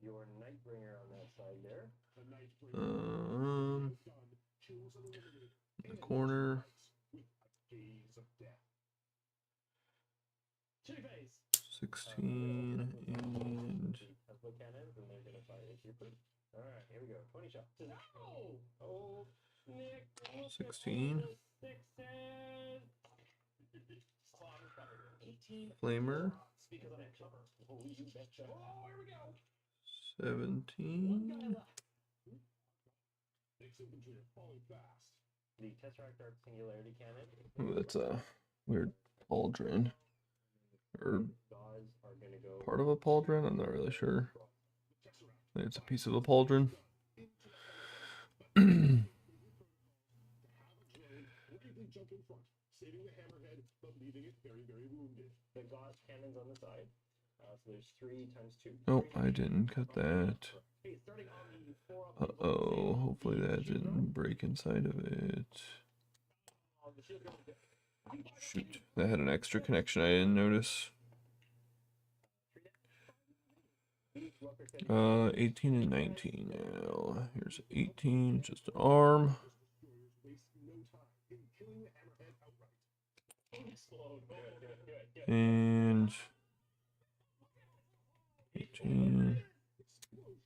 [SPEAKER 4] Your Nightbringer on that side there.
[SPEAKER 3] The Nightbringer gun kills and eliminates
[SPEAKER 2] The corner.
[SPEAKER 3] with a gaze of death.
[SPEAKER 4] Chili face.
[SPEAKER 2] 16 and
[SPEAKER 4] Tesla cannons, and they're gonna fire into your foot. All right, here we go. 20 shots. No! Oh, Nick.
[SPEAKER 2] 16.
[SPEAKER 4] 6s. Slaughter cover. 18.
[SPEAKER 2] Flamer.
[SPEAKER 4] Because I'm in cover. Oh, you betcha. Oh, here we go.
[SPEAKER 2] 17.
[SPEAKER 4] One guy left.
[SPEAKER 3] Nick's infantry are falling fast.
[SPEAKER 4] The Tesseract Arc Singularity Cannon.
[SPEAKER 2] Ooh, that's a weird pauldron. Or
[SPEAKER 4] Gauze are gonna go.
[SPEAKER 2] part of a pauldron? I'm not really sure. I think it's a piece of a pauldron.
[SPEAKER 3] Bravely jump in front, saving the hammerhead, but leaving it very, very wounded.
[SPEAKER 4] The gauze cannons on the side. So there's 3 times 2.
[SPEAKER 2] Oh, I didn't cut that.
[SPEAKER 4] Hey, starting on the 4 up the
[SPEAKER 2] Uh-oh, hopefully that didn't break inside of it.
[SPEAKER 4] the shield goes to-
[SPEAKER 2] Shoot, that had an extra connection I didn't notice. 18 and 19 now. Here's 18, just an arm.
[SPEAKER 3] Destroyers waste no time in killing the hammerhead outright.
[SPEAKER 4] Explode. Good.
[SPEAKER 2] And 18.
[SPEAKER 3] Explosion.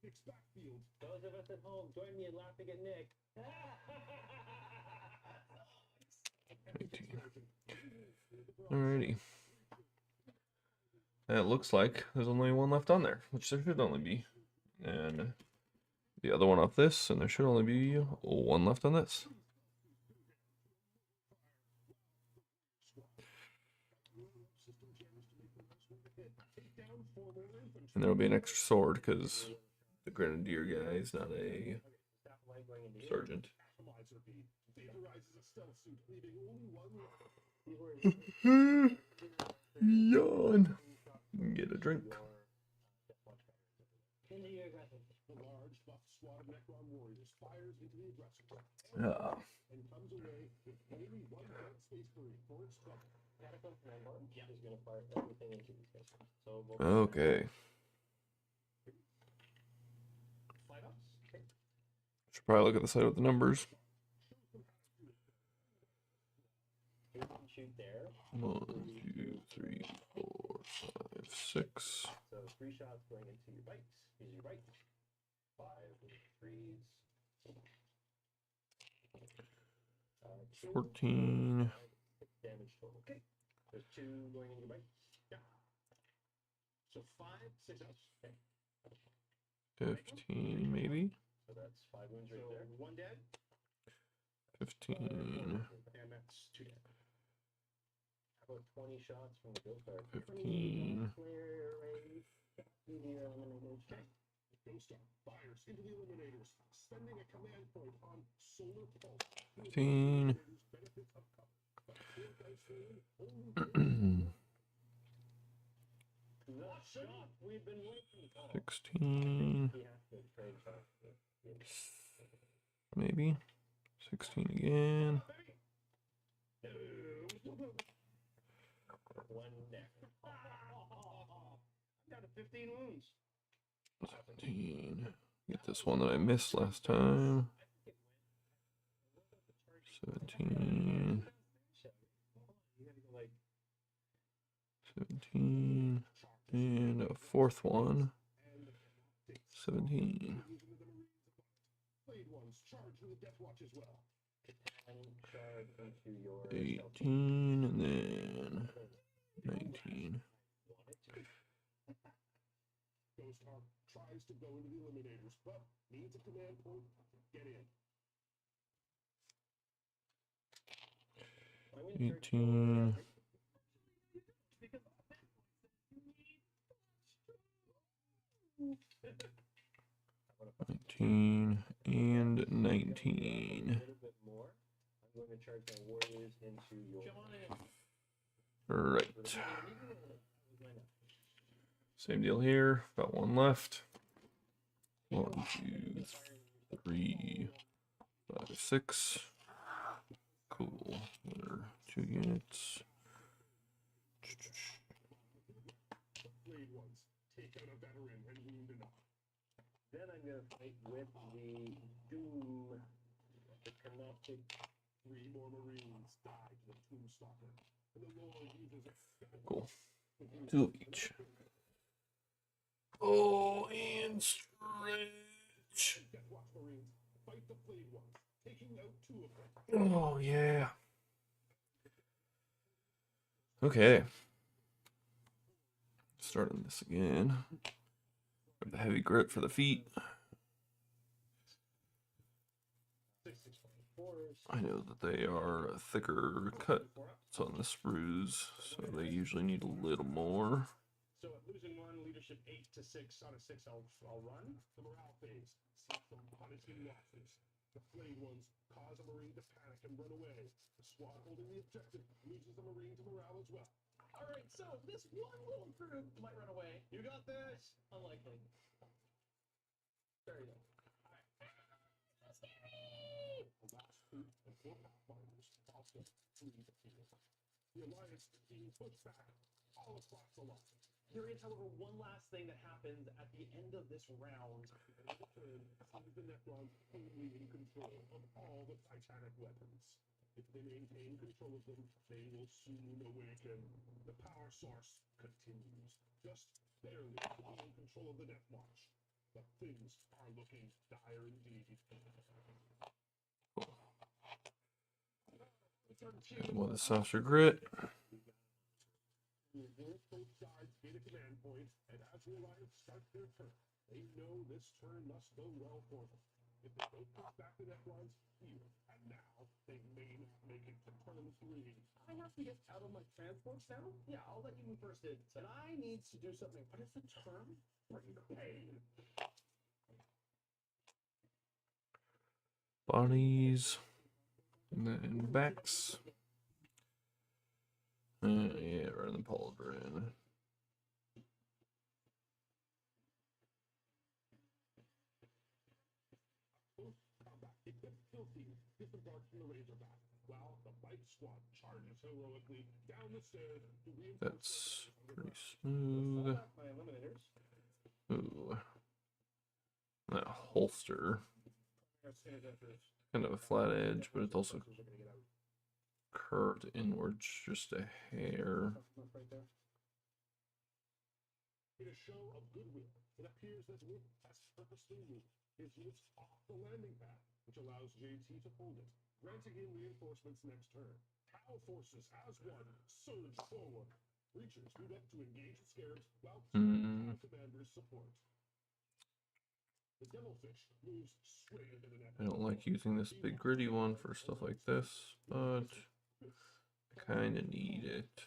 [SPEAKER 3] Nick's backfield.
[SPEAKER 4] Those of us at home, join me in laughing at Nick.
[SPEAKER 2] 19. Alrighty. And it looks like there's only one left on there, which there should only be. And the other one off this, and there should only be one left on this. And there'll be an extra sword because the grenadier guy is not a sergeant.
[SPEAKER 3] Atomizer beam vaporizes a stealth suit, leaving only one left.
[SPEAKER 2] Yawn. Get a drink.
[SPEAKER 5] Continue aggressive.
[SPEAKER 3] The large buffed squad of Necron warriors fires into the aggressor and comes away with only one dead space marine for its trouble.
[SPEAKER 4] Catacomb Command Bar is going to fire everything into these guys. So we'll
[SPEAKER 2] Okay.
[SPEAKER 4] slide ups. Okay.
[SPEAKER 2] Should probably look at the side with the numbers.
[SPEAKER 4] You can shoot there.
[SPEAKER 2] 1, 2, 3, 4, 5, 6.
[SPEAKER 4] So 3 shots going into your right. Use your right. 5 with 3s.
[SPEAKER 2] 14.
[SPEAKER 4] 6 damage total. Okay. There's 2 going in your right. Yeah. So 5, 6 ups. Okay.
[SPEAKER 2] 15, maybe.
[SPEAKER 4] So that's 5 wounds right there. 1 dead.
[SPEAKER 2] 15.
[SPEAKER 4] And that's 2 dead. How about 20 shots from the Ghost Arc?
[SPEAKER 2] 15.
[SPEAKER 4] Clear range. Meteor eliminated. Okay.
[SPEAKER 3] Ghost Arc fires into the eliminators, spending a command point on solar pulse.
[SPEAKER 2] 15.
[SPEAKER 3] Benefits of cover. But poor dice rolling only
[SPEAKER 4] The shot we've been waiting for.
[SPEAKER 2] 16.
[SPEAKER 4] We have to trade shots.
[SPEAKER 2] Maybe. 16 again.
[SPEAKER 4] 1 deck. I'm down to 15 wounds.
[SPEAKER 2] 17. Get this one that I missed last time. 17. 17. And a fourth one. 17.
[SPEAKER 3] Blade ones charge with the death watch as well.
[SPEAKER 4] And charge into your
[SPEAKER 2] 18 and then 19.
[SPEAKER 3] Ghost Arc tries to go into the eliminators, but needs a command point to get in.
[SPEAKER 2] 18. 19 and 19.
[SPEAKER 6] A little bit more. I'm going to charge my warriors into your.
[SPEAKER 4] Come on in.
[SPEAKER 2] Right. Same deal here. About one left. 1, 2, 3, 5, 6. Cool. Another 2 units.
[SPEAKER 3] Blade ones, take out a veteran and wound enough.
[SPEAKER 6] Then I'm going to fight with the Doom, the Canoptic.
[SPEAKER 3] 3 more Marines died to the Tombstalker, and the Lord uses it.
[SPEAKER 2] Cool. 2 of each. Oh, and stretch.
[SPEAKER 3] Death Watch Marines, fight the Blade ones, taking out 2 of them.
[SPEAKER 2] Oh, yeah. Okay. Starting this again. Grab the heavy grip for the feet. I know that they are a thicker cut on the sprues, so they usually need a little more.
[SPEAKER 3] So losing 1, leadership 8 to 6 out of 6, I'll run. The morale phase, see some punishing losses. The Blade ones cause a Marine to panic and run away. The squad holding the objective loses a Marine to morale as well.
[SPEAKER 4] All right, so this one little group might run away. You got this. Unlikely. There you go.
[SPEAKER 3] The last 2 and 4 fighters also flee the field. The Alliance team pushed back all across the line.
[SPEAKER 4] There is, however, one last thing that happens at the end of this round.
[SPEAKER 3] And in return, sees the Necrons only in control of all the Titanic weapons. If they maintain control of them, they will soon awaken. The power source continues, just barely in control of the Death Watch. But things are looking dire indeed.
[SPEAKER 2] More the softer grit.
[SPEAKER 3] Both sides gain a command point, and as the Alliance start their turn, they know this turn must go well for them. If they don't push back the Necrons here and now, they may not make it to turn 3.
[SPEAKER 4] I have to get out of my transports now? Yeah, I'll let you move first. And I need to do something. What is the term? Bring pain.
[SPEAKER 2] Bodies. And then backs. Yeah, right in the pauldron.
[SPEAKER 3] It gets filthy, disembarked from the Razorback, while the Bike Squad charges heroically down the stairs to reinforce.
[SPEAKER 2] That's pretty smooth.
[SPEAKER 6] My eliminators.
[SPEAKER 2] Ooh. That holster. Kind of a flat edge, but it's also curved inwards just a hair.
[SPEAKER 3] In a show of goodwill, it appears that Nick has purposely moved his units off the landing pad, which allows JT to hold it, granting him reinforcements next turn. Tau forces, as one, surge forward. Breachers move up to engage the Scarabs, while Tau commanders support. The Devilfish moves straight into the net.
[SPEAKER 2] I don't like using this big gritty one for stuff like this, but I kind of need it.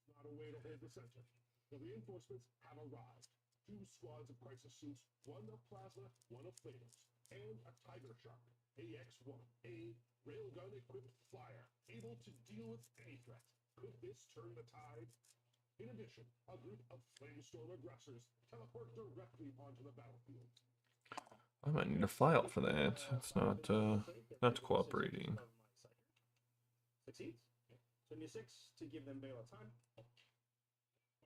[SPEAKER 3] Not a way to hold the center. The reinforcements have arrived. 2 squads of crisis suits, 1 of plasma, 1 of flamers, and a Tiger Shark, AX-1, a railgun-equipped flyer, able to deal with any threat. Could this turn the tide? In addition, a group of Flamestorm aggressors teleport directly onto the battlefield.
[SPEAKER 2] I might need a flyout for that. It's not cooperating.
[SPEAKER 6] Succeeds. 76 to give them bail of time.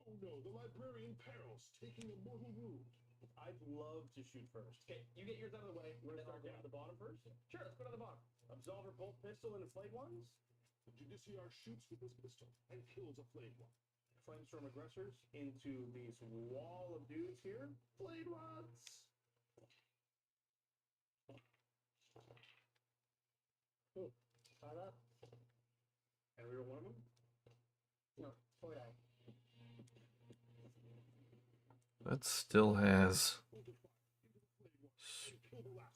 [SPEAKER 3] Oh no, the Librarian perils, taking a mortal wound.
[SPEAKER 4] I'd love to shoot first. Okay, you get yours out of the way. We're gonna start down to the bottom first. Sure, let's go to the bottom.
[SPEAKER 6] Absolver bolt pistol and inflate ones.
[SPEAKER 3] The Judiciar shoots with his pistol and kills a Flayed One.
[SPEAKER 6] Flamestorm aggressors into these wall of dudes here.
[SPEAKER 3] Flayed Ones!
[SPEAKER 6] Shot up. And reroll one of them? No, toy eye.
[SPEAKER 2] That still has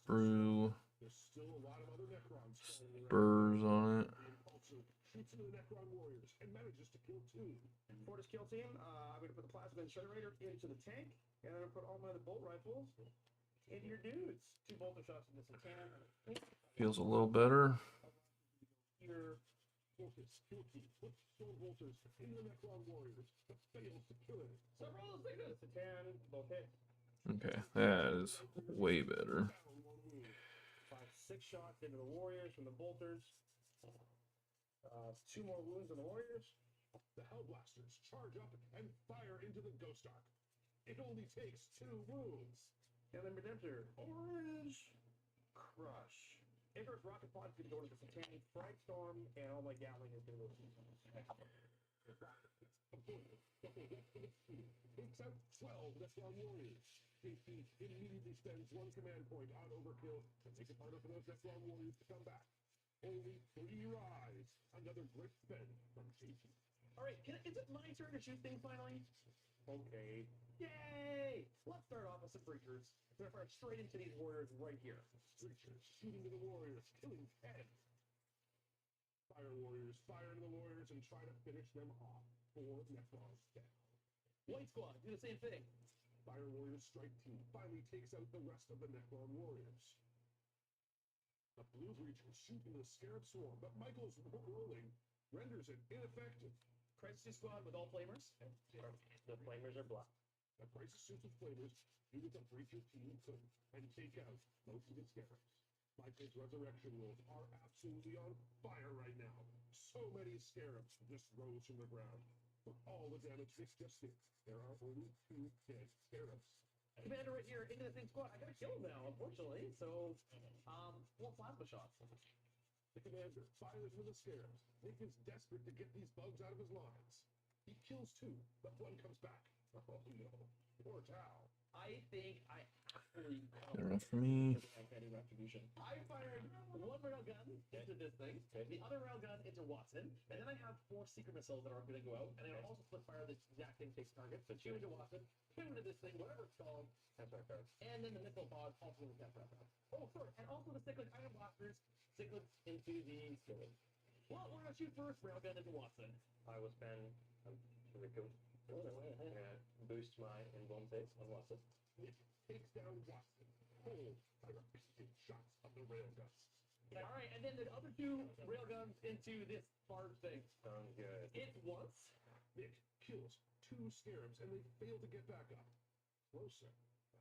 [SPEAKER 2] sprue
[SPEAKER 3] There's still a lot of other Necrons
[SPEAKER 2] spurs on it.
[SPEAKER 3] The Impulsor shoots into the Necron warriors and manages to kill 2.
[SPEAKER 6] Fortis kill team, I'm going to put the plasma incinerator into the tank, and I'm going to put all my other bolt rifles into your dudes. 2 bolter shots into Satan.
[SPEAKER 2] Feels a little better.
[SPEAKER 6] Here,
[SPEAKER 3] Focus, kill team, put stone bolters into the Necron warriors, but fails to kill it.
[SPEAKER 6] several sickness. Satan, both hit.
[SPEAKER 2] Okay, that is way better.
[SPEAKER 3] Down 1 wound.
[SPEAKER 6] 5, 6 shots into the warriors from the bolters. 2 more wounds on the warriors.
[SPEAKER 3] The Hellblasters charge up and fire into the Ghost Ark. It only takes 2 wounds.
[SPEAKER 6] And then Redemptor, Orange Crush. Icarus Rocket Pod is going to go into the Satanic Fright Storm, and all my Gatling is going to go to
[SPEAKER 3] Takes out 12 Necron warriors. JP immediately spends 1 command point on overkill to make it harder for those Necron warriors to come back. Only 3 rise. Another great spend from JP.
[SPEAKER 4] All right, is it my turn to shoot things finally?
[SPEAKER 6] Okay.
[SPEAKER 4] Yay! Let's start off with some breachers. We're gonna fire straight into these warriors right here.
[SPEAKER 3] Breachers shooting to the warriors, killing 10. Fire warriors fire into the warriors and try to finish them off. 4 Necrons down.
[SPEAKER 4] White squad, do the same thing.
[SPEAKER 3] Fire warriors strike team finally takes out the rest of the Necron warriors. The blue breachers shoot into the Scarab swarm, but Michael's rolling renders it ineffective.
[SPEAKER 4] Crisis squad with all flamers.
[SPEAKER 6] The flamers are blocked.
[SPEAKER 3] The crisis suits with flamers do what the breacher team could and take out most of the Scarabs. Michael's resurrection wolves are absolutely on fire right now. So many Scarabs just rose from the ground. For all the damage this just did, there are only 2 dead Scarabs.
[SPEAKER 4] Commander right here into the same squad. I gotta kill him now, unfortunately. So, more plasma shots.
[SPEAKER 3] The commander fires into the Scarabs. Nick is desperate to get these bugs out of his lines. He kills 2, but 1 comes back. Oh no, poor Tau.
[SPEAKER 4] I think I actually
[SPEAKER 2] Good enough for me.
[SPEAKER 6] Uncanny retribution.
[SPEAKER 4] I fired 1 railgun into this thing, the other railgun into Watson, and then I have 4 secret missiles that are going to go out, and I also split fire the exact same takes target. So 2 into Watson, 2 into this thing, whatever it's called, and then the missile pod also into that round. Oh, sorry, and also the cyclic iron blasters, cyclic into the skillet. Well, we're gonna shoot first railgun into Watson.
[SPEAKER 6] I will spend boost my invuln saves on Watson.
[SPEAKER 3] Nick takes down Watson. Cold, fire-piston shots of the railgun.
[SPEAKER 4] All right, and then the other 2 railguns into this barge thing.
[SPEAKER 6] Sounds good.
[SPEAKER 4] It once.
[SPEAKER 3] Nick kills 2 Scarabs and they fail to get back up. Closer.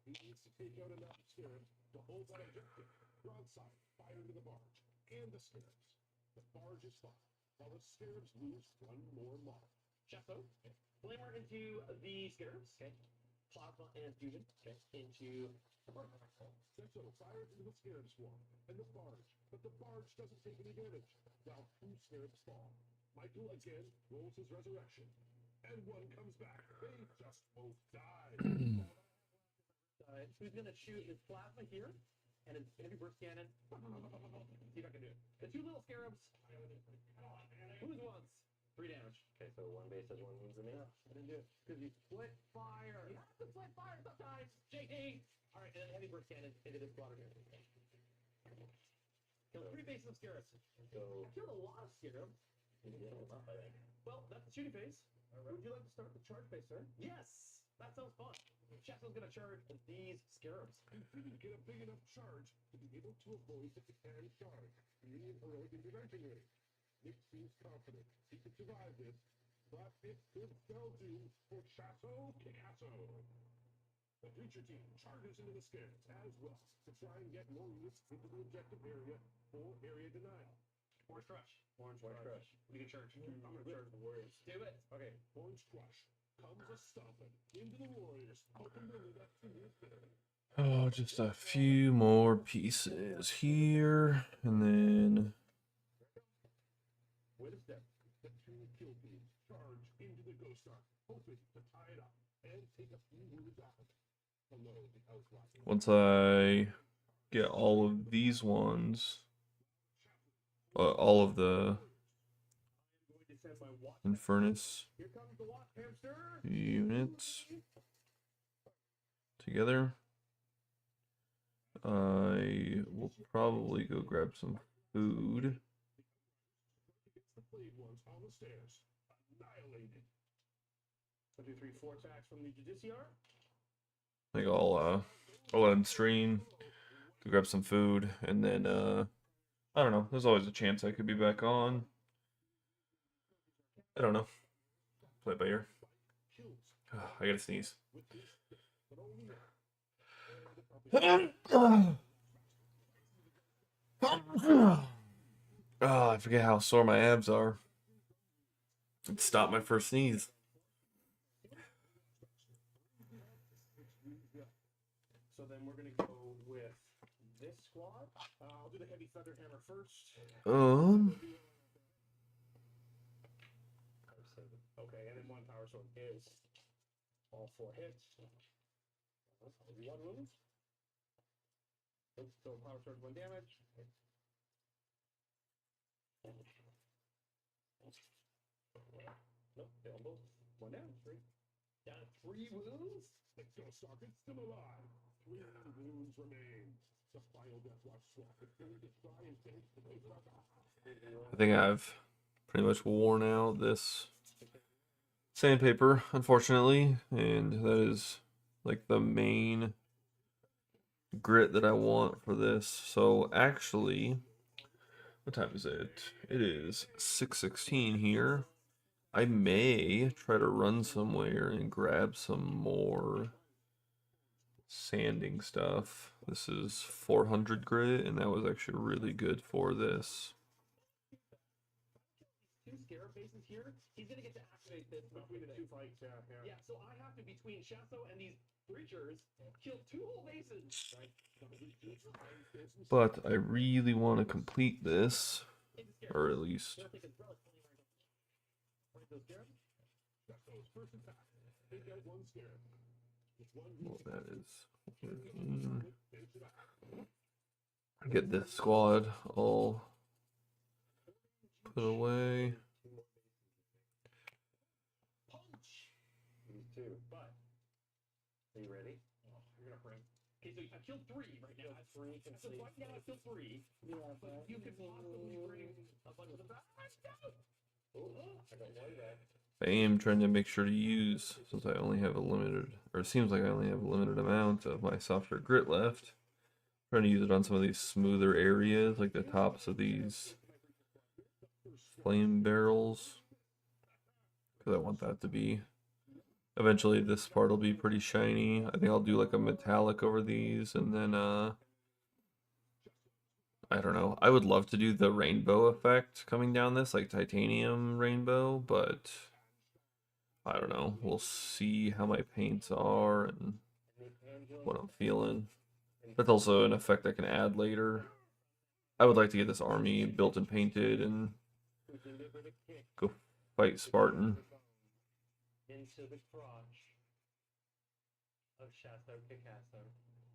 [SPEAKER 3] He needs to take out enough Scarabs to hold that objective. Broadside, fire into the barge and the Scarabs. The barge is fine, while the Scarabs lose 1 more mark.
[SPEAKER 4] Chasso. Flamer into the Scarabs. Okay. Plasma and fusion. Okay. Into the barge.
[SPEAKER 3] Chasso fires into the Scarab swarm and the barge, but the barge doesn't take any damage, while 2 Scarabs fall. Michael again rolls his resurrection, and 1 comes back. They just both die.
[SPEAKER 4] Who's gonna shoot his plasma here, and his heavy burst cannon. See if I can do it. The 2 little Scarabs. Who's once? 3 damage.
[SPEAKER 6] Okay, so 1 base has 1 wound remaining.
[SPEAKER 4] I didn't do it because you split fire. You have to split fire sometimes. JT. All right, and then heavy burst cannon into this squadron here. Killed 3 bases of Scarabs.
[SPEAKER 6] So,
[SPEAKER 4] Killed a lot of Scarabs. Well, that's the shooting phase. Would you like to start the charge phase, sir? Yes, that sounds fun. Chesso's gonna charge these Scarabs.
[SPEAKER 3] You didn't get a big enough charge to be able to avoid the Catan charge, being in heroic intervention range. Nick seems confident he could survive this, but it could spell doom for Chasso Picasso. The Breacher team charges into the Scarabs as well to try and get more units into the objective area for area denial.
[SPEAKER 4] Orange Crush.
[SPEAKER 6] Orange Crush.
[SPEAKER 4] We can charge.
[SPEAKER 6] I'm gonna charge the warriors.
[SPEAKER 4] Do it.
[SPEAKER 6] Okay.
[SPEAKER 3] Orange Crush comes a stomping into the Warriors, hoping to lead up to his there.
[SPEAKER 2] Oh, just a few more pieces here, and then
[SPEAKER 3] With a step, the 2 kill teams charge into the Ghost Ark, hoping to tie it up and take a few wounds off of it. Below the outlying.
[SPEAKER 2] once I get all of these ones, all of the
[SPEAKER 4] Going to send my watch.
[SPEAKER 2] Infernus
[SPEAKER 4] Here comes the watch hamster.
[SPEAKER 2] units together. I will probably go grab some food.
[SPEAKER 3] Against the flayed ones on the stairs. Annihilated.
[SPEAKER 6] 1, 2, 3, 4 attacks from the Judiciar.
[SPEAKER 2] I think I'll let him stream, go grab some food, and then I don't know. There's always a chance I could be back on. I don't know. Play it by ear. I gotta sneeze. Oh, I forget how sore my abs are. It stopped my first sneeze.
[SPEAKER 6] So then we're gonna go with this squad. I'll do the heavy thunder hammer first. Okay, and then 1 power sword is all 4 hits. 1 wound. Oops, so power sword 1 damage. Nope, they all both 1 damage. 3. Down to 3 wounds.
[SPEAKER 3] Exostalk is still alive. 3 wounds remain. The final death watch swap is going to try and take the place back off.
[SPEAKER 2] I think I've pretty much worn out this sandpaper, unfortunately, and that is like the main grit that I want for this. So actually, what time is it? It is 6:16 here. I may try to run somewhere and grab some more sanding stuff. This is 400 grit, and that was actually really good for this.
[SPEAKER 4] 2 scarab bases here. He's gonna get to activate this
[SPEAKER 6] Between the 2 fights, yeah.
[SPEAKER 4] Yeah, so I have to, between Shasso and these creatures, kill 2 whole bases. Right?
[SPEAKER 2] But I really want to complete this, or at least well, that is 13. Get this squad all put away.
[SPEAKER 6] These 2, but are you ready? You're gonna bring.
[SPEAKER 4] Okay, so I killed 3 right now.
[SPEAKER 6] 3 can
[SPEAKER 4] So right now I killed 3.
[SPEAKER 5] Yeah,
[SPEAKER 4] But you could possibly bring a bunch of them back.
[SPEAKER 6] Oh, I got 1 back.
[SPEAKER 2] I am trying to make sure to use, since I only have a limited, or it seems like I only have a limited amount of my softer grit left. Trying to use it on some of these smoother areas, like the tops of these flame barrels, because I want that to be. Eventually, this part will be pretty shiny. I think I'll do like a metallic over these, and then I don't know. I would love to do the rainbow effect coming down this, like titanium rainbow, but I don't know. We'll see how my paints are and what I'm feeling. That's also an effect I can add later. I would like to get this army built and painted and go fight Spartan.
[SPEAKER 5] Into the crotch of Shasso Picasso.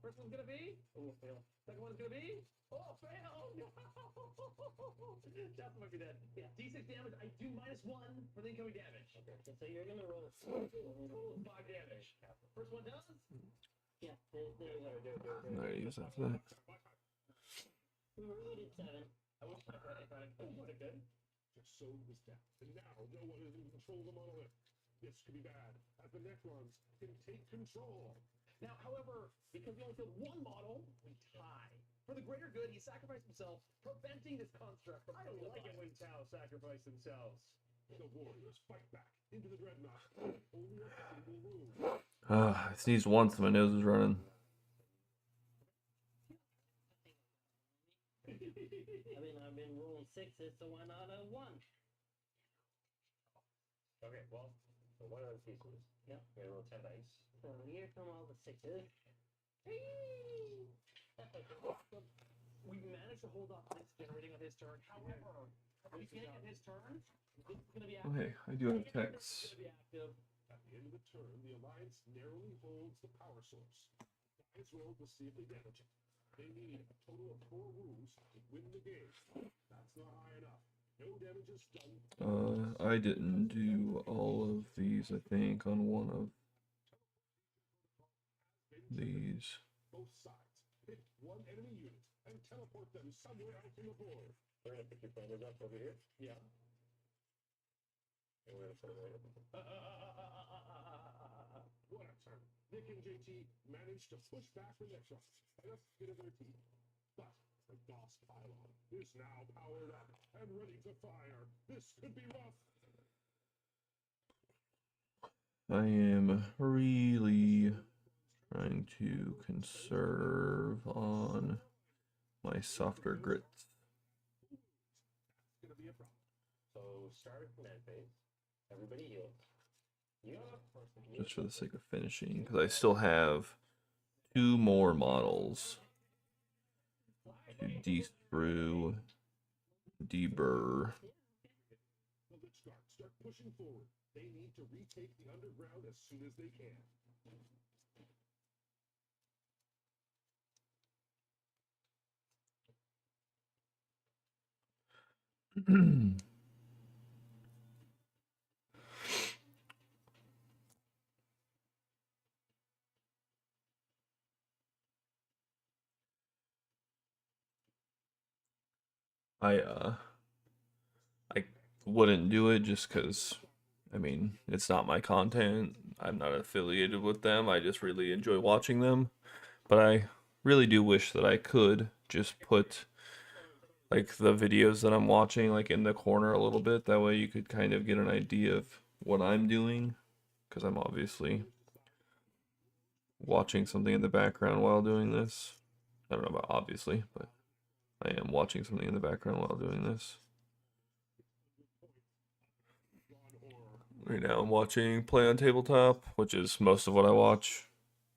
[SPEAKER 4] First one's gonna be. Oh, fail. Second one's gonna be. Oh, fail! No! Shasso might be dead. Yeah. D6 damage. I do -1 for the incoming damage.
[SPEAKER 5] Okay, so you're gonna roll.
[SPEAKER 4] Total of 5 damage. First one does.
[SPEAKER 5] Yeah, there you go.
[SPEAKER 2] I'm gonna use that for that.
[SPEAKER 5] We did 7.
[SPEAKER 4] I wish I had it good.
[SPEAKER 3] Just so was that. And now no one is in control of the monolith. This could be bad, as the Necrons can take control.
[SPEAKER 4] Now, however, because we only killed 1 model, we tie. For the greater good, he sacrificed himself, preventing this construct from.
[SPEAKER 6] I don't like it when Tau sacrifice themselves.
[SPEAKER 3] The warriors fight back into the dreadnought. Only a single room.
[SPEAKER 2] I sneezed once and my nose is running.
[SPEAKER 5] I've been rolling 6s, so why not a 1?
[SPEAKER 6] Okay, well, so 1 on pieces.
[SPEAKER 5] Yep.
[SPEAKER 6] We're gonna roll 10 dice.
[SPEAKER 5] So here come all the 6s.
[SPEAKER 4] We managed to hold off this generating on his turn. However, we can't get his turn. This is going to be
[SPEAKER 2] Oh,
[SPEAKER 4] active.
[SPEAKER 2] hey, I do have
[SPEAKER 4] This
[SPEAKER 2] text.
[SPEAKER 4] is going to be active.
[SPEAKER 3] At the end of the turn, the Alliance narrowly holds the power source. Dice roll to see if they damage it. They need a total of 4 wounds to win the game. That's not high enough. No damage is done.
[SPEAKER 2] I didn't do all of these, I think, on one of these.
[SPEAKER 3] Both sides. Pick 1 enemy unit and teleport them somewhere else on the board.
[SPEAKER 6] We're gonna pick your fingers up over here.
[SPEAKER 4] Yeah.
[SPEAKER 3] What a turn. Nick and JT managed to push back the Necrons and a bit of their team. But the boss pylon is now powered up and ready to fire. This could be rough.
[SPEAKER 2] I am really trying to conserve on my softer grits.
[SPEAKER 3] It's gonna be a problem.
[SPEAKER 6] So start with command phase. Everybody heal.
[SPEAKER 2] Just for the sake of finishing, because I still have 2 more models to de-sprue, deburr.
[SPEAKER 3] The Lich Guard start pushing forward. They need to retake the underground as soon as they can.
[SPEAKER 2] I wouldn't do it just because, I mean, it's not my content. I'm not affiliated with them. I just really enjoy watching them. But I really do wish that I could just put like the videos that I'm watching like in the corner a little bit. That way you could kind of get an idea of what I'm doing, because I'm obviously watching something in the background while doing this. I don't know about obviously, but I am watching something in the background while doing this. Right now I'm watching Play on Tabletop, which is most of what I watch,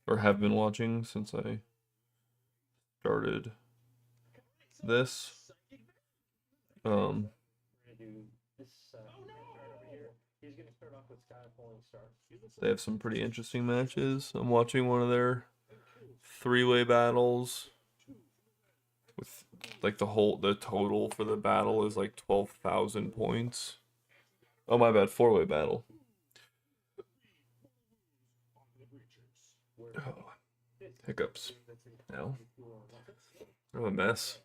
[SPEAKER 2] or have been watching since I started this.
[SPEAKER 6] We're gonna do this card over here. He's gonna start off with Sky Falling Star.
[SPEAKER 2] They have some pretty interesting matches. I'm watching one of their 3-way battles with like the total for the battle is like 12,000 points. Oh my bad, 4-way battle. Oh, hiccups. Now I'm a mess.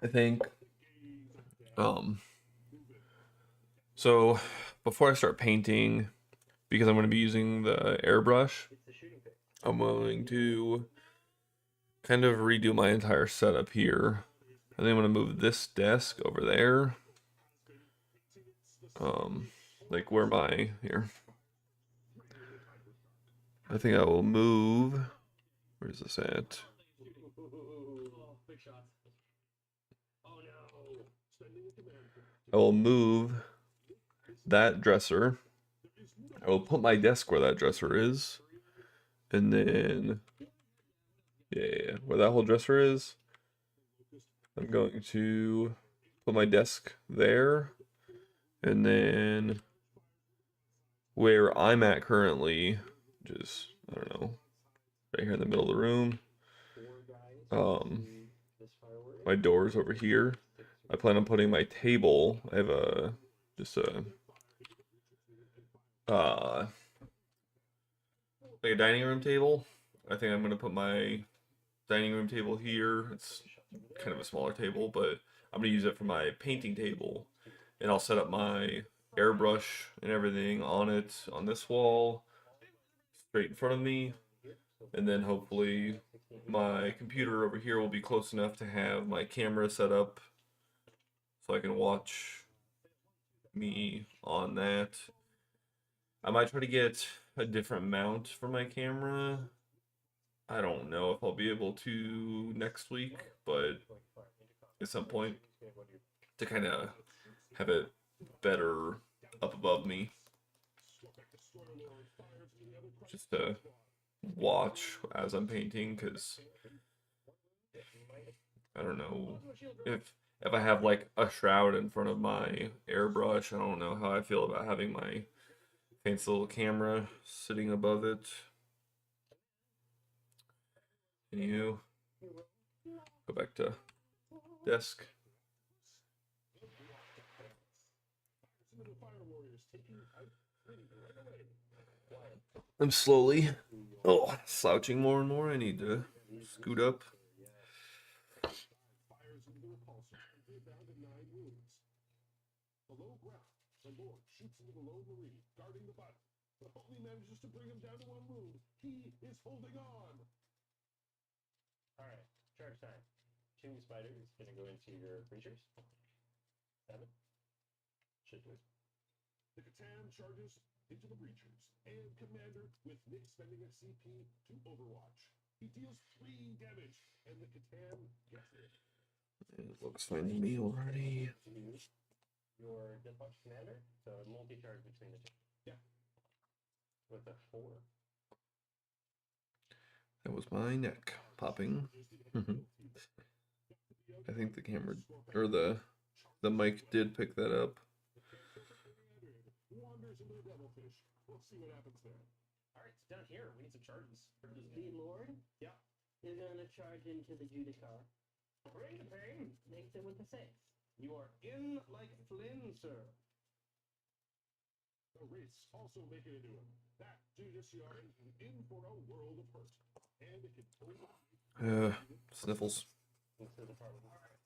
[SPEAKER 2] I think so before I start painting, because I'm going to be using the airbrush, I'm going to kind of redo my entire setup here. And then I'm going to move this desk over there. Like where my, here. I think I will move, where's this at?
[SPEAKER 4] Big shot. Oh no.
[SPEAKER 2] I will move that dresser. I will put my desk where that dresser is. And then, yeah, where that whole dresser is, I'm going to put my desk there. And then where I'm at currently, just, I don't know, right here in the middle of the room. My door's over here. I plan on putting my table. I have like a dining room table. I think I'm gonna put my dining room table here. It's kind of a smaller table, but I'm gonna use it for my painting table. And I'll set up my airbrush and everything on it, on this wall, straight in front of me. And then hopefully my computer over here will be close enough to have my camera set up so I can watch me on that. I might try to get a different mount for my camera. I don't know if I'll be able to next week, but at some point to kind of have it better up above me, just to watch as I'm painting, because I don't know if I have like a shroud in front of my airbrush. I don't know how I feel about having my fancy little camera sitting above it. Anywho, go back to desk. I'm slowly slouching more and more. I need to scoot up.
[SPEAKER 3] ground. The Lord shoots into the lone marine, guarding the button, but only manages to bring him down to one wound. He is holding on.
[SPEAKER 6] All right, charge time. Tomb Spider is going to go into your creatures. 7. Should do it.
[SPEAKER 3] The Catan charges into the breachers, and Commander, with Nick spending a CP to Overwatch. He deals 3 damage, and the Catan gets it.
[SPEAKER 2] It looks fine to me already.
[SPEAKER 6] Your Death Box Commander, so multi-charge between the two.
[SPEAKER 3] Yeah.
[SPEAKER 6] With a 4.
[SPEAKER 2] That was my neck popping. I think the camera or the mic did pick that up.
[SPEAKER 3] Wanders into the Devilfish. We'll see what happens there.
[SPEAKER 6] All right, so down here, we need some charges.
[SPEAKER 5] The Lord
[SPEAKER 6] Yeah.
[SPEAKER 5] is going to charge into the Judicar.
[SPEAKER 6] Bring the pain.
[SPEAKER 5] Makes it with the 6.
[SPEAKER 6] You are in like Flynn, sir.
[SPEAKER 3] The wraiths also make it into him. That Judiciary is in for a world of hurt. And it can only...
[SPEAKER 2] Sniffles.
[SPEAKER 6] This is the part with all right.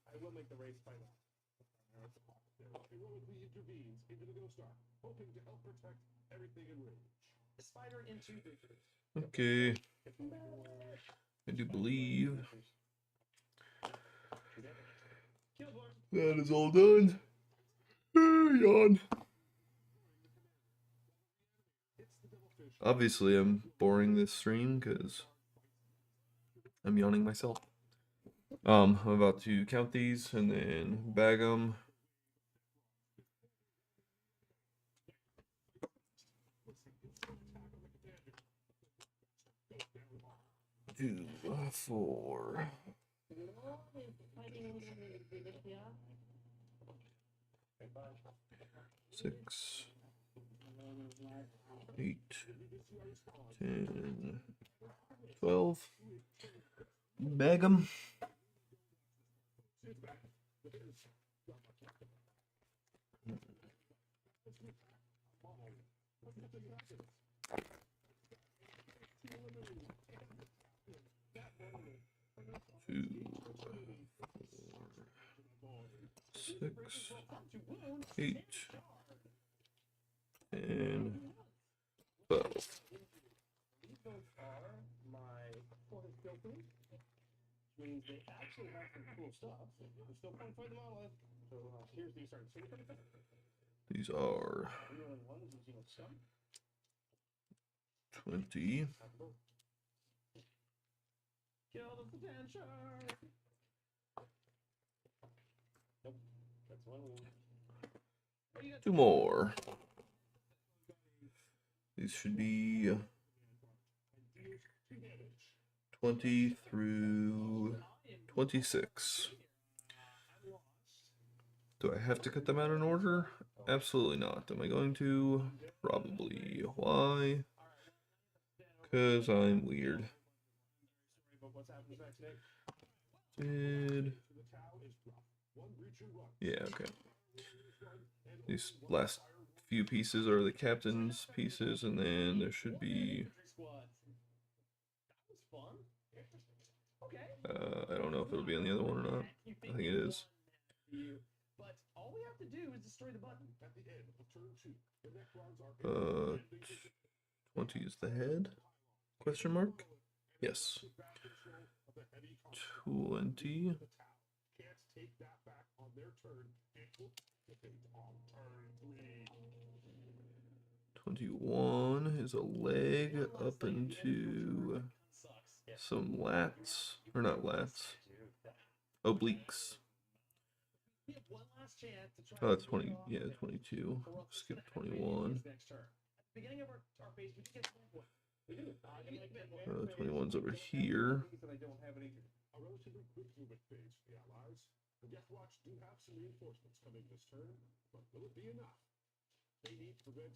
[SPEAKER 6] I will make the race fight off.
[SPEAKER 3] Heroically intervenes into the Ghost Ark, hoping to help protect everything in range.
[SPEAKER 6] The spider into creatures.
[SPEAKER 2] Okay. I do believe
[SPEAKER 6] Kill block.
[SPEAKER 2] that is all done. Yawn. Obviously, I'm boring this stream because I'm yawning myself. I'm about to count these and then bag them. 2, 4.
[SPEAKER 5] Lord is fighting with the Judicar.
[SPEAKER 2] 6, 8, 10, 12. Bag 'em. Two, 4, 6, 8, and 12.
[SPEAKER 6] These ones are my forest filters, which means they actually have some cool stuff. There's still point for the monolith. So here's the start. So
[SPEAKER 2] These are
[SPEAKER 6] reeling ones using a stun.
[SPEAKER 2] 20.
[SPEAKER 6] Kill the potential. Nope, that's one wound.
[SPEAKER 2] 2 more. These should be 20 through 26. Do I have to cut them out in order? Absolutely not. Am I going to? Probably. Why? Because I'm weird. Did... Yeah, okay. These last few pieces are the captain's pieces, and then there should be... I don't know if it'll be on the other one or not. I think it is.
[SPEAKER 4] But all we have to do is destroy the button.
[SPEAKER 3] At the end of turn 2, the Necrons are
[SPEAKER 2] 20 is the head? Question mark? Yes. 20.
[SPEAKER 3] Can't take that back on their turn. It will on turn 3.
[SPEAKER 2] 21 is a leg up into some lats, or not lats, obliques.
[SPEAKER 4] We have one last chance to try
[SPEAKER 2] Oh, that's
[SPEAKER 4] to
[SPEAKER 2] 20,
[SPEAKER 4] pull off
[SPEAKER 2] yeah,
[SPEAKER 4] the
[SPEAKER 2] 22.
[SPEAKER 4] or else
[SPEAKER 2] Skip
[SPEAKER 4] it's gonna have to be
[SPEAKER 2] 21.
[SPEAKER 4] next turn. At the beginning of our phase, we did get 21. We do.
[SPEAKER 2] 21's over here.
[SPEAKER 6] I don't have any.
[SPEAKER 3] A relatively quick movement phase for the Allies. The Death Watch do have some reinforcements coming this turn, but will it be enough? They need to prevent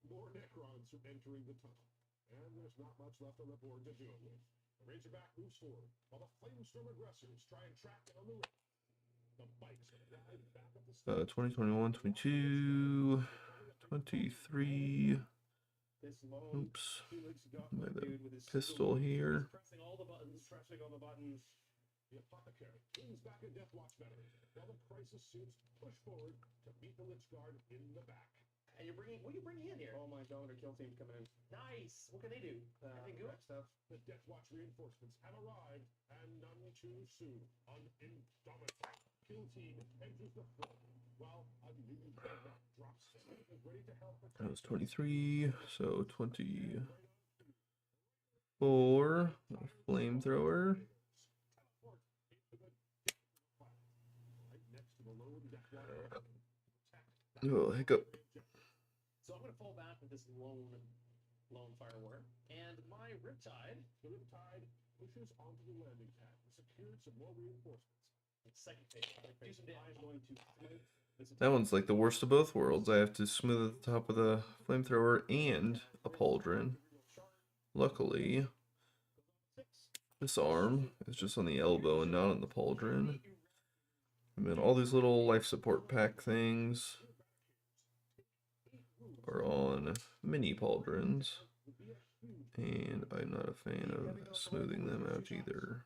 [SPEAKER 3] more Necrons from entering the tunnel, and there's not much left on the board to deal with. The Razorback moves forward, while the Flamestorm aggressors try and track down the Wraith. The bikes arrive back at the start.
[SPEAKER 2] 20, 21, 22, 23.
[SPEAKER 6] This lone
[SPEAKER 2] Oops.
[SPEAKER 6] Felix got
[SPEAKER 2] My
[SPEAKER 6] dude with his
[SPEAKER 2] pistol here.
[SPEAKER 6] pressing all the buttons, pressing all the buttons.
[SPEAKER 3] The apothecary leans back a Death Watch veteran, while the crisis suits push forward to meet the Lich Guard in the back.
[SPEAKER 4] And you're bringing, what are you bringing in here?
[SPEAKER 6] All my Dominator kill team's coming in.
[SPEAKER 4] Nice. What can they do? Anything good?
[SPEAKER 6] Red stuff.
[SPEAKER 3] The Death Watch reinforcements have arrived, and none too soon. An indomitable kill team enters the front, while a new Death drops in, is ready to help.
[SPEAKER 2] That was 23, so 24. A flamethrower. Oh, hiccup.
[SPEAKER 4] So I'm going to fall back with this lone fire warrior. And my Riptide.
[SPEAKER 3] The Riptide pushes onto the landing pad and secured some more reinforcements.
[SPEAKER 4] Second phase. Do some damage.
[SPEAKER 6] I'm going to
[SPEAKER 2] That one's like the worst of both worlds. I have to smooth at the top of the flamethrower and a pauldron. Luckily, this arm is just on the elbow and not on the pauldron. And then all these little life support pack things are on mini pauldrons. And I'm not a fan of smoothing them out either.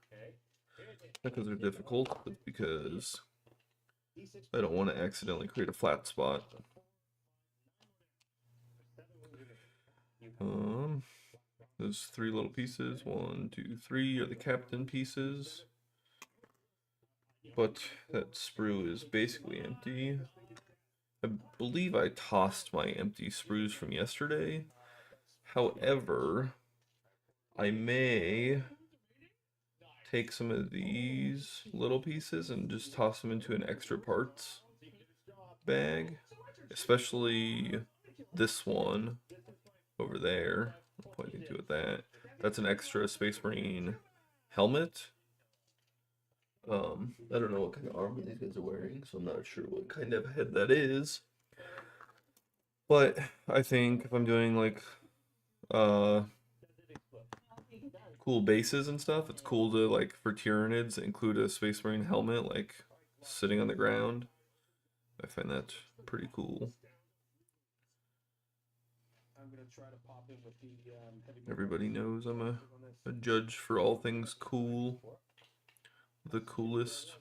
[SPEAKER 2] Not because they're difficult, but because I don't want to accidentally create a flat spot. Those three little pieces, 1, 2, 3, are the captain pieces. But that sprue is basically empty. I believe I tossed my empty sprues from yesterday. However, I may take some of these little pieces and just toss them into an extra parts bag, especially this one over there. I'm pointing to it that. That's an extra Space Marine helmet. I don't know what kind of armor these guys are wearing, so I'm not sure what kind of head that is. But I think if I'm doing like cool bases and stuff, it's cool to, like, for Tyranids, include a Space Marine helmet, like, sitting on the ground. I find that pretty cool.
[SPEAKER 6] I'm gonna try to pop in with the heavy.
[SPEAKER 2] Everybody knows I'm a judge for all things cool. The coolest.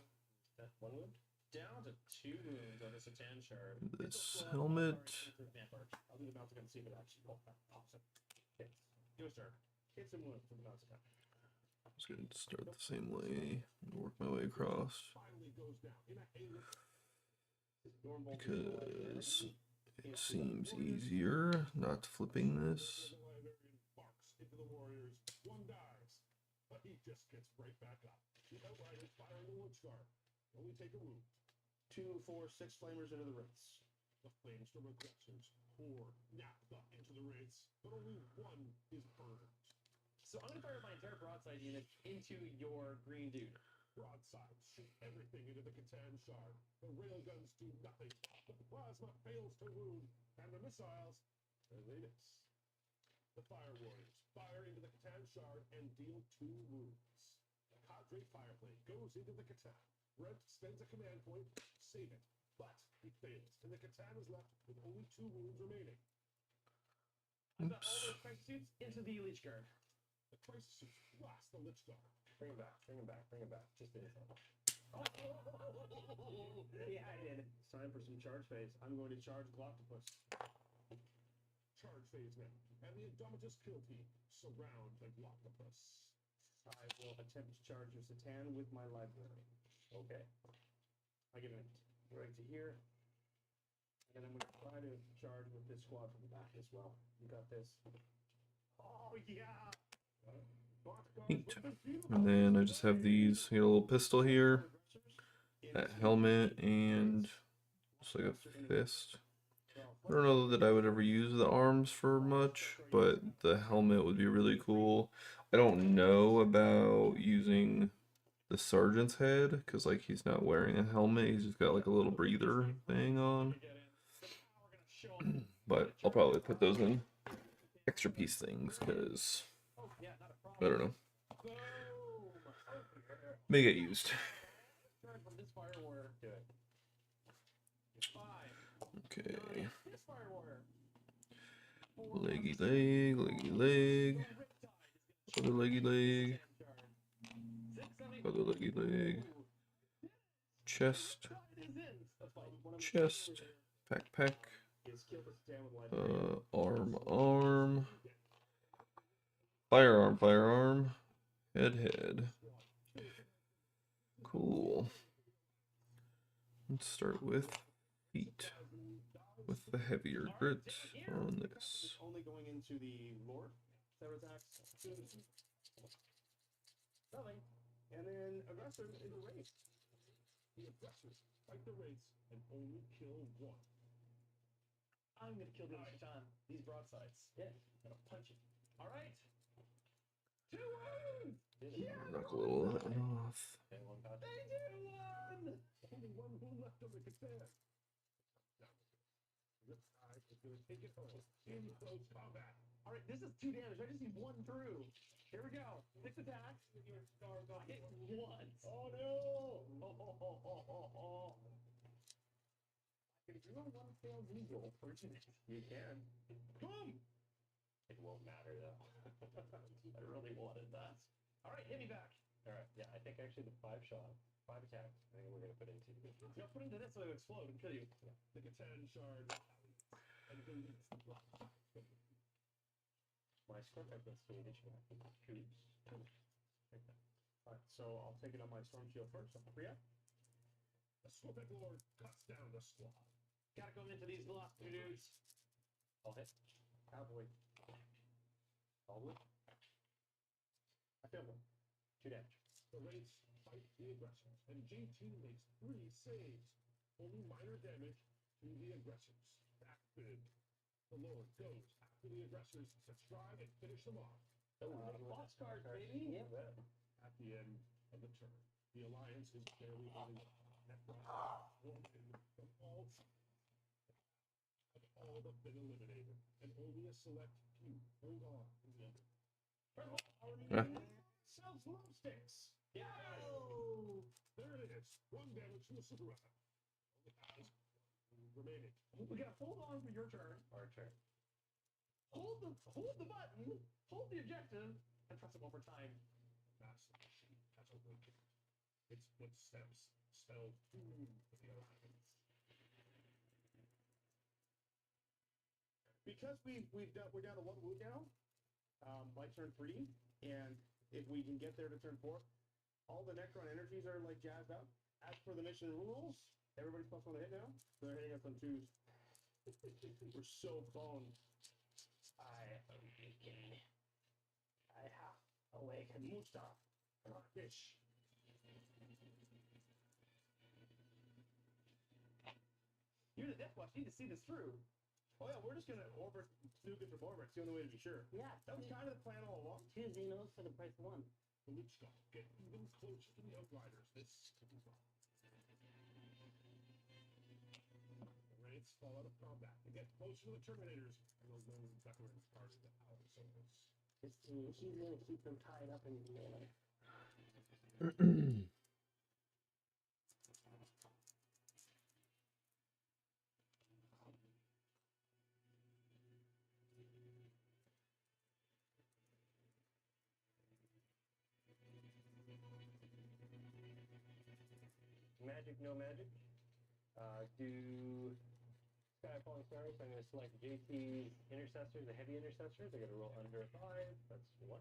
[SPEAKER 4] Down to 2 wounds on the Satan shard.
[SPEAKER 2] This helmet.
[SPEAKER 6] I'll do the mouse again, see if it actually pops it. Okay. Give it a start. Hit some wounds from the mouse attack.
[SPEAKER 2] I'm just going to start the same way and work my way across. Because it seems easier not flipping this.
[SPEAKER 3] One dies, but he just gets right back up. The Outriders fire the Lich Guard. Only take a wound.
[SPEAKER 6] 2, 4, 6 flamers into the wraiths.
[SPEAKER 3] The flamestorm aggressors pour naphtha into the wraiths, but only one is burned.
[SPEAKER 4] So I'm going to fire my entire broadside unit into your green dude.
[SPEAKER 3] Broadsides shoot everything into the Catan shard. The railguns do nothing. The plasma fails to wound, and the missiles, they miss. The Fire Warriors fire into the Catan shard and deal 2 wounds. The Cadre Fireblade goes into the Catan. Brent spends a command point, save it, but he fails, and the Catan is left with only 2 wounds remaining.
[SPEAKER 4] I've got all those crisis suits into the Lich Guard.
[SPEAKER 3] The crisis suits blast the Lich Guard.
[SPEAKER 6] Bring him back, bring him back, bring him back. Just finish him.
[SPEAKER 4] Yeah, I did.
[SPEAKER 6] It's time for some charge phase. I'm going to charge Gloctopus.
[SPEAKER 3] Charge phase now, and the Indomitus kill team surround the Gloctopus.
[SPEAKER 6] I will attempt to charge your Satan with my library. Okay. I get it right to here. And I'm going to try to charge with this squad from the back as well. You got this.
[SPEAKER 4] Oh, yeah.
[SPEAKER 2] Neat. And then I just have these. I got a little pistol here, that helmet, and just like a fist. I don't know that I would ever use the arms for much, but the helmet would be really cool. I don't know about using the sergeant's head, because like he's not wearing a helmet, he's just got like a little breather thing on. But I'll probably put those in extra piece things, because I don't know. May get used. Okay. Leggy leg, leggy leg. Other leggy leg. Other leggy leg. Chest. Chest. Backpack. Arm. Firearm. Head. Cool. Let's start with feet. With the heavier grit on this.
[SPEAKER 6] Only going into the Lord. Sever attacks. Nothing. And then aggressor is a race.
[SPEAKER 3] The aggressors fight the wraiths and only kill one.
[SPEAKER 4] I'm gonna kill them every time. These broadsides. Yeah. I'm gonna punch it. All right. 2 wounds. Yeah.
[SPEAKER 2] Knock a little of that off.
[SPEAKER 4] They do one.
[SPEAKER 3] Only one wound left on the Catan. Riptide is going to take it home in close combat.
[SPEAKER 4] All right, this is 2 damage. I just need 1 through. Here we go. 6 attacks. I hit once.
[SPEAKER 3] Oh no!
[SPEAKER 4] If you don't want to fail these roll for
[SPEAKER 6] You can.
[SPEAKER 4] boom. It won't matter though. I really wanted that. All right, hit me back.
[SPEAKER 7] All right, yeah, I think actually the 5 shot, 5 attacks, I think we're gonna put into.
[SPEAKER 4] No, put into this so it'll explode and kill you.
[SPEAKER 3] The Catan shard and deletes the block.
[SPEAKER 7] My scorpion has Swedish. Shoots.
[SPEAKER 6] Alright, so I'll take it on my storm shield first. I'll free up.
[SPEAKER 3] The Scorpion Lord cuts down the squad.
[SPEAKER 4] Gotta go into these last 2 dudes.
[SPEAKER 7] I'll hit.
[SPEAKER 6] Cowboy.
[SPEAKER 7] Probably.
[SPEAKER 6] I failed one.
[SPEAKER 7] 2 damage.
[SPEAKER 3] The wraiths fight the aggressors, and JT makes 3 saves. Only minor damage to the aggressors. Back bid. The Lord goes after the aggressors to try and finish them off.
[SPEAKER 4] Boss card, baby.
[SPEAKER 7] Yeah.
[SPEAKER 3] At the end of the turn, the Alliance is barely holding up. From all sides. All but been eliminated, and only a select few hold on in the end.
[SPEAKER 4] Sells love sticks.
[SPEAKER 3] Yo! There it is. 1 damage to the cigarette. Only has 1 remaining.
[SPEAKER 4] We gotta hold on for your turn.
[SPEAKER 7] Our turn.
[SPEAKER 4] Hold the button. Hold the objective and press it 1 more time.
[SPEAKER 3] Master Machine has awakened. Its footsteps spell doom for the Alliance.
[SPEAKER 6] Because we're down to 1 wound now, by turn 3, and if we can get there to turn 4, all the Necron energies are like jazzed up. As per the mission rules, everybody's plus 1 to hit now. They're hitting us on 2s. We're so boned.
[SPEAKER 7] I have awakened.
[SPEAKER 6] Musta. Fish.
[SPEAKER 4] You're the Death Watch. You need to see this through.
[SPEAKER 6] Oh yeah, we're just gonna orbit nuke it from orbit. It's the only way to be sure.
[SPEAKER 5] Yeah,
[SPEAKER 6] That was kind of the plan all along.
[SPEAKER 5] 2 Xenos for the price of 1.
[SPEAKER 3] The Lich Skull get even closer to the Outriders. This could be wrong. The Wraiths fall out of combat. They get closer to the Terminators, and the lone veteran part of the Power Souls.
[SPEAKER 5] He's gonna keep them tied up in melee.
[SPEAKER 7] Magic, no magic. Do Sky Falling Stars. I'm going to select JT's Intercessor, the heavy Intercessors. I got to roll under a 5. That's 1.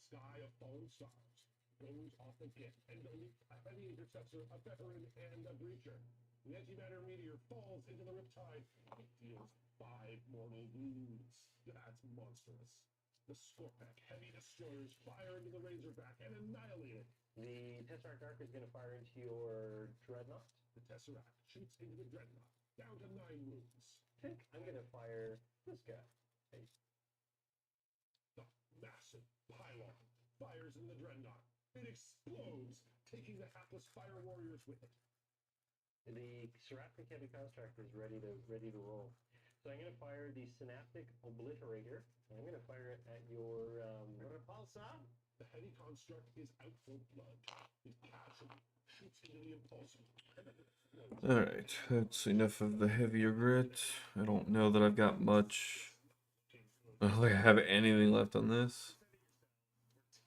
[SPEAKER 3] Sky of Fallen Stars goes off again, and only a heavy intercessor, a veteran, and a breacher. The antimatter meteor falls into the riptide. It deals 5 mortal wounds. That's monstrous. The Scorpack heavy destroyers fire into the Razorback and annihilate it.
[SPEAKER 7] The Tesseract Arc is going to fire into your Dreadnought.
[SPEAKER 3] The Tesseract shoots into the Dreadnought, down to 9 wounds.
[SPEAKER 7] I think I'm going to fire this guy.
[SPEAKER 3] The massive pylon fires in the Dreadnought. It explodes, taking the hapless fire warriors with it.
[SPEAKER 7] The Seraphic Heavy Construct is ready to roll. So I'm going to fire the Synaptic Obliterator. And I'm going to fire it at your
[SPEAKER 3] The heavy construct is out for blood. His passion shoots into the impulsion.
[SPEAKER 2] Alright, that's enough of the heavier grit. I don't know that I've got much. I don't think I have anything left on this.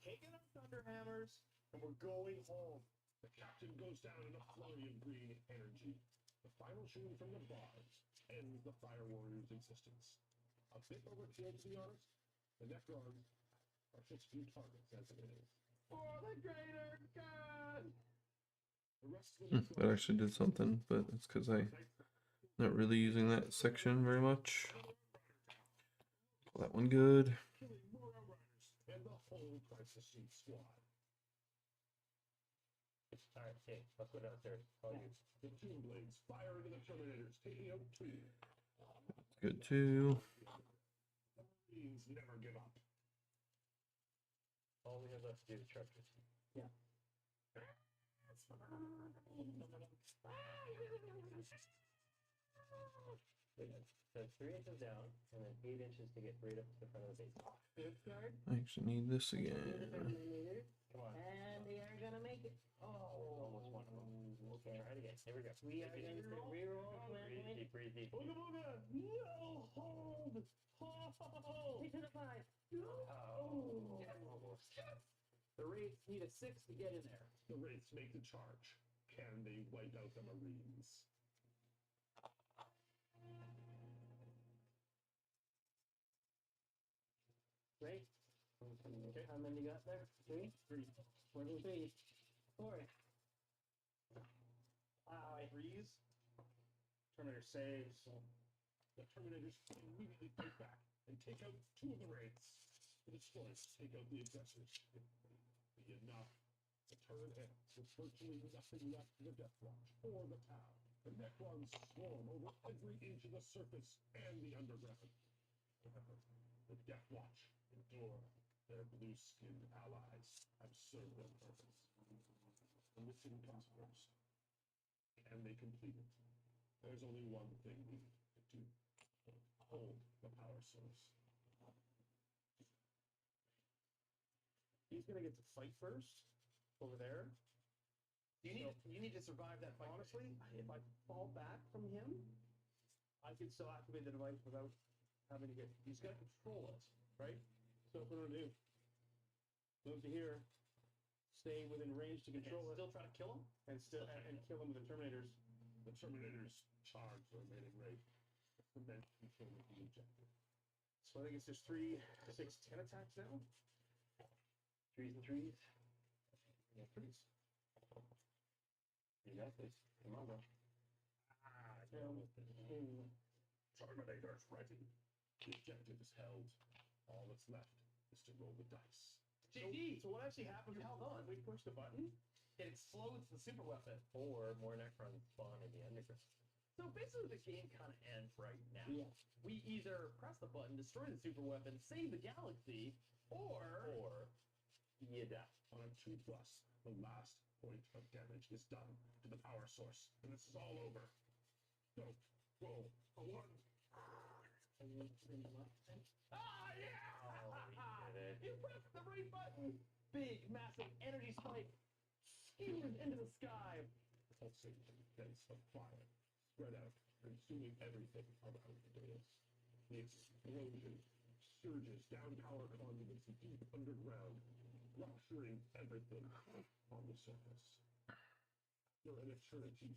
[SPEAKER 4] Taking our Thunderhammers.
[SPEAKER 3] and we're going home. The captain goes down in a flurry of green energy. The final shooting from the bars ends the Fire Warrior's existence. A bit overkill, to be honest. The Necrons are just few targets as it is. For the greater good! The rest of the
[SPEAKER 2] That actually did something, but it's because I'm not really using that section very much. Call that one good.
[SPEAKER 3] killing more Outriders and the whole Crisis Sheet squad.
[SPEAKER 7] Alright, hey, let's go downstairs. Call you.
[SPEAKER 3] The Tomb Blades fire into the Terminators, taking out 2.
[SPEAKER 2] Good too.
[SPEAKER 3] The Marines never give up.
[SPEAKER 7] All we have left to do is charge this.
[SPEAKER 6] Yeah.
[SPEAKER 7] So 3 inches down, and then 8 inches to get right up to the front of the base.
[SPEAKER 2] I actually need this again.
[SPEAKER 7] Come on.
[SPEAKER 5] And they aren't gonna make it.
[SPEAKER 7] Almost one of them. Okay, try it again. Here we go.
[SPEAKER 5] We are going to reroll command
[SPEAKER 7] Breathe
[SPEAKER 5] point.
[SPEAKER 7] deep, breathe deep.
[SPEAKER 3] Booga booga! No hold! Ho!
[SPEAKER 5] 6 to the 5.
[SPEAKER 7] Oh.
[SPEAKER 4] The Wraiths need a 6 to get in there.
[SPEAKER 3] The Wraiths make the charge. Can they wipe out the Marines?
[SPEAKER 6] Right? Okay. How many you got there? 3?
[SPEAKER 3] 3.
[SPEAKER 6] 23. 4.
[SPEAKER 4] Wow, freeze.
[SPEAKER 6] Terminator saves.
[SPEAKER 3] The Terminators immediately fight back and take out 2 of the Wraiths. The Destroyers take out the Aggressors. Be enough. The turn ends with virtually nothing left for the Death Watch or the town. The Necrons swarm over every inch of the surface and the underground. However, the Death Watch endure. Their blue-skinned allies have served their purpose. The mission prospers. Can they complete it? There's only one thing we need to do. Hold the power source.
[SPEAKER 6] He's gonna get to fight first. Over there.
[SPEAKER 4] You need to survive that fight.
[SPEAKER 6] Honestly, if I fall back from him, I can still activate the device without having to get. He's got to control it, right? So what I'm gonna do? Move to here. Stay within range to control it,
[SPEAKER 4] Still try to kill him?
[SPEAKER 6] and kill him with the Terminators.
[SPEAKER 3] The Terminators charge the remaining Wraith. Cement control of the objective.
[SPEAKER 6] So I think it's just 3, 6, 10 attacks now.
[SPEAKER 7] 3s and 3s.
[SPEAKER 6] Yeah, 3s.
[SPEAKER 7] You got this. Come on, bro.
[SPEAKER 3] Terminators ready. The objective is held. All that's left is to roll the dice.
[SPEAKER 4] JD! So what actually happened? Held on.
[SPEAKER 6] We push the button.
[SPEAKER 4] And it slows the super weapon.
[SPEAKER 7] Or more Necrons spawn in the underground.
[SPEAKER 4] So basically the game kind of ends right now.
[SPEAKER 6] Yeah.
[SPEAKER 4] We either press the button, destroy the super weapon, save the galaxy, or
[SPEAKER 7] You die.
[SPEAKER 3] On 2+, the last point of damage is done to the power source, and this is all over. Go. Roll a 1.
[SPEAKER 4] Ah, yeah!
[SPEAKER 7] Oh, we did it.
[SPEAKER 4] You pressed the right button! Big, massive energy spike skewers into the sky.
[SPEAKER 3] Pulsating vents of fire spread out, consuming everything around the dais. The explosion surges down power conduits deep underground, rupturing everything on the surface. After an eternity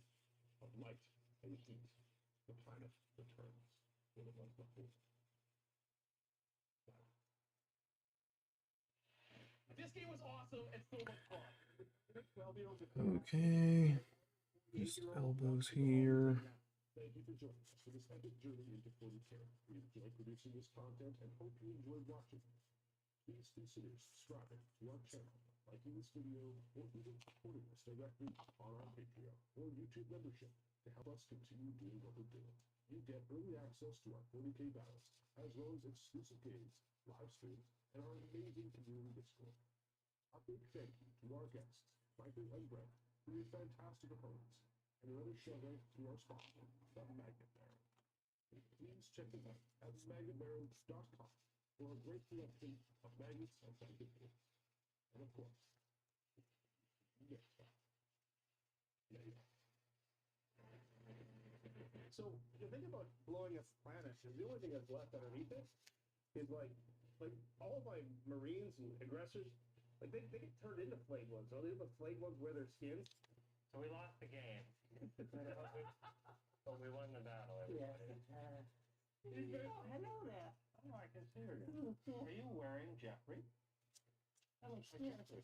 [SPEAKER 3] of light and heat, the planet returns to the light before.
[SPEAKER 4] This game was awesome and so much fun.
[SPEAKER 2] Okay. Just elbows here.
[SPEAKER 3] Thank you for joining us for this epic journey into 40K. We enjoyed producing this content and hope you enjoyed watching. Please consider subscribing to our channel, liking this video, or even supporting us directly on our Patreon or YouTube membership to help us continue doing what we're doing. You get early access to our 40K battles, as well as exclusive games, live streams, and our amazing community Discord. A big thank you to our guests, Michael and Brent, for your fantastic opponents, and another shout out to our sponsor, the Magnet Barrel. Please check them out at magnetbarrel.com for a great selection of magnets and magnet tools. And of course, next time, later.
[SPEAKER 6] So the thing about blowing a planet is the only thing that's left underneath it is like all of my Marines and aggressors, Like they get turned into flayed ones. So they the flayed ones wear their skins.
[SPEAKER 7] So we lost the game. But we won the battle, everybody.
[SPEAKER 6] Hello there. Oh, I can see her now. Are you wearing Jeffrey? That looks like Jeffrey.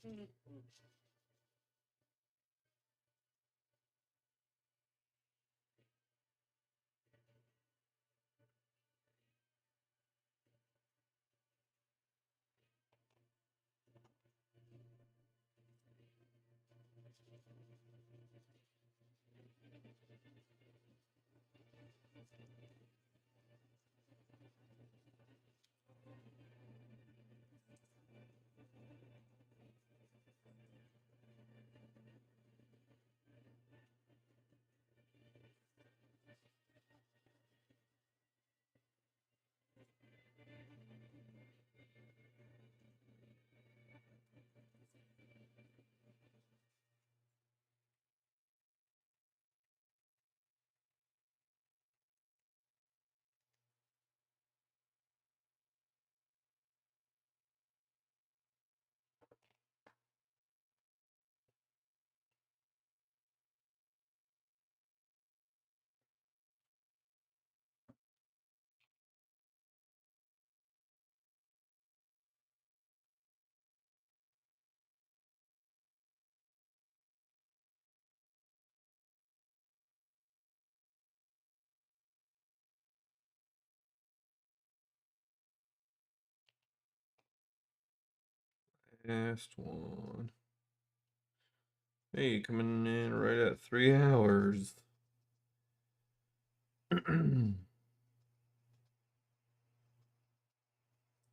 [SPEAKER 2] Last one. Hey, coming in right at 3 hours.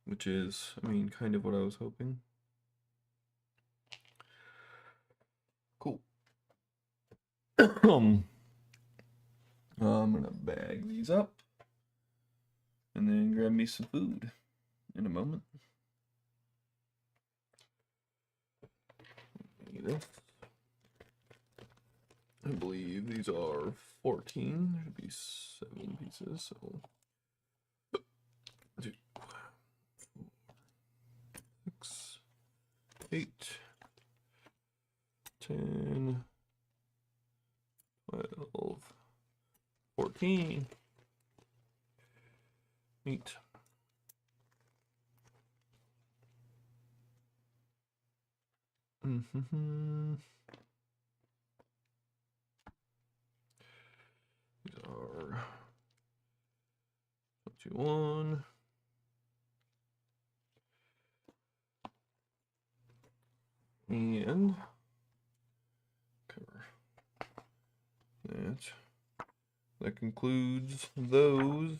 [SPEAKER 2] Which is, I mean, kind of what I was hoping. Cool. I'm gonna bag these up and then grab me some food in a moment. This. I believe these are 14. There should be 7 pieces, so 2, 4, 6, 8, 10, 12, 14, 8. These are 21. And cover that. That concludes those.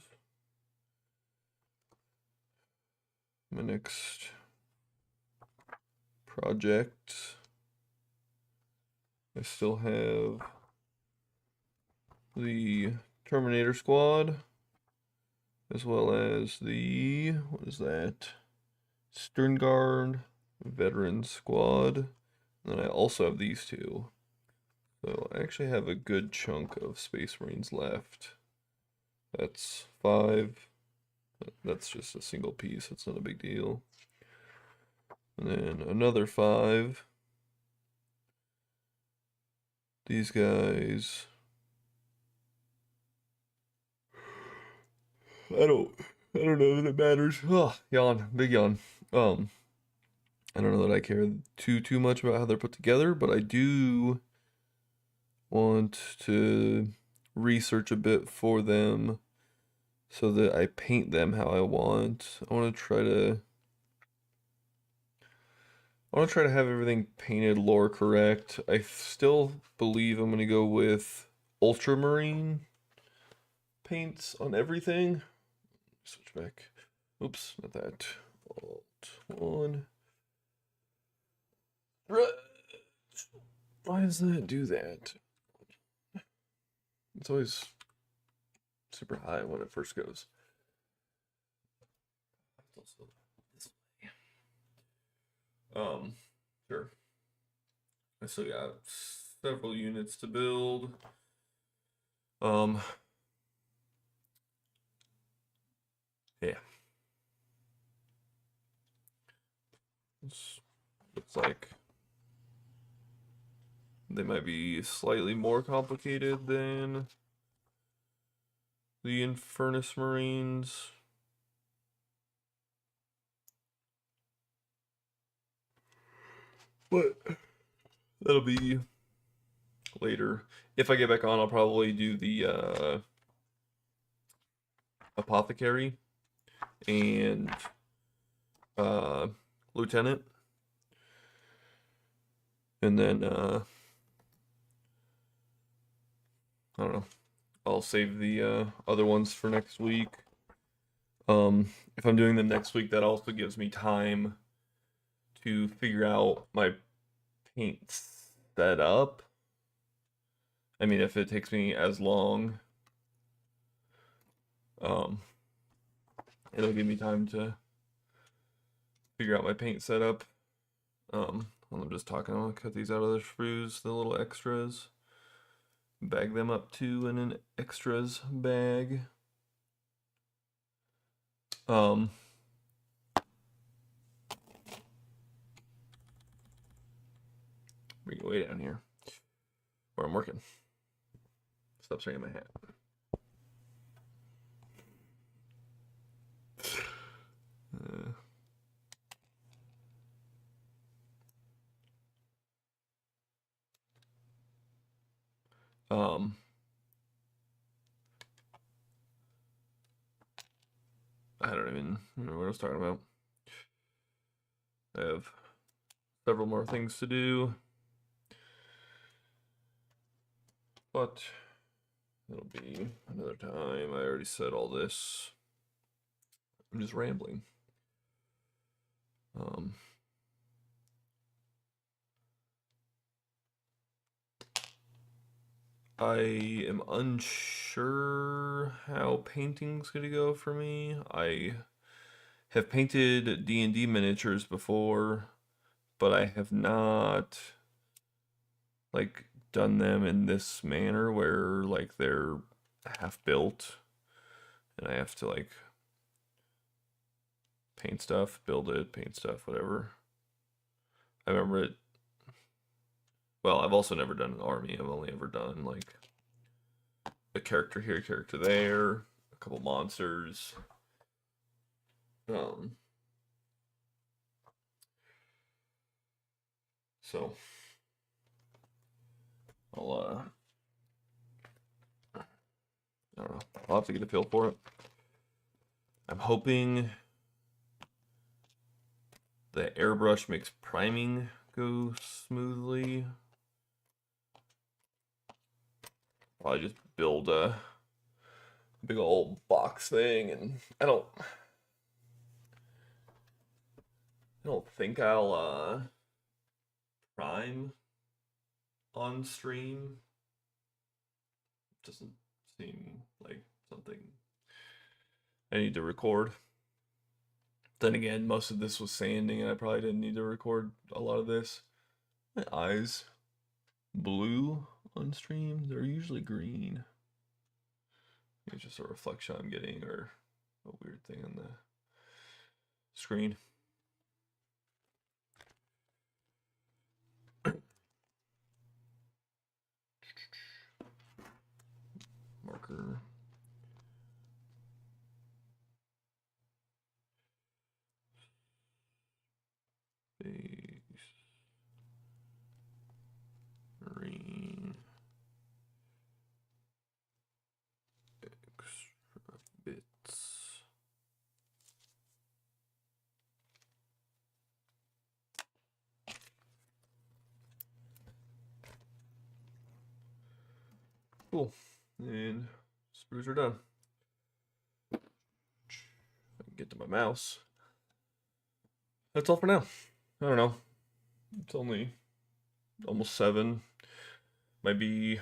[SPEAKER 2] My next project, I still have the Terminator Squad, as well as the, what is that? Sterngard Veteran Squad. And then I also have these two. So I actually have a good chunk of Space Marines left. That's 5. That's just a single piece, it's not a big deal. And then another 5. These guys, I don't know that it matters. Oh, yawn, big yawn. I don't know that I care too much about how they're put together, but I do want to research a bit for them so that I paint them how I want. I want to try to have everything painted lore correct. I still believe I'm going to go with ultramarine paints on everything. Switch back. Oops, not that. Alt 1. Why does that do that? It's always super high when it first goes. Also this way. Sure. I still got several units to build. Yeah. Let's Looks like they might be slightly more complicated than the Infernus Marines. But that'll be later. If I get back on, I'll probably do the Apothecary and Lieutenant. And then, I don't know. I'll save the other ones for next week. If I'm doing them next week, that also gives me time to figure out my paint setup. I mean, if it takes me as long, it'll give me time to figure out my paint setup. I'm just talking, I'll cut these out of the sprues, the little extras. Bag them up too in an extras bag. Bring it way down here where I'm working. Stop staring at my hat. I don't even remember what I was talking about. I have several more things to do, but it'll be another time. I already said all this. I'm just rambling. I am unsure how painting's gonna go for me. I have painted D&D miniatures before, but I have not like done them in this manner where like they're half built and I have to like paint stuff, build it, paint stuff, whatever. I remember it. Well, I've also never done an army. I've only ever done like a character here, a character there, a couple monsters. So I don't know. I'll have to get a feel for it. I'm hoping the airbrush makes priming go smoothly. Probably just build a big old box thing, and I don't think I'll prime on stream. Doesn't seem like something I need to record. Then again, most of this was sanding, and I probably didn't need to record a lot of this. My eyes blue on stream, they're usually green. It's just a reflection I'm getting, or a weird thing on the screen. Marker. Base. Marine. Extra bits. Cool. And sprues are done. If I can get to my mouse. That's all for now. I don't know. It's only almost 7. Might be.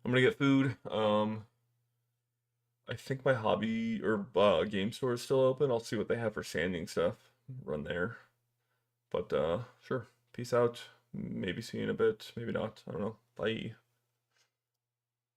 [SPEAKER 2] I'm gonna get food. I think my hobby or game store is still open. I'll see what they have for sanding stuff. Run there. But sure. Peace out. Maybe see you in a bit. Maybe not. I don't know. Bye.